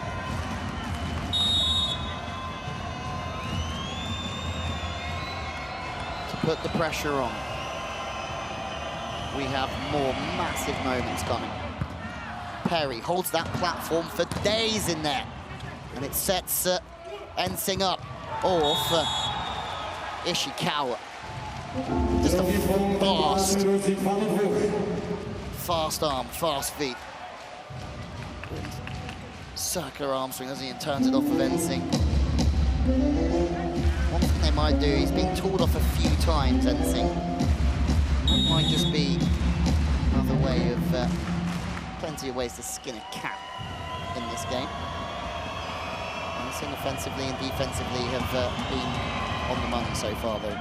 to put the pressure on. We have more massive moments coming. Perry holds that platform for days in there, and it sets Ensing up, or for Ishikawa. Just a fast arm, fast feet. Circular arm swing, doesn't he, and turns it off of Ensing. One thing they might do, he's been tooled off a few times, Ensing. It might just be another way of, plenty of ways to skin a cat in this game. Ensing offensively and defensively have been on the money so far, though.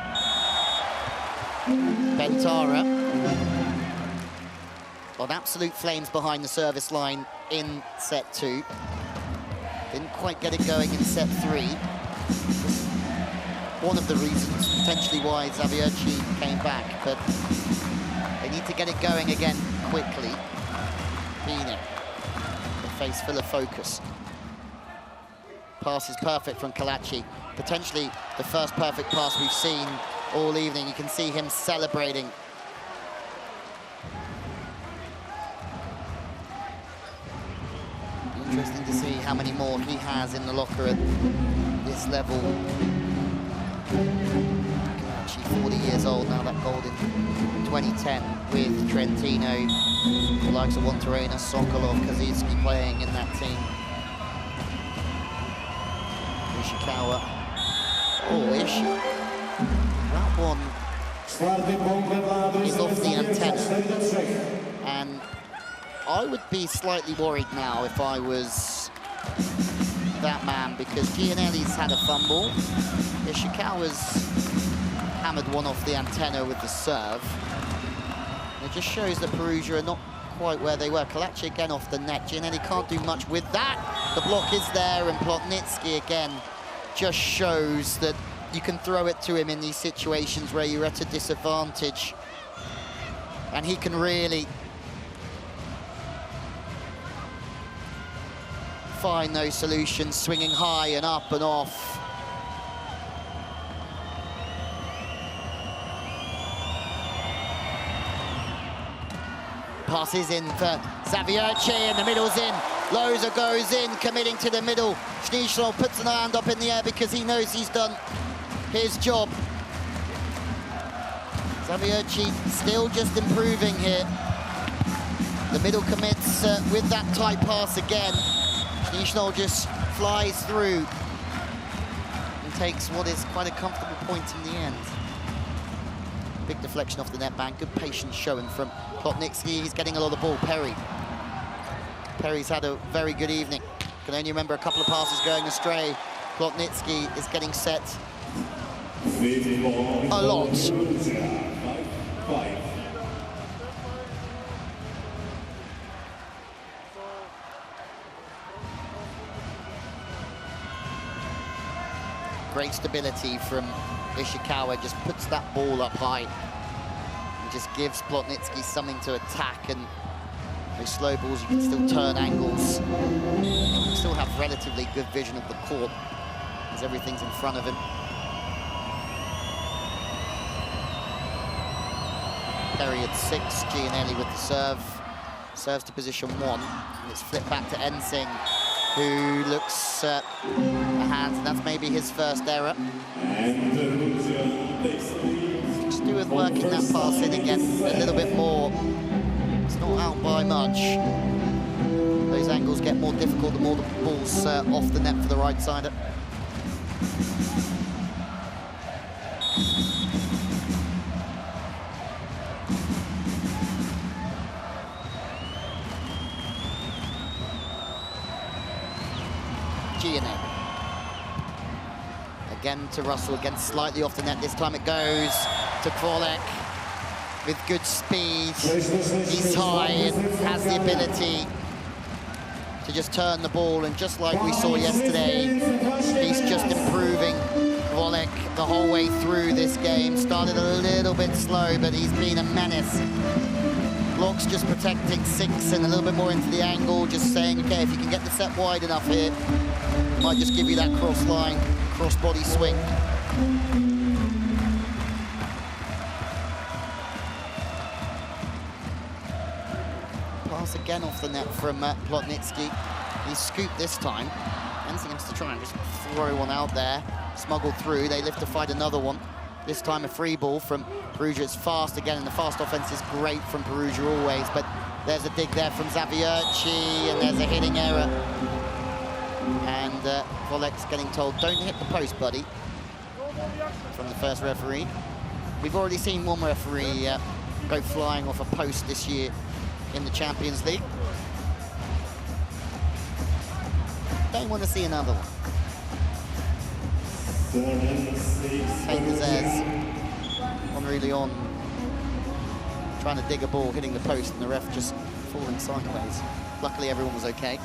Bentara on absolute flames behind the service line in set 2. Didn't quite get it going in set 3. One of the reasons potentially why Zawiercie came back, but they need to get it going again quickly. Bieniek, the face full of focus. Pass is perfect from Kalachi. Potentially the first perfect pass we've seen all evening. You can see him celebrating. Interesting to see how many more he has in the locker at this level. Actually 40 years old now, that gold in 2010 with Trentino. The likes of Wontorena, Sokolov, Kaczynski playing in that team. Ishikawa. Oh, Ishikawa. That one is off the antenna. And I would be slightly worried now if I was that man, because Gianelli's had a fumble. Ishikawa's hammered one off the antenna with the serve. And it just shows that Perugia are not quite where they were. Kalachi again off the net. Gianelli can't do much with that. The block is there, and Plotnitsky again just shows that you can throw it to him in these situations where you're at a disadvantage. And he can really find those solutions, swinging high and up and off. Passes in for Zawiercie, and the middle's in. Loza goes in, committing to the middle. Schneeschel puts an hand up in the air because he knows he's done his job. Zawiercie still just improving here. The middle commits with that tight pass again. Nishnol just flies through and takes what is quite a comfortable point in the end. Big deflection off the net bank, good patience showing from Plotnicki. He's getting a lot of the ball. Perry's had a very good evening. Can only remember a couple of passes going astray. Plotnicki is getting set a lot. Great stability from Ishikawa, just puts that ball up high and just gives Plotnicki something to attack, and those slow balls, you can still turn angles. You can still have relatively good vision of the court as everything's in front of him. Perry at 6, Gianelli with the serve. Serves to position 1, and it's flipped back to Ensing, who looks at the hands, and that's maybe his first error. Just do with working that pass in again a little bit more. It's not out by much. Those angles get more difficult the more the ball's off the net for the right sider. Gianelli. Again to Russell, again slightly off the net. This time it goes to Kwolek with good speed. He's high and has the ability to just turn the ball, and just like we saw yesterday, he's just improving. Kwolek the whole way through this game. Started a little bit slow, but he's been a menace. Block's just protecting 6 and a little bit more into the angle, just saying, okay, if you can get the set wide enough here, might just give you that cross line, cross body swing. Pass again off the net from Plotnicki. He's scooped this time. Ensing has to try and just throw one out there, smuggled through. They live to fight another one. This time a free ball from Perugia. It's fast again, and the fast offense is great from Perugia always, but there's a dig there from Zawiercie, and there's a hitting error. And Kwolek's getting told, don't hit the post, buddy, from the first referee. We've already seen one referee go flying off a post this year in the Champions League. Don't want to see another one. Same as Henri Leon trying to dig a ball, hitting the post, and the ref just falling sideways. Luckily, everyone was okay.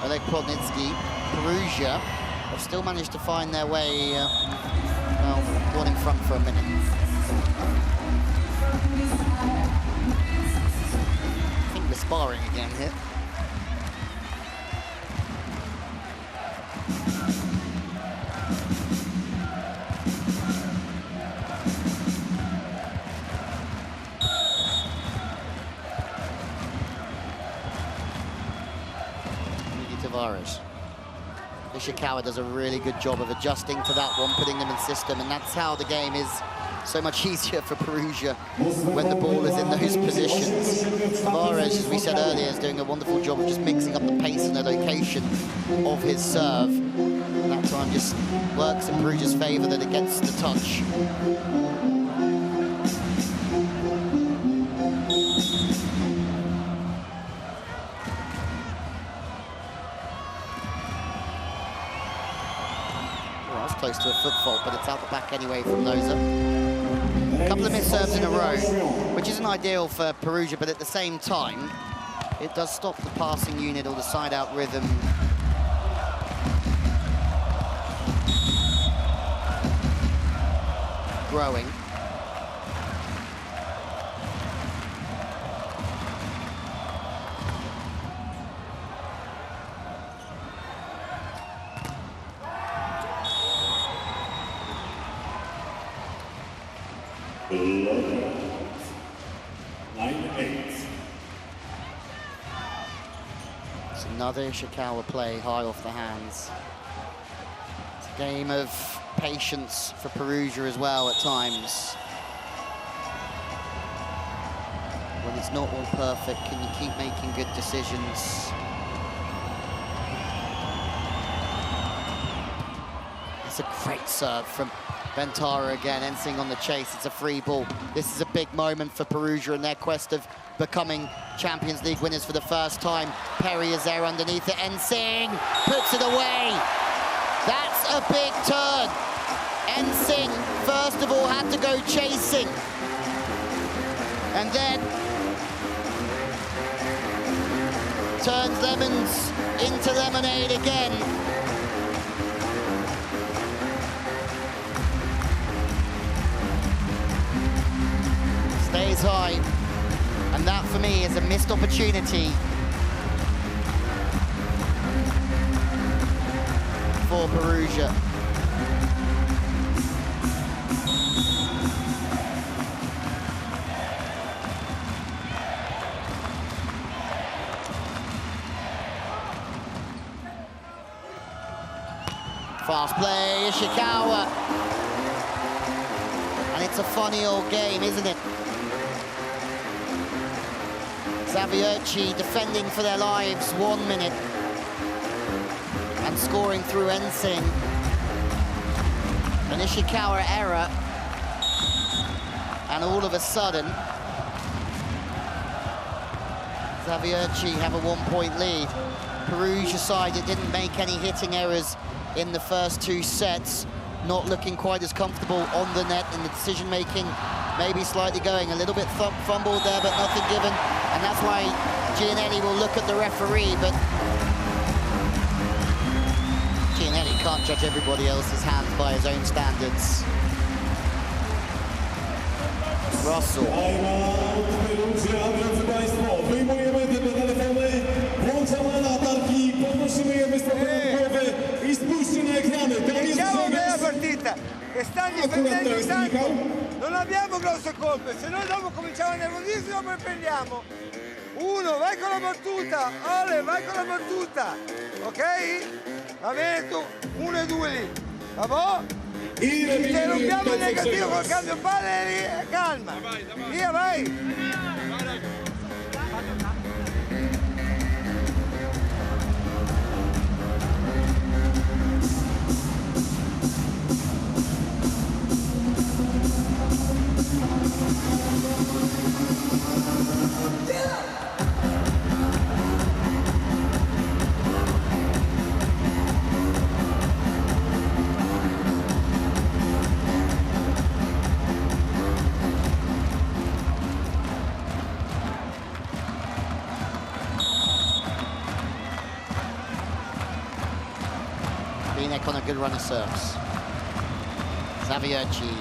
Oleg Plotnicki, Perugia have still managed to find their way, well, one in front for a minute. I think we're sparring again here. Ishikawa does a really good job of adjusting to that one, putting them in system, and that's how the game is so much easier for Perugia when the ball is in those positions. Tavares, as we said earlier, is doing a wonderful job of just mixing up the pace and the location of his serve. And that time just works in Perugia's favour that it gets the touch. Close to a foot fault, but it's out the back anyway from Noza. A couple of missed serves in a row, which isn't ideal for Perugia, but at the same time, it does stop the passing unit or the side-out rhythm growing. It's another Ishikawa play high off the hands. Game of patience for Perugia as well at times. When it's not all perfect, can you keep making good decisions? It's a great serve from Ventara again, Ensing on the chase. It's a free ball. This is a big moment for Perugia in their quest of becoming Champions League winners for the first time. Perry is there underneath it. Ensing puts it away. That's a big turn. Ensing, first of all, had to go chasing. And then turns lemons into lemonade again. Stays high, and that for me is a missed opportunity for Perugia. Fast play, Ishikawa. And it's a funny old game, isn't it? Zawiercie defending for their lives 1 minute and scoring through Ensing. An Ishikawa error, and all of a sudden Zawiercie have a 1-point lead. Perugia side, it didn't make any hitting errors in the first 2 sets, not looking quite as comfortable on the net in the decision making, maybe slightly going a little bit fumbled there, but nothing given. And that's why Gianelli will look at the referee, but Gianelli can't judge everybody else's hands by his own standards. Russell. Diciamo nella partita che stanno difendendo tanto, non abbiamo grosse colpe, se noi dopo cominciamo a nervosismo poi prendiamo. Uno, vai con la battuta, Ale, vai con la battuta, ok? Va bene tu, 1 e 2 lì, va bene? Interrompiamo il negativo col cambio palle e calma, via vai! Bieniek on a good run of serves. Zawiercie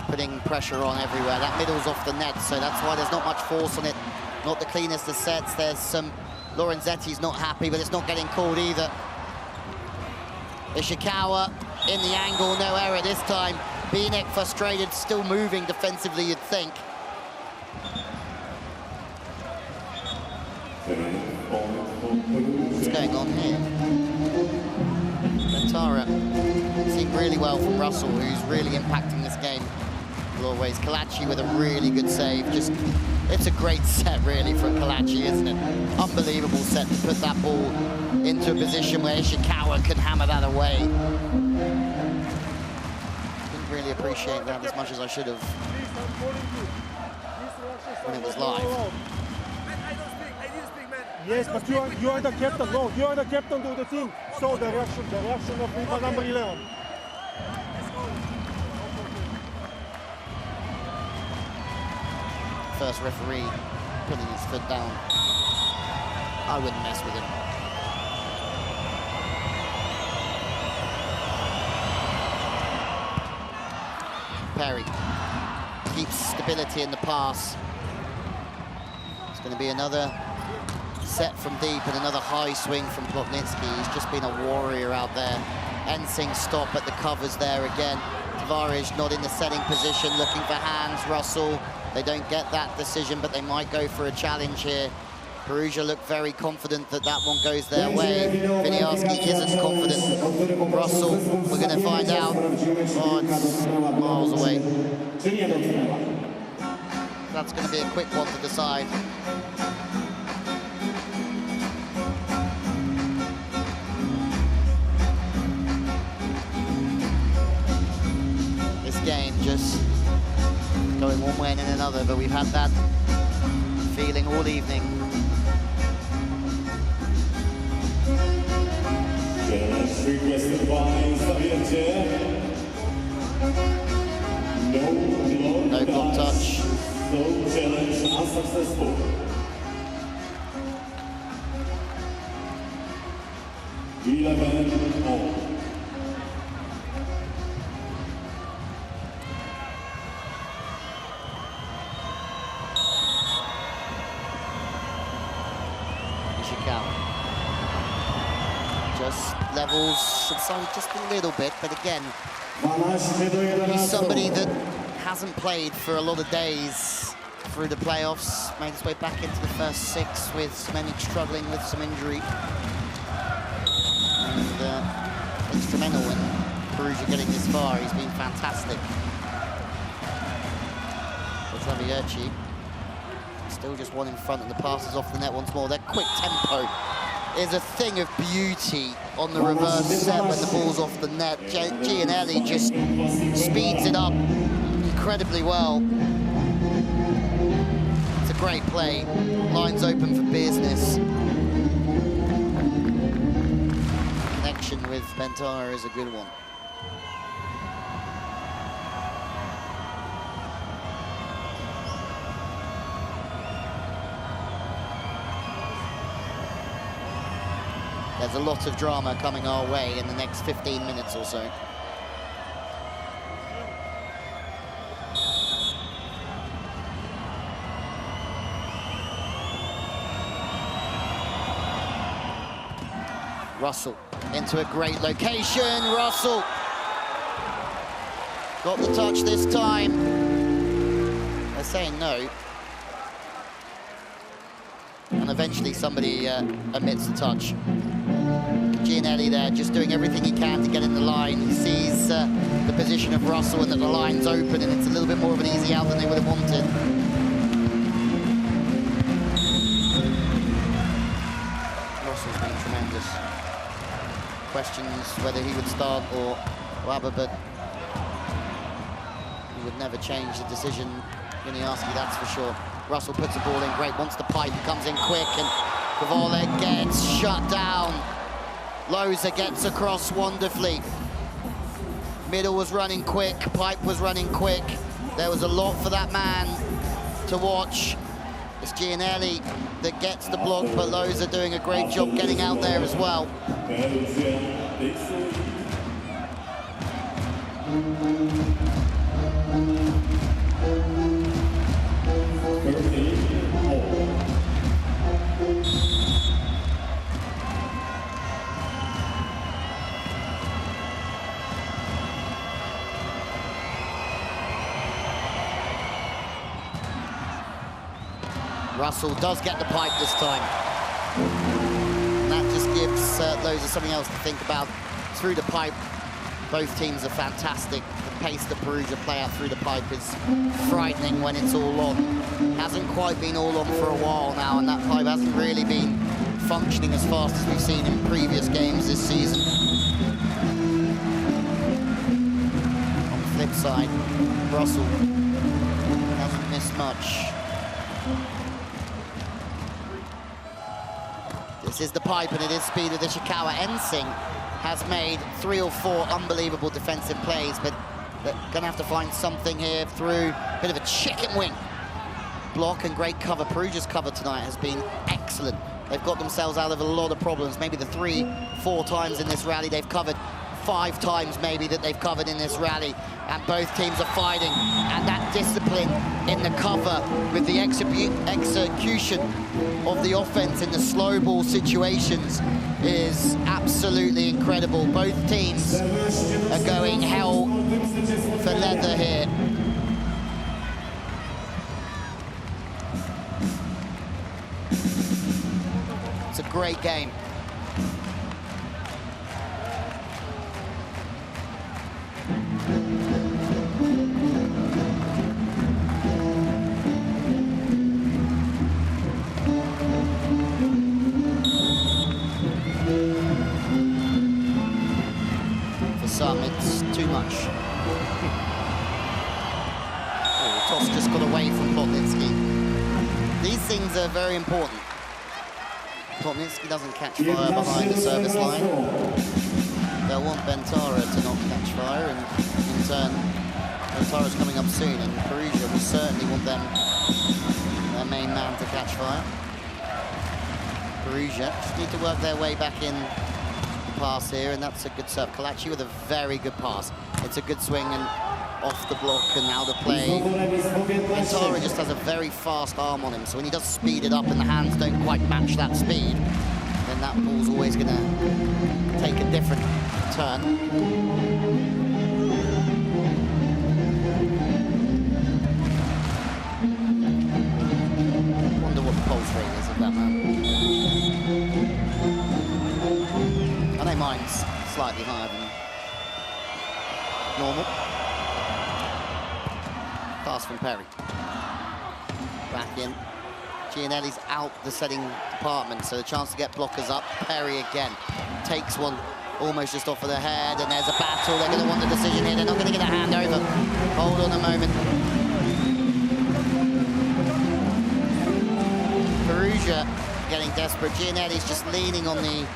putting pressure on everywhere. That middle's off the net, so that's why there's not much force on it. Not the cleanest of sets. There's some... Lorenzetti's not happy, but it's not getting called either. Ishikawa in the angle, no error this time. Bieniek frustrated, still moving defensively, you'd think. What's going on here? Ventara seemed really well from Russell, who's really impacting this game always. Kalachi with a really good save. Just, it's a great set really from Kalachi, isn't it? Unbelievable set to put that ball into a position where Ishikawa can hammer that away. Didn't really appreciate that as much as I should have when it was live. Yes, but you are the captain. No, you are the captain of the team. So the reaction of number 11. First referee putting his foot down. I wouldn't mess with him. Perry keeps stability in the pass. It's going to be another set from deep and another high swing from Plotnitsky. He's just been a warrior out there. Ensing stop at the covers there again. Tavares not in the setting position, looking for hands. Russell, they don't get that decision, but they might go for a challenge here. Perugia look very confident that that one goes their way. Winiarski isn't confident. Russell, we're going to find out. Oh, it's miles away. That's going to be a quick one to decide. This game just going one way and another, but we've had that feeling all evening. Requested by Zawiercie. No block touch. No challenge unsuccessful. Ishikawa. Just levels subside just a little bit, but again, he's somebody that hasn't played for a lot of days through the playoffs, made his way back into the first six with Bieniek struggling with some injury. And instrumental in Perugia getting this far. He's been fantastic. Zawiercie still just one in front, and the passes off the net once more. Their quick tempo is a thing of beauty on the reverse set when the ball's off the net. Gianelli just speeds it up incredibly well. It's a great play. Lines open for business. Connection with Bentara is a good one. There's a lot of drama coming our way in the next 15 minutes or so. Russell into a great location. Russell got the touch this time. They're saying no. And eventually somebody admits the touch. Gianelli there just doing everything he can to get in the line. He sees the position of Russell and that the line's open, and it's a little bit more of an easy out than they would have wanted. Russell's been tremendous. Questions whether he would start or Wabba, but he would never change the decision. Winiarski, that's for sure. Russell puts the ball in great, wants the pipe, comes in quick, and Kwolek gets shut down. Loza gets across wonderfully. Middle was running quick, pipe was running quick. There was a lot for that man to watch. It's Gianelli that gets the block, but Loza doing a great job getting out there as well. Russell does get the pipe this time. And that just gives Loza something else to think about. Through the pipe, both teams are fantastic. The pace that Perugia play out through the pipe is frightening when it's all on. Hasn't quite been all on for a while now, and that pipe hasn't really been functioning as fast as we've seen in previous games this season. On the flip side, Russell hasn't missed much. This is the pipe, and it is speed with Ishikawa. Ensing has made 3 or 4 unbelievable defensive plays, but they're gonna have to find something here through a bit of a chicken wing block and great cover. Perugia's cover tonight has been excellent. They've got themselves out of a lot of problems. Maybe the 3-4 times in this rally they've covered, 5 times maybe that they've covered in this rally, and both teams are fighting. And that discipline in the cover with the execution of the offense in the slow ball situations is absolutely incredible. Both teams are going hell for leather here. It's a great game. For some, it's too much. Oh, toss just got away from Plotnitsky. These things are very important. Plotnitsky doesn't catch fire behind the service line. They'll want Bentara to not catch fire, and in turn, Bentara's coming up soon, and Perugia will certainly want them, their main man, to catch fire. Perugia just need to work their way back in the pass here, and that's a good serve. Kalachi with a very good pass. It's a good swing and off the block and out of play. Bentara just has a very fast arm on him, so when he does speed it up and the hands don't quite match that speed, then that ball's always going to take a different turn. Wonder what the pulse rate is of that man. I know mine's slightly higher than normal. Pass from Perry. Back in. Gianelli's out the setting department, so the chance to get blockers up. Perry again takes one almost just off of the head, and there's a battle. They're going to want the decision here. They're not going to get a hand over. Hold on a moment. Perugia getting desperate. Gianelli's just leaning on the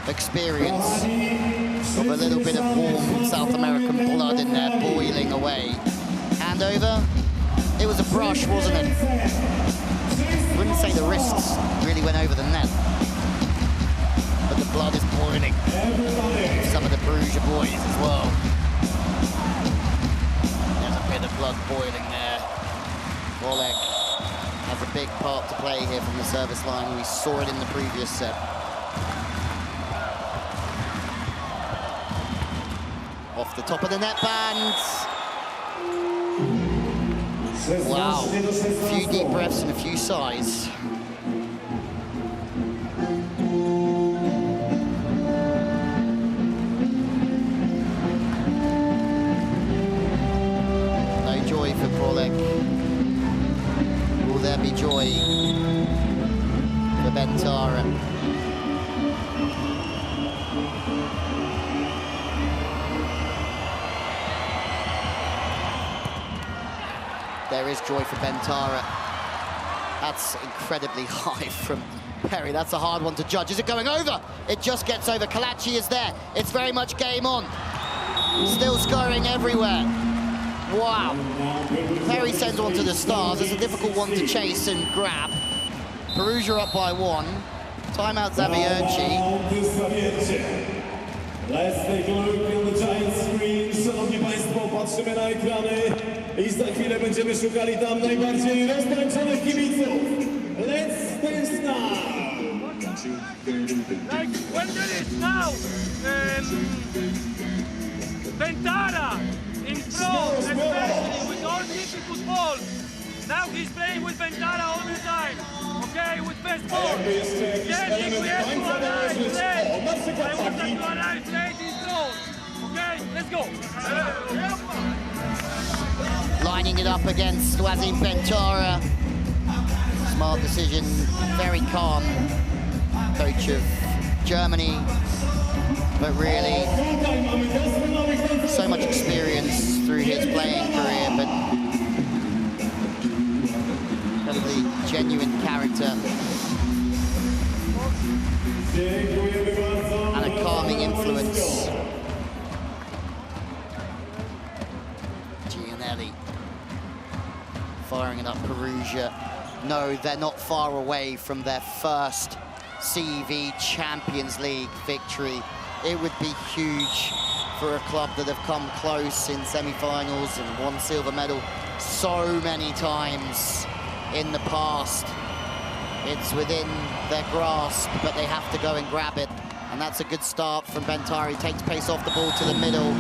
experience of a little bit of warm South American blood in there boiling away. Hand over. It was a brush, wasn't it? Wouldn't say the wrists really went over the net, but the blood is boiling. Some of the Perugia boys as well. There's a bit of blood boiling there. Kwolek has a big part to play here from the service line. We saw it in the previous set. Off the top of the net band. Wow, a few deep breaths and a few sighs. No joy for Kwolek. Will there be joy for Bentara? There is joy for Bentara. That's incredibly high from Perry. That's a hard one to judge. Is it going over? It just gets over. Kalachi is there. It's very much game on. Still scoring everywhere. Wow. Perry sends one to the stars. It's a difficult one to chase and grab. Perugia up by one. Timeout Zawiercie. Let's take a look in the giant screen. Szanowni Państwo, patrzymy na ekrany i za chwilę będziemy szukali tam najbardziej roztańczonych kibiców. Let's dance now! Like when there is now Bentara in front, especially with all difficult balls. Now he's playing with Bentara all the time. Okay, with first ball. Then if we have to arrive late, I want us to arrive late in front. Okay, let's go. Lining it up against Wassim Bentara. Smart decision, very calm. Coach of Germany, but really so much experience through his playing career, but incredibly genuine character and a calming influence. Gianelli firing it up. Perugia, no, they're not far away from their first CEV Champions League victory. It would be huge for a club that have come close in semi-finals and won silver medal so many times in the past. It's within their grasp, but they have to go and grab it. And that's a good start from Bentara. He takes pace off the ball to the middle,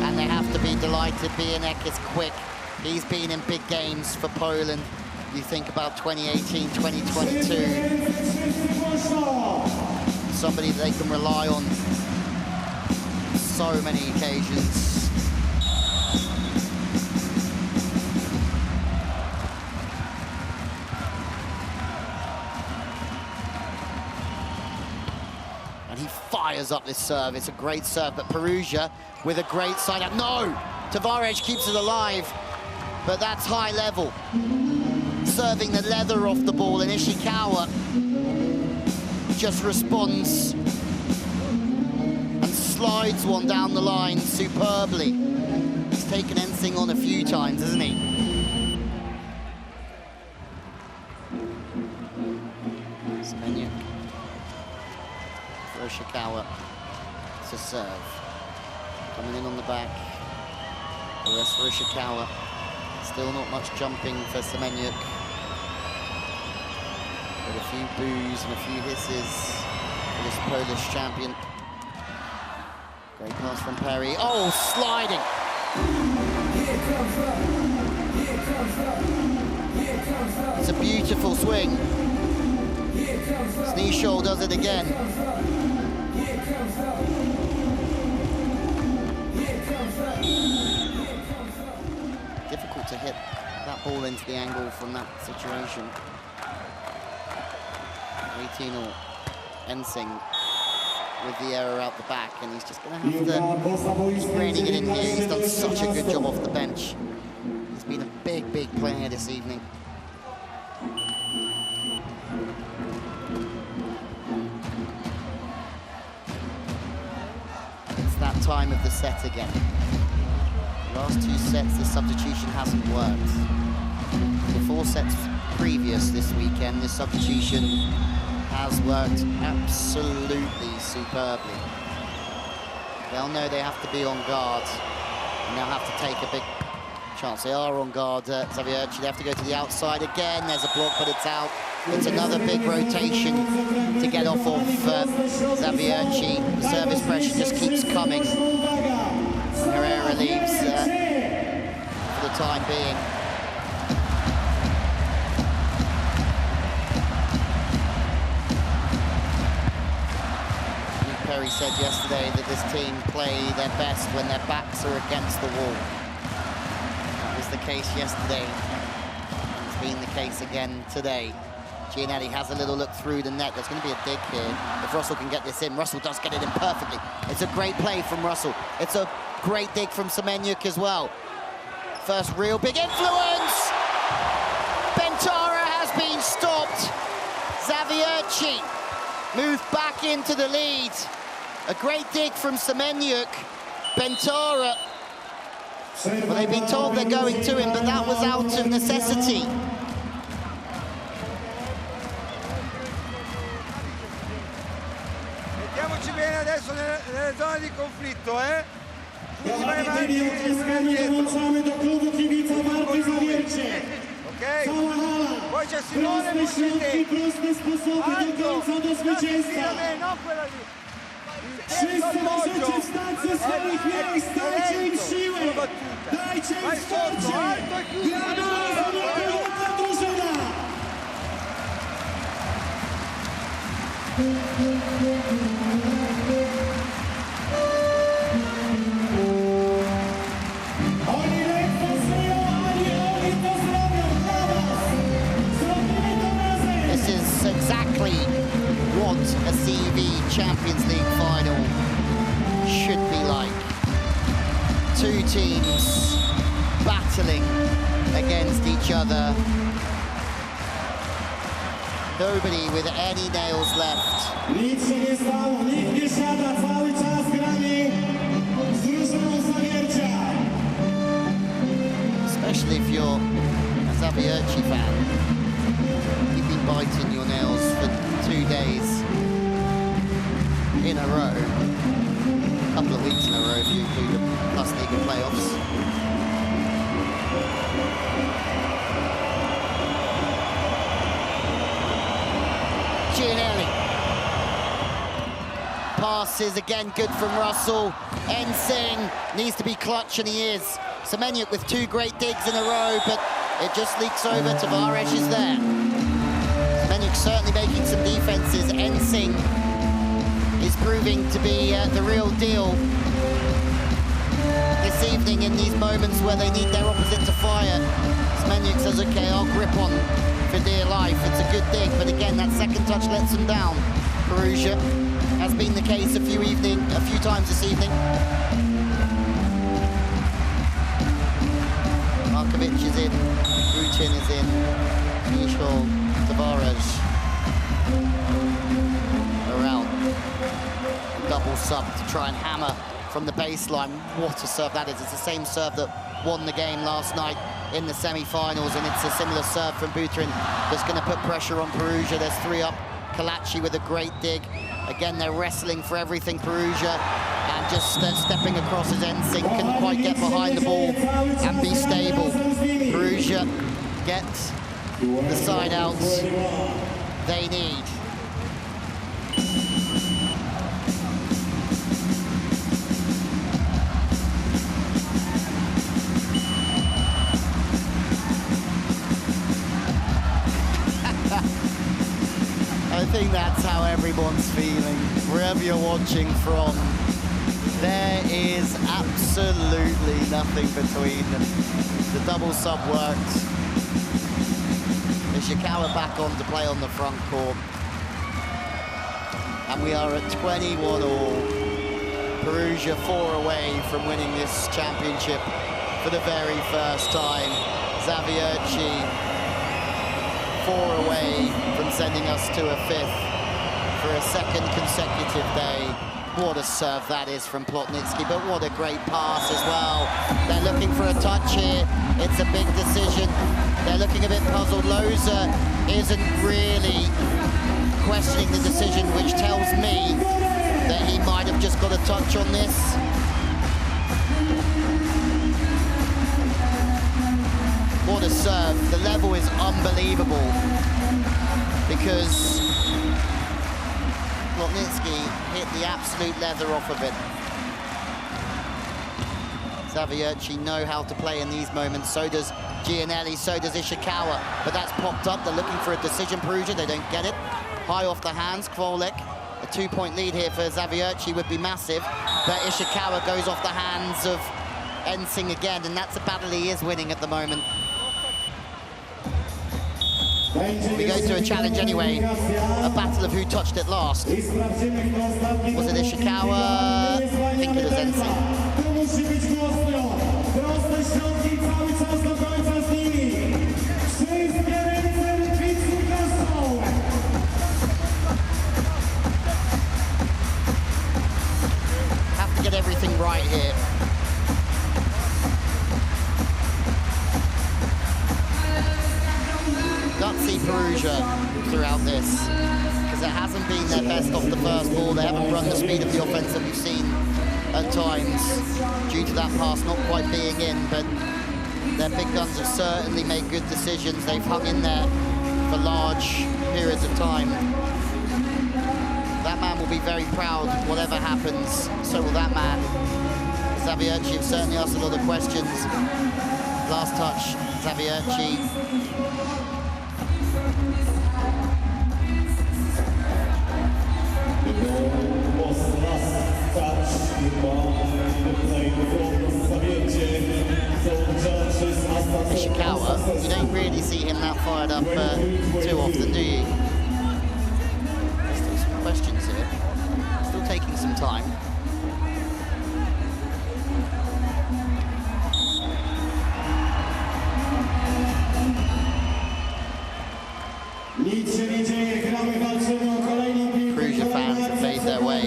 and they have to be delighted. Bieniek is quick. He's been in big games for Poland. You think about 2018, 2022. Somebody they can rely on so many occasions. And he fires up this serve. It's a great serve, but Perugia with a great side out. No! Tavares keeps it alive, but that's high level. Serving the leather off the ball, and Ishikawa just responds and slides one down the line superbly. He's taken Ensing on a few times, hasn't he? Bieniek for Ishikawa to serve. Coming in on the back. The rest for Ishikawa. Still not much jumping for Bieniek. But a few boos and a few hisses for this Polish champion. Great pass from Perry. Oh, sliding! It's a beautiful swing. Sneeshaw does it again. Difficult to hit that ball into the angle from that situation. 18-all Ensing with the error out the back, and he's just going to have to keep reining it in here. He's done such a good job off the bench. He's been a big, big player this evening. It's that time of the set again. The last two sets, the substitution hasn't worked. The 4 sets previous this weekend, this substitution has worked absolutely superbly. They'll know they have to be on guard, and they'll have to take a big chance. They are on guard, Zawiercie. They have to go to the outside again. There's a block, but it's out. It's another big rotation to get off of Zawiercie. The service pressure just keeps coming. Herrera leaves for the time being. Perry said yesterday that this team play their best when their backs are against the wall. That was the case yesterday. It's been the case again today. Gianelli has a little look through the net. There's going to be a dig here. If Russell can get this in, Russell does get it in perfectly. It's a great play from Russell. It's a great dig from Bieniek as well. First real big influence. Bentara has been stopped. Zawiercie moved back into the lead. A great dig from Bieniek. Bentara. Well, they've been told they're going to him, but that was out of necessity. Mettiamoci bene adesso nelle zone di conflitto, eh? Ok? Poi c'è Simone e non quella lì. Wszyscy możecie wstać ze swoich miejsc, dajcie im siły, dajcie im wsparcie. Brawa, drużyna! Oni lekko żyją, ani oni to zrobią dla was. Zrobimy to razem. This is exactly what a CEV Champions League Final should be like. 2 teams battling against each other. Nobody with any nails left. Nic się nie stało, nikt nie siada, cały czas gramy z drużyną Zawiercia. Especially if you're a Zawiercie fan. You've been biting your nails for 2 days in a row. A couple of weeks in a row if you include the Plus League playoffs. Gianelli. Passes again, good from Russell. Ensing needs to be clutch, and he is. Bieniek with 2 great digs in a row, but it just leaks over. Tavares is there. Bieniek certainly making some defenses. Ensing is proving to be the real deal this evening in these moments where they need their opposite to fire. Bieniek says, okay, I'll grip on for dear life. It's a good thing, but again, that second touch lets them down. Perugia has been the case a few times this evening. Markovic is in, Rutin is in, Michel Tavares around. Double sub to try and hammer from the baseline. What a serve that is. It's the same serve that won the game last night in the semi-finals, and it's a similar serve from Buterin that's going to put pressure on Perugia. There's 3 up. Kalachi with a great dig. Again, they're wrestling for everything, Perugia, and just stepping across as Ensing couldn't quite get behind the ball and be stable. Perugia gets the side outs they need. I think that's how everyone's feeling, wherever you're watching from. There is absolutely nothing between them. The double sub worked. Ishikawa back on to play on the front court. And we are at 21 all. Perugia 4 away from winning this championship for the very first time. Zawiercie 4 away from sending us to a 5th for a second consecutive day. What a serve that is from Plotnitsky, but what a great pass as well. They're looking for a touch here. It's a big decision. They're looking a bit puzzled. Loza isn't really questioning the decision, which tells me that he might have just got a touch on this. What a serve. The level is unbelievable because Plotnitsky hit the absolute leather off of it. Zawiercie know how to play in these moments. So does Gianelli, so does Ishikawa. But that's popped up. They're looking for a decision. Perugia, they don't get it. High off the hands. Kwolek. A 2-point lead here for Zawiercie would be massive. But Ishikawa goes off the hands of Ensing again, and that's a battle he is winning at the moment. We go to a challenge anyway, a battle of who touched it last. Was it Ishikawa? I think it was Ensing. Have to get everything right here. Gutsy Perugia throughout this, because it hasn't been their best off the first ball. They haven't run the speed of the offense that we've seen at times due to that pass not quite being in, but their big guns have certainly made good decisions. They've hung in there for large periods of time. That man will be very proud whatever happens, so will that man. Zawiercie have certainly asked a lot of questions. Last touch, Zawiercie. Ishikawa, you don't really see him that fired up too often, do you? Still some questions here. Still taking some time. Perugia fans have made their way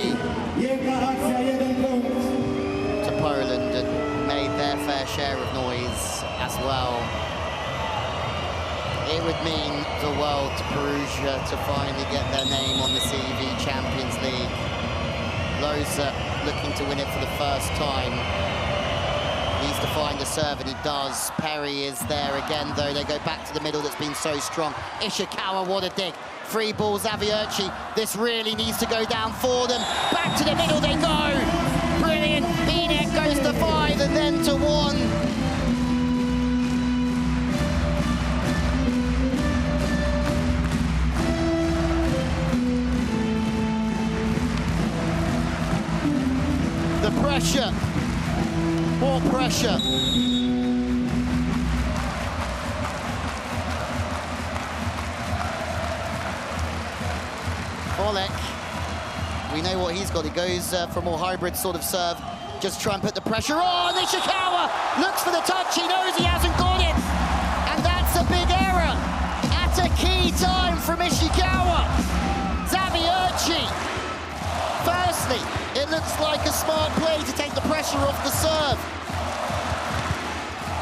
to Poland and made their fair share of noise as well. It would mean the world to Perugia to finally get their name on the CEV Champions League. Loza looking to win it for the first time. Needs to find a serve, and he does. Perry is there again, though. They go back to the middle that's been so strong. Ishikawa, what a dig. Free ball, Zawiercie. This really needs to go down for them. Back to the middle they go. Brilliant. Bieniek goes to 5 and then to 1. pressure. More pressure. Kwolek, we know what he's got. He goes for a more hybrid sort of serve. Just try and put the pressure on. Ishikawa looks for the touch. He knows he hasn't got it. And that's a big error at a key time from Ishikawa. Zawiercie. Firstly, it looks like a smart play to take the pressure off the serve.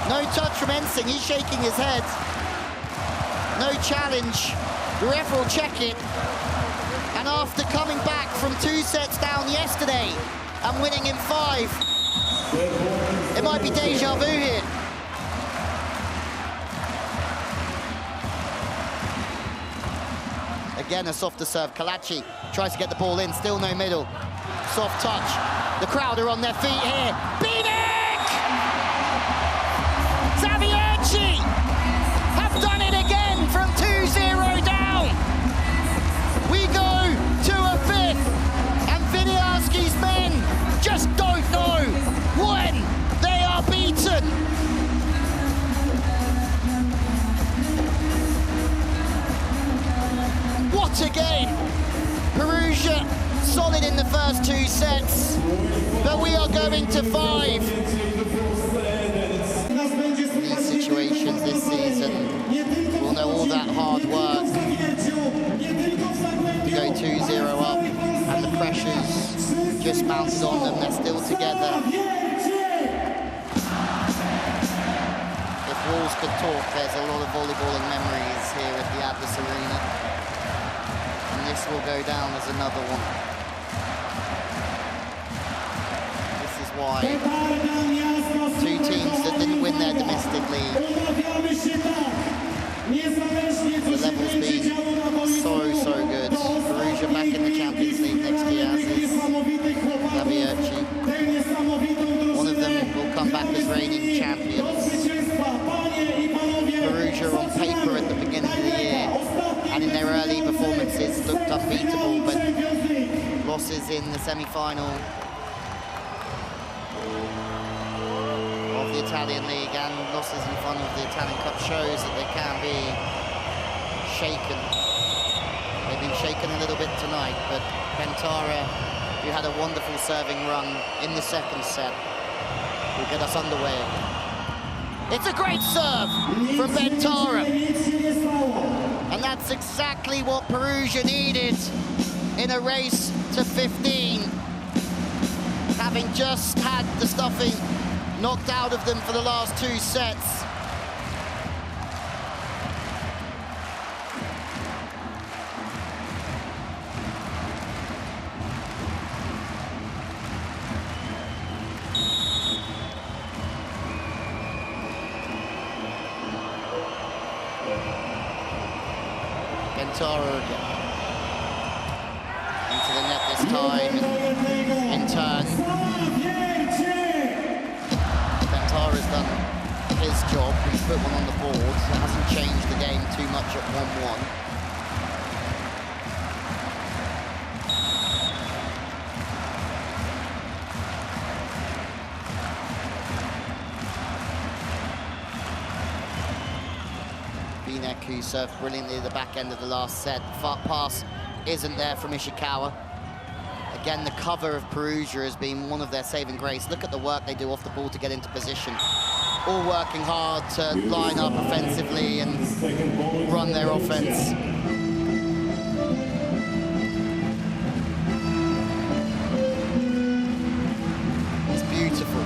No touch from Ensing. He's shaking his head. No challenge. The ref will check it. And after coming back from 2 sets down yesterday and winning in 5, it might be deja vu here. Again, a softer serve. Kalachi tries to get the ball in, still no middle. Soft touch. The crowd are on their feet here. Bieniek! Zawiercie have done it again from 2-0 down. We go to a 5th, and Winiarski's men just don't know when they are beaten. What a game! Perugia solid in the first 2 sets, but we are going to 5. These situations this season will know all that hard work to go 2-0 up, and the pressure's just mounted on them. They're still together. If walls could talk, there's a lot of volleyballing memories here at the Atlas Arena. This will go down as another one. This is why 2 teams that didn't win their domestic league, the level's been so good. Perugia back in the Champions League next year, as is Zawiercie. One of them will come back as reigning champions. Perugia on paper at the beginning of the year, and in their early performances looked unbeatable, but losses in the semi-final of the Italian League and losses in the final of the Italian Cup shows that they can be shaken. They've been shaken a little bit tonight, but Bentara, who had a wonderful serving run in the 2nd set, will get us underway again. It's a great serve from Bentara. And that's exactly what Perugia needed in a race to 15. Having just had the stuffing knocked out of them for the last 2 sets. Bentara again. Into the net this time, in turn. Bentara's done his job, he's put one on the board. It hasn't changed the game too much at 1-1. Bieniek, who served brilliantly at the back end of the last set. Far pass isn't there from Ishikawa. Again, the cover of Perugia has been one of their saving grace. Look at the work they do off the ball to get into position. All working hard to line up offensively and run their offense. It's beautiful.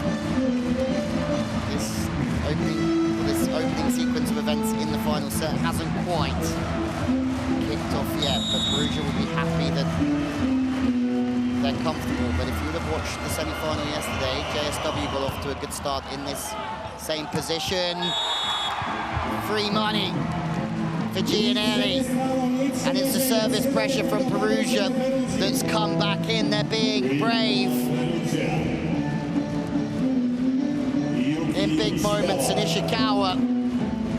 This opening sequence of events in the final set hasn't quite kicked off yet, but Perugia will be happy that they're comfortable. But if you would have watched the semi-final yesterday, JSW got off to a good start in this same position. Free money for Gianelli, and it's the service pressure from Perugia that's come back in. They're being brave in big moments, and Ishikawa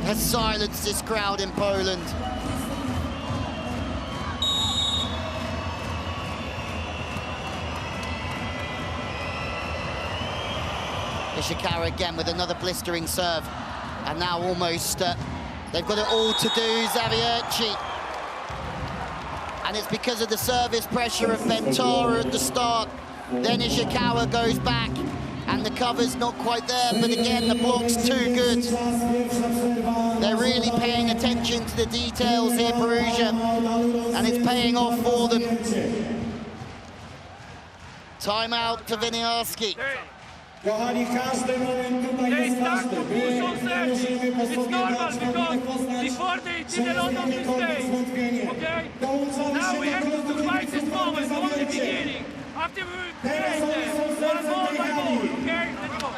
has silenced this crowd in Poland. Ishikawa again with another blistering serve. And now almost, they've got it all to do, Zawiercie. And it's because of the service pressure of Bentara at the start. Then Ishikawa goes back, and the cover's not quite there, but again, the block's too good. They're really paying attention to the details here, Perugia, and it's paying off for them. Timeout for Winiarski. Kochani, każdy moment tutaj They jest start ważny. to push on service. It's normal because before they did a lot of mistakes. Okay? Now we have to survive this moment from the beginning. After we will play them one ball by ball. Okay? Let's go.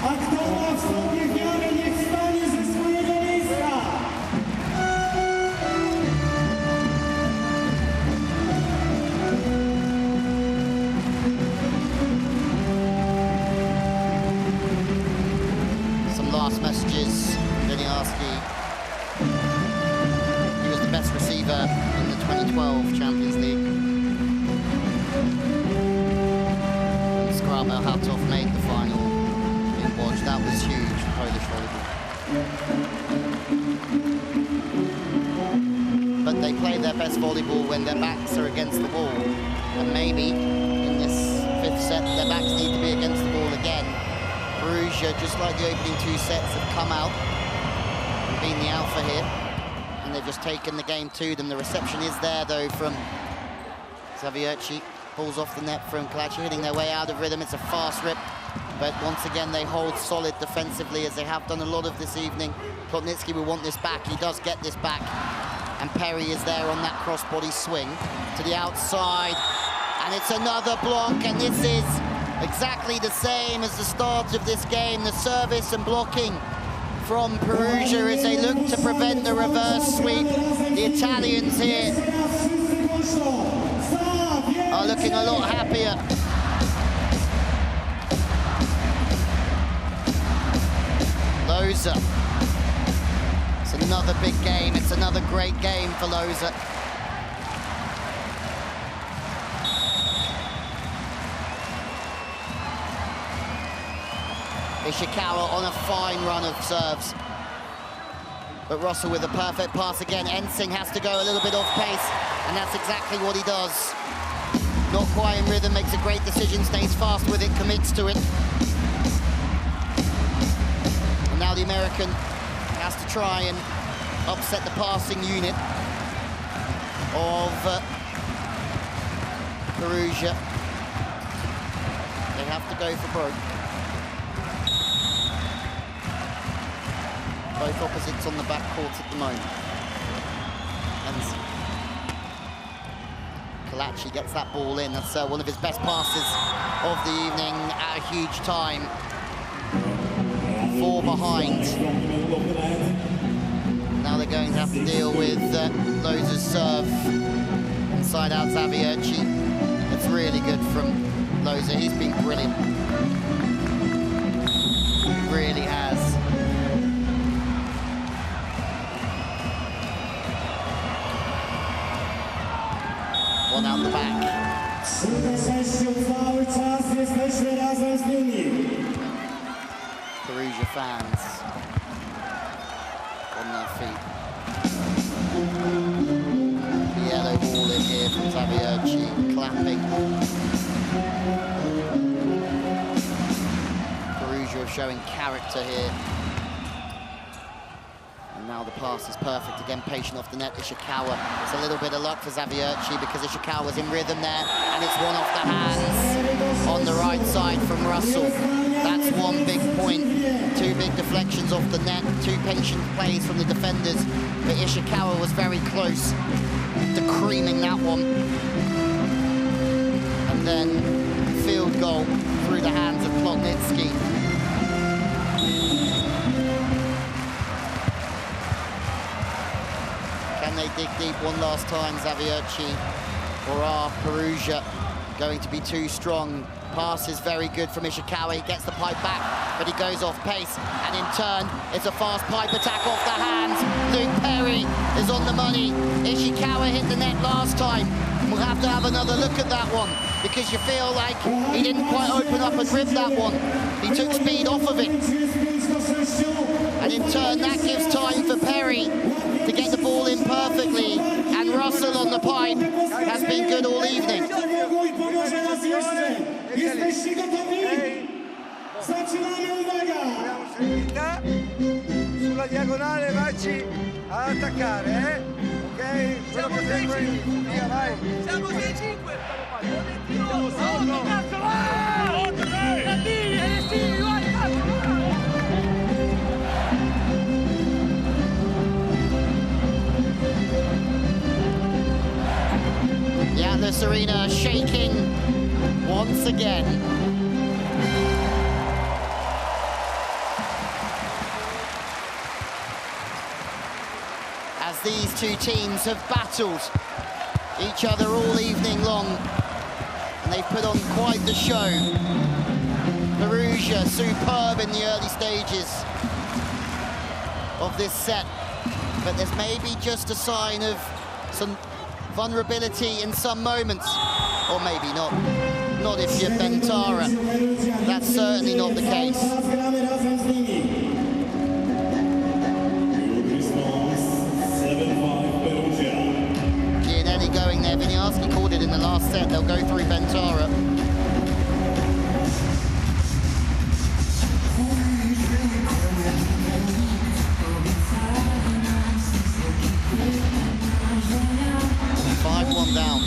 A kto ma w sobie wiarę, niech wstanie ze swojego miejsca. Some last messages, Winiarski. He was the best receiver in the 2012 Champions League. And Skrama Hatov made the final in Łódź. That was huge for Polish volleyball. But they play their best volleyball when their backs are against the wall. And maybe in this fifth set, their backs need to be against the wall again. Perugia, just like the opening two sets, have come out and been the alpha here. And they've just taken the game to them. The reception is there, though, from Zawiercie. Balls off the net from Kalachi, hitting their way out of rhythm. It's a fast rip. But once again, they hold solid defensively, as they have done a lot of this evening. Plotnitsky will want this back. He does get this back. And Perry is there on that cross-body swing to the outside. And it's another block, and this is exactly the same as the start of this game. The service and blocking from Perugia as they look to prevent the reverse sweep. The Italians here are looking a lot happier. Loza. It's another big game. It's another great game for Loza. Ishikawa on a fine run of serves. But Russell with a perfect pass again. Ensing has to go a little bit off pace, and that's exactly what he does. Not quite in rhythm, makes a great decision, stays fast with it, commits to it. And now the American has to try and upset the passing unit of Perugia. They have to go for broke. Both opposites on the back court at the moment. And Kalachi gets that ball in. That's one of his best passes of the evening at a huge time. 4 behind. Now they're going to have to deal with Loza's serve. Inside out Zawiercie. It's really good from Loza. He's been brilliant. He really has. One out the back. Perugia fans on their feet. The yellow ball in here from Zawiercie, clapping. Perugia showing character here. Now the pass is perfect, again patient off the net, Ishikawa. It's a little bit of luck for Zawiercie because Ishikawa's in rhythm there, and it's one off the hands on the right side from Russell. That's one big point. 2 big deflections off the net, 2 patient plays from the defenders, but Ishikawa was very close to creaming that one. And then field goal through the hands of Plotnitsky. Can they dig deep one last time, Zawiercie? Or are Perugia going to be too strong? Pass is very good from Ishikawa. He gets the pipe back. but he goes off pace, and in turn, it's a fast pipe attack off the hands. Luke Perry is on the money. Ishikawa hit the net last time. We'll have to have another look at that one, because you feel like he didn't quite open up and rip that one. He took speed off of it. And in turn, that gives time for Perry to get the ball in perfectly. And Russell on the pipe has been good all evening. Sulla diagonale vacci ad attaccare, ok? Quello che sempre via, vai. Siamo 6-5. The Atlas Arena shaking once again. As these two teams have battled each other all evening long, and they've put on quite the show. Perugia superb in the early stages of this set, but there's maybe just a sign of some vulnerability in some moments, or maybe not. Not if you're Bentara. That's certainly not the case. Gianelli going there. Winiarski called it in the last set. They'll go through Bentara. Down.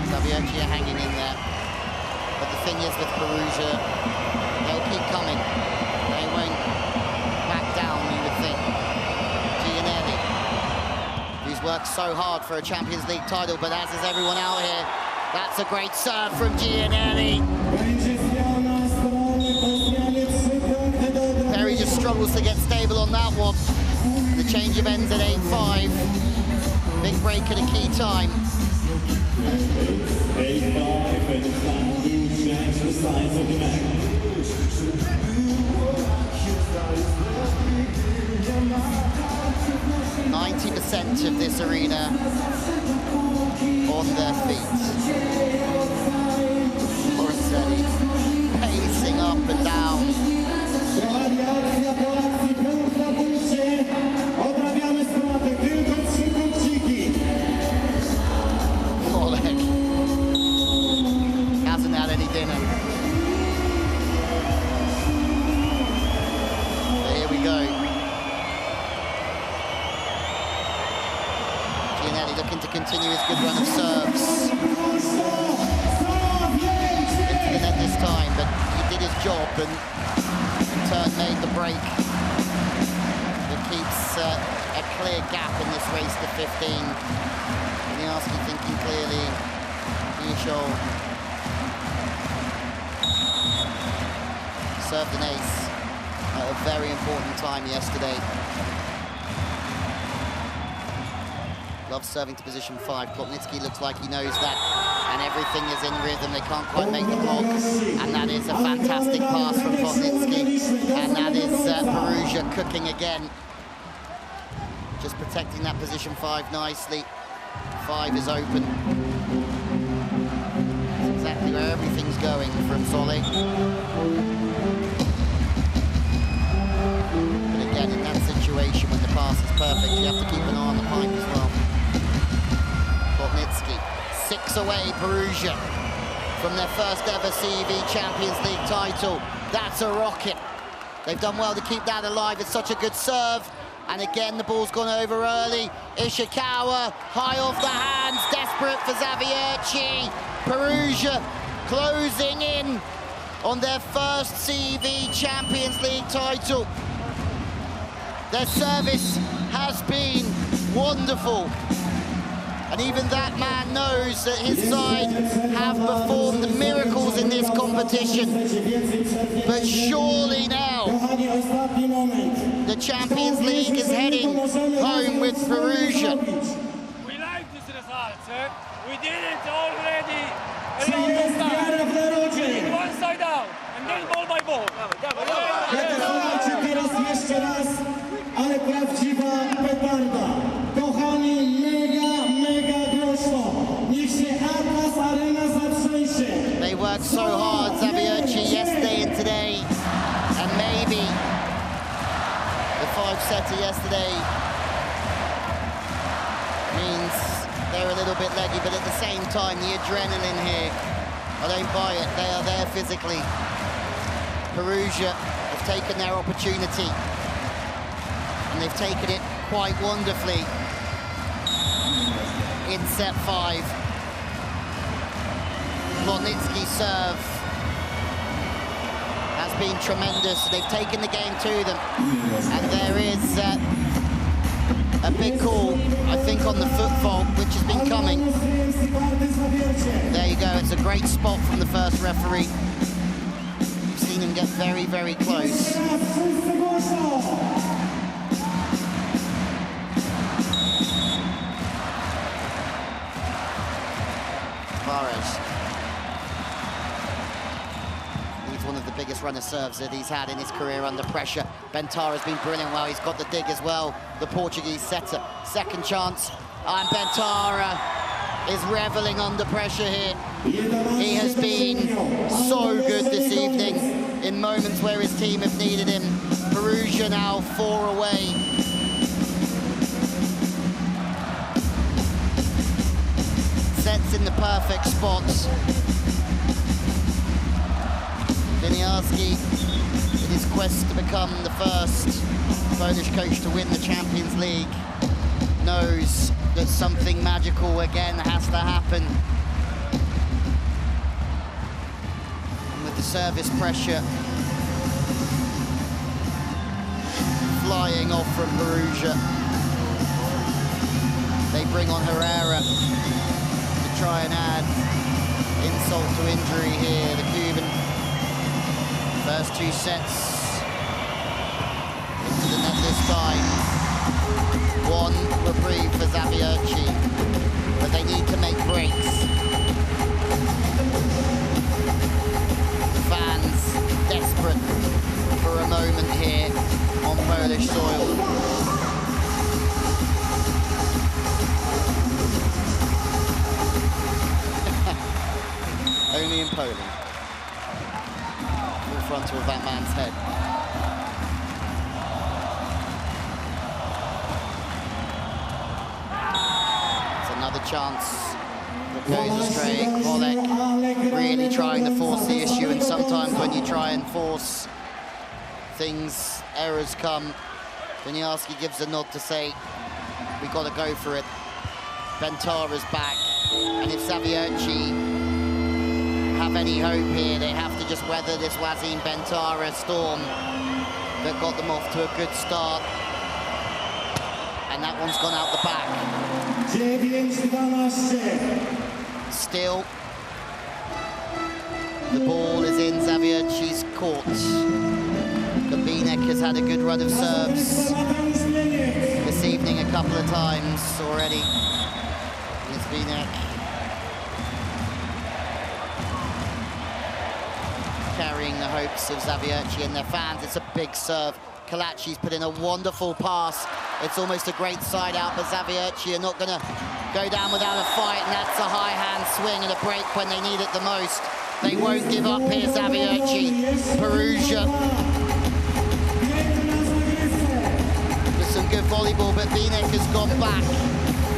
Zawiercie hanging in there. But the thing is with Perugia, they'll keep coming. They won't back down, you would think. Gianelli, who's worked so hard for a Champions League title, but as is everyone out here, that's a great serve from Gianelli. Perry just struggles to get stable on that one. The change of ends at 8-5. Big break at a key time. 90% of this arena on their feet. Morissette pacing up and down. Hasn't had any dinner. But here we go. Gianelli looking to continue his good run of serves. Into the net this time, but he did his job and in turn made the break that keeps a clear gap in this race to 15. Winiarski thinking clearly. Ishol served an ace at a very important time yesterday. Loves serving to position 5. Plotnitsky looks like he knows that, and everything is in rhythm. They can't quite make the block, and that is a fantastic pass from Plotnitsky, and that is Perugia cooking again. Just protecting that position 5 nicely. 5 is open. That's exactly where everything's going from Solly. But again, in that situation, when the pass is perfect, you have to keep an eye on the pipe as well. Plotnitsky, 6 away, Perugia, from their first ever CEV Champions League title. That's a rocket. They've done well to keep that alive. It's such a good serve. And again, the ball's gone over early. Ishikawa, high off the hands, desperate for Zawiercie. Perugia closing in on their first CEV Champions League title. Their service has been wonderful. And even that man knows that his side have performed miracles in this competition. But surely now, the Champions League is heading home with Perugia. We like this result, sir. We did it already a long time. One side out. And against ball by ball. Słuchajcie teraz jeszcze raz, ale prawdziwa petarda. Kochani, mega głośno. Niech się Atlas Arena zatrzęsie. They worked so hard, Zawiercie, yesterday and today, and maybe the 5-setter yesterday means they're a little bit leggy, but at the same time, the adrenaline here, I don't buy it. They are there physically. Perugia have taken their opportunity, and they've taken it quite wonderfully in set 5. Lotnicki's serve has been tremendous. They've taken the game to them, and there is a big call, I think, on the foot fault, which has been coming. There you go, it's a great spot from the first referee. We've seen him get very, very close. Bartosz. He's one of the biggest runner serves that he's had in his career under pressure. Bentara's been brilliant. Well, he's got the dig as well, the Portuguese setter. Second chance, and Bentara is reveling under pressure here. He has been so good this evening in moments where his team have needed him. Perugia now 4 away. Sets in the perfect spots. Bieniek, in his quest to become the first Polish coach to win the Champions League, knows that something magical again has to happen. And with the service pressure flying off from Perugia, they bring on Herrera to try and add insult to injury here. The Cuban, first 2 sets into the net this time. 1 reprieve for Zawiercie, but they need to make breaks. The fans desperate for a moment here on Polish soil. Only in Poland. Full frontal of that man's head. It's another chance that goes astray. Kwolek really trying to force the issue, and sometimes when you try and force things, errors come. Bieniek gives a nod to say, we've got to go for it. Bentara's back, and if Zawiercie have any hope here, they have to just weather this Wassim Bentara storm that got them off to a good start. And that one's gone out the back. Still, the ball is in Zawiercie's court. Bieniek has had a good run of serves this evening a couple of times already. It's Bieniek carrying the hopes of Zawiercie and their fans. It's a big serve. Kalaci's put in a wonderful pass. It's almost a great side out, but Zawiercie are not going to go down without a fight, and that's a high hand swing and a break when they need it the most. They won't give up here, Zawiercie. Perugia with some good volleyball, but Bieniek has gone back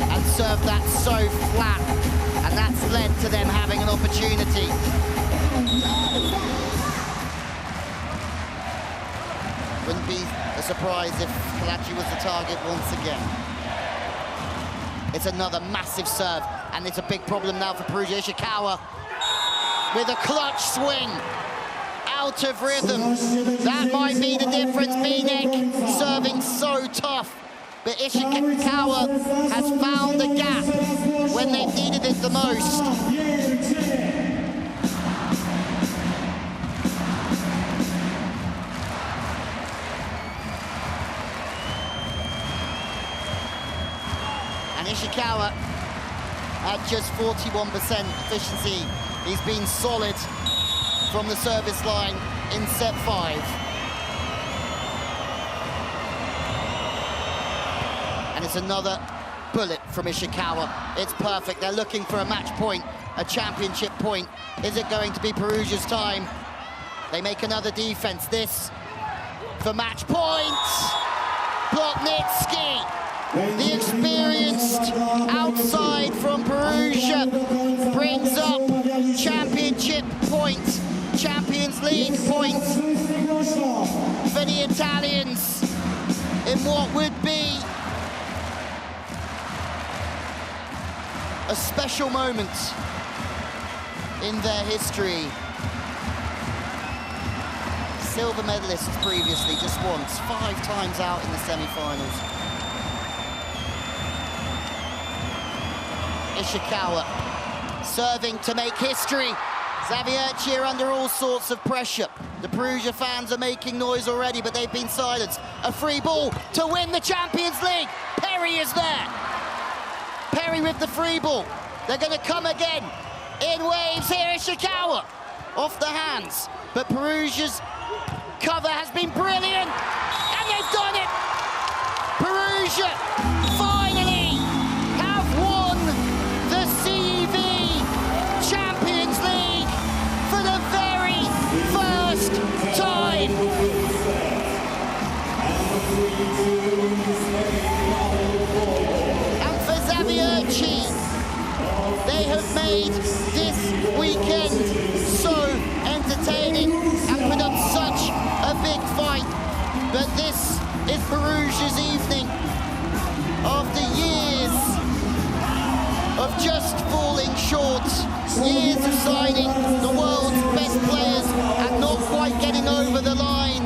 and served that so flat, and that's led to them having an opportunity. Wouldn't be a surprise if Kalaci was the target once again. It's another massive serve, and it's a big problem now for Perugia. Ishikawa with a clutch swing, out of rhythm. That might be the difference. Bieniek serving so tough, but Ishikawa has found the gap when they needed it the most. And Ishikawa at just 41% efficiency. He's been solid from the service line. in set 5. And it's another bullet from Ishikawa. It's perfect. They're looking for a match point, a championship point. Is it going to be Perugia's time? They make another defense. This for match point. Plotnitsky, the experienced outside from Perugia, brings up championship point, Champions League point for the Italians in what would be a special moment in their history. Silver medalists previously, just once, 5 times out in the semi-finals. Ishikawa serving to make history. Zawiercie are under all sorts of pressure. The Perugia fans are making noise already, but they've been silenced. A free ball to win the Champions League. Perry is there. Perry with the free ball. They're going to come again. In waves here, Ishikawa. Off the hands. But Perugia's cover has been brilliant. And they've done it. Perugia finally have won the CEV Champions League for the very first time. And for Zawiercie, they have made this weekend so entertaining and put up such a big fight. But this is Perugia's evening. After years of just falling short, years of signing the world's best players and not quite getting over the line,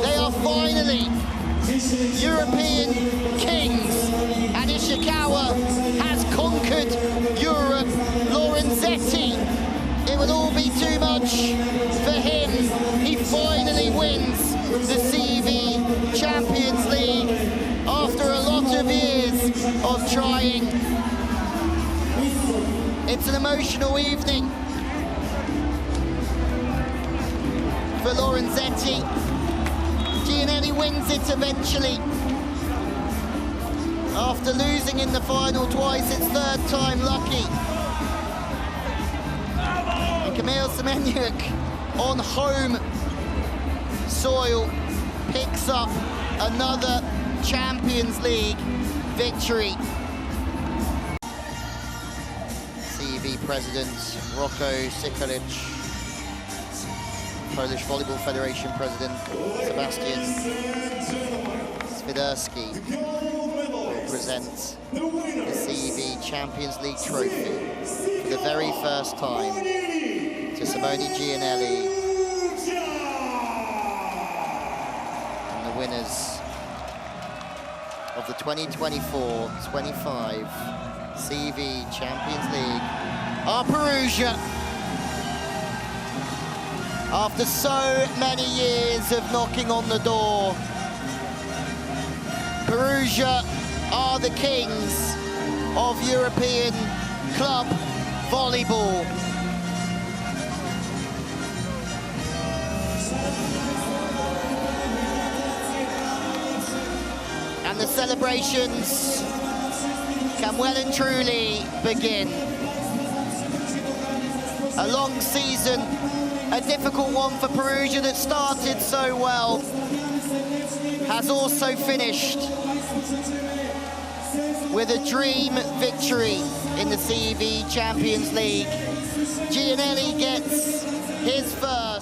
they are finally European kings, and Ishikawa has conquered Europe. Lorenzetti, it would all be too much for him. He finally wins the CEV Champions League after a lot of years of trying. It's an emotional evening for Lorenzetti. Gianelli wins it eventually. After losing in the final twice, it's 3rd time lucky. And Kamil Semeniuk on home soil picks up another Champions League victory. CEV President Rocco Sikolic, Polish Volleyball Federation President Sebastian Swiderski will present the CEV Champions League trophy for the very first time to Simone Gianelli and the winners of the 2024-25 CEV Champions League are Perugia. After so many years of knocking on the door, Perugia are the kings of European club volleyball. And the celebrations can well and truly begin. A long season, a difficult one for Perugia that started so well, has also finished with a dream victory in the CEV Champions League. Gianelli gets his first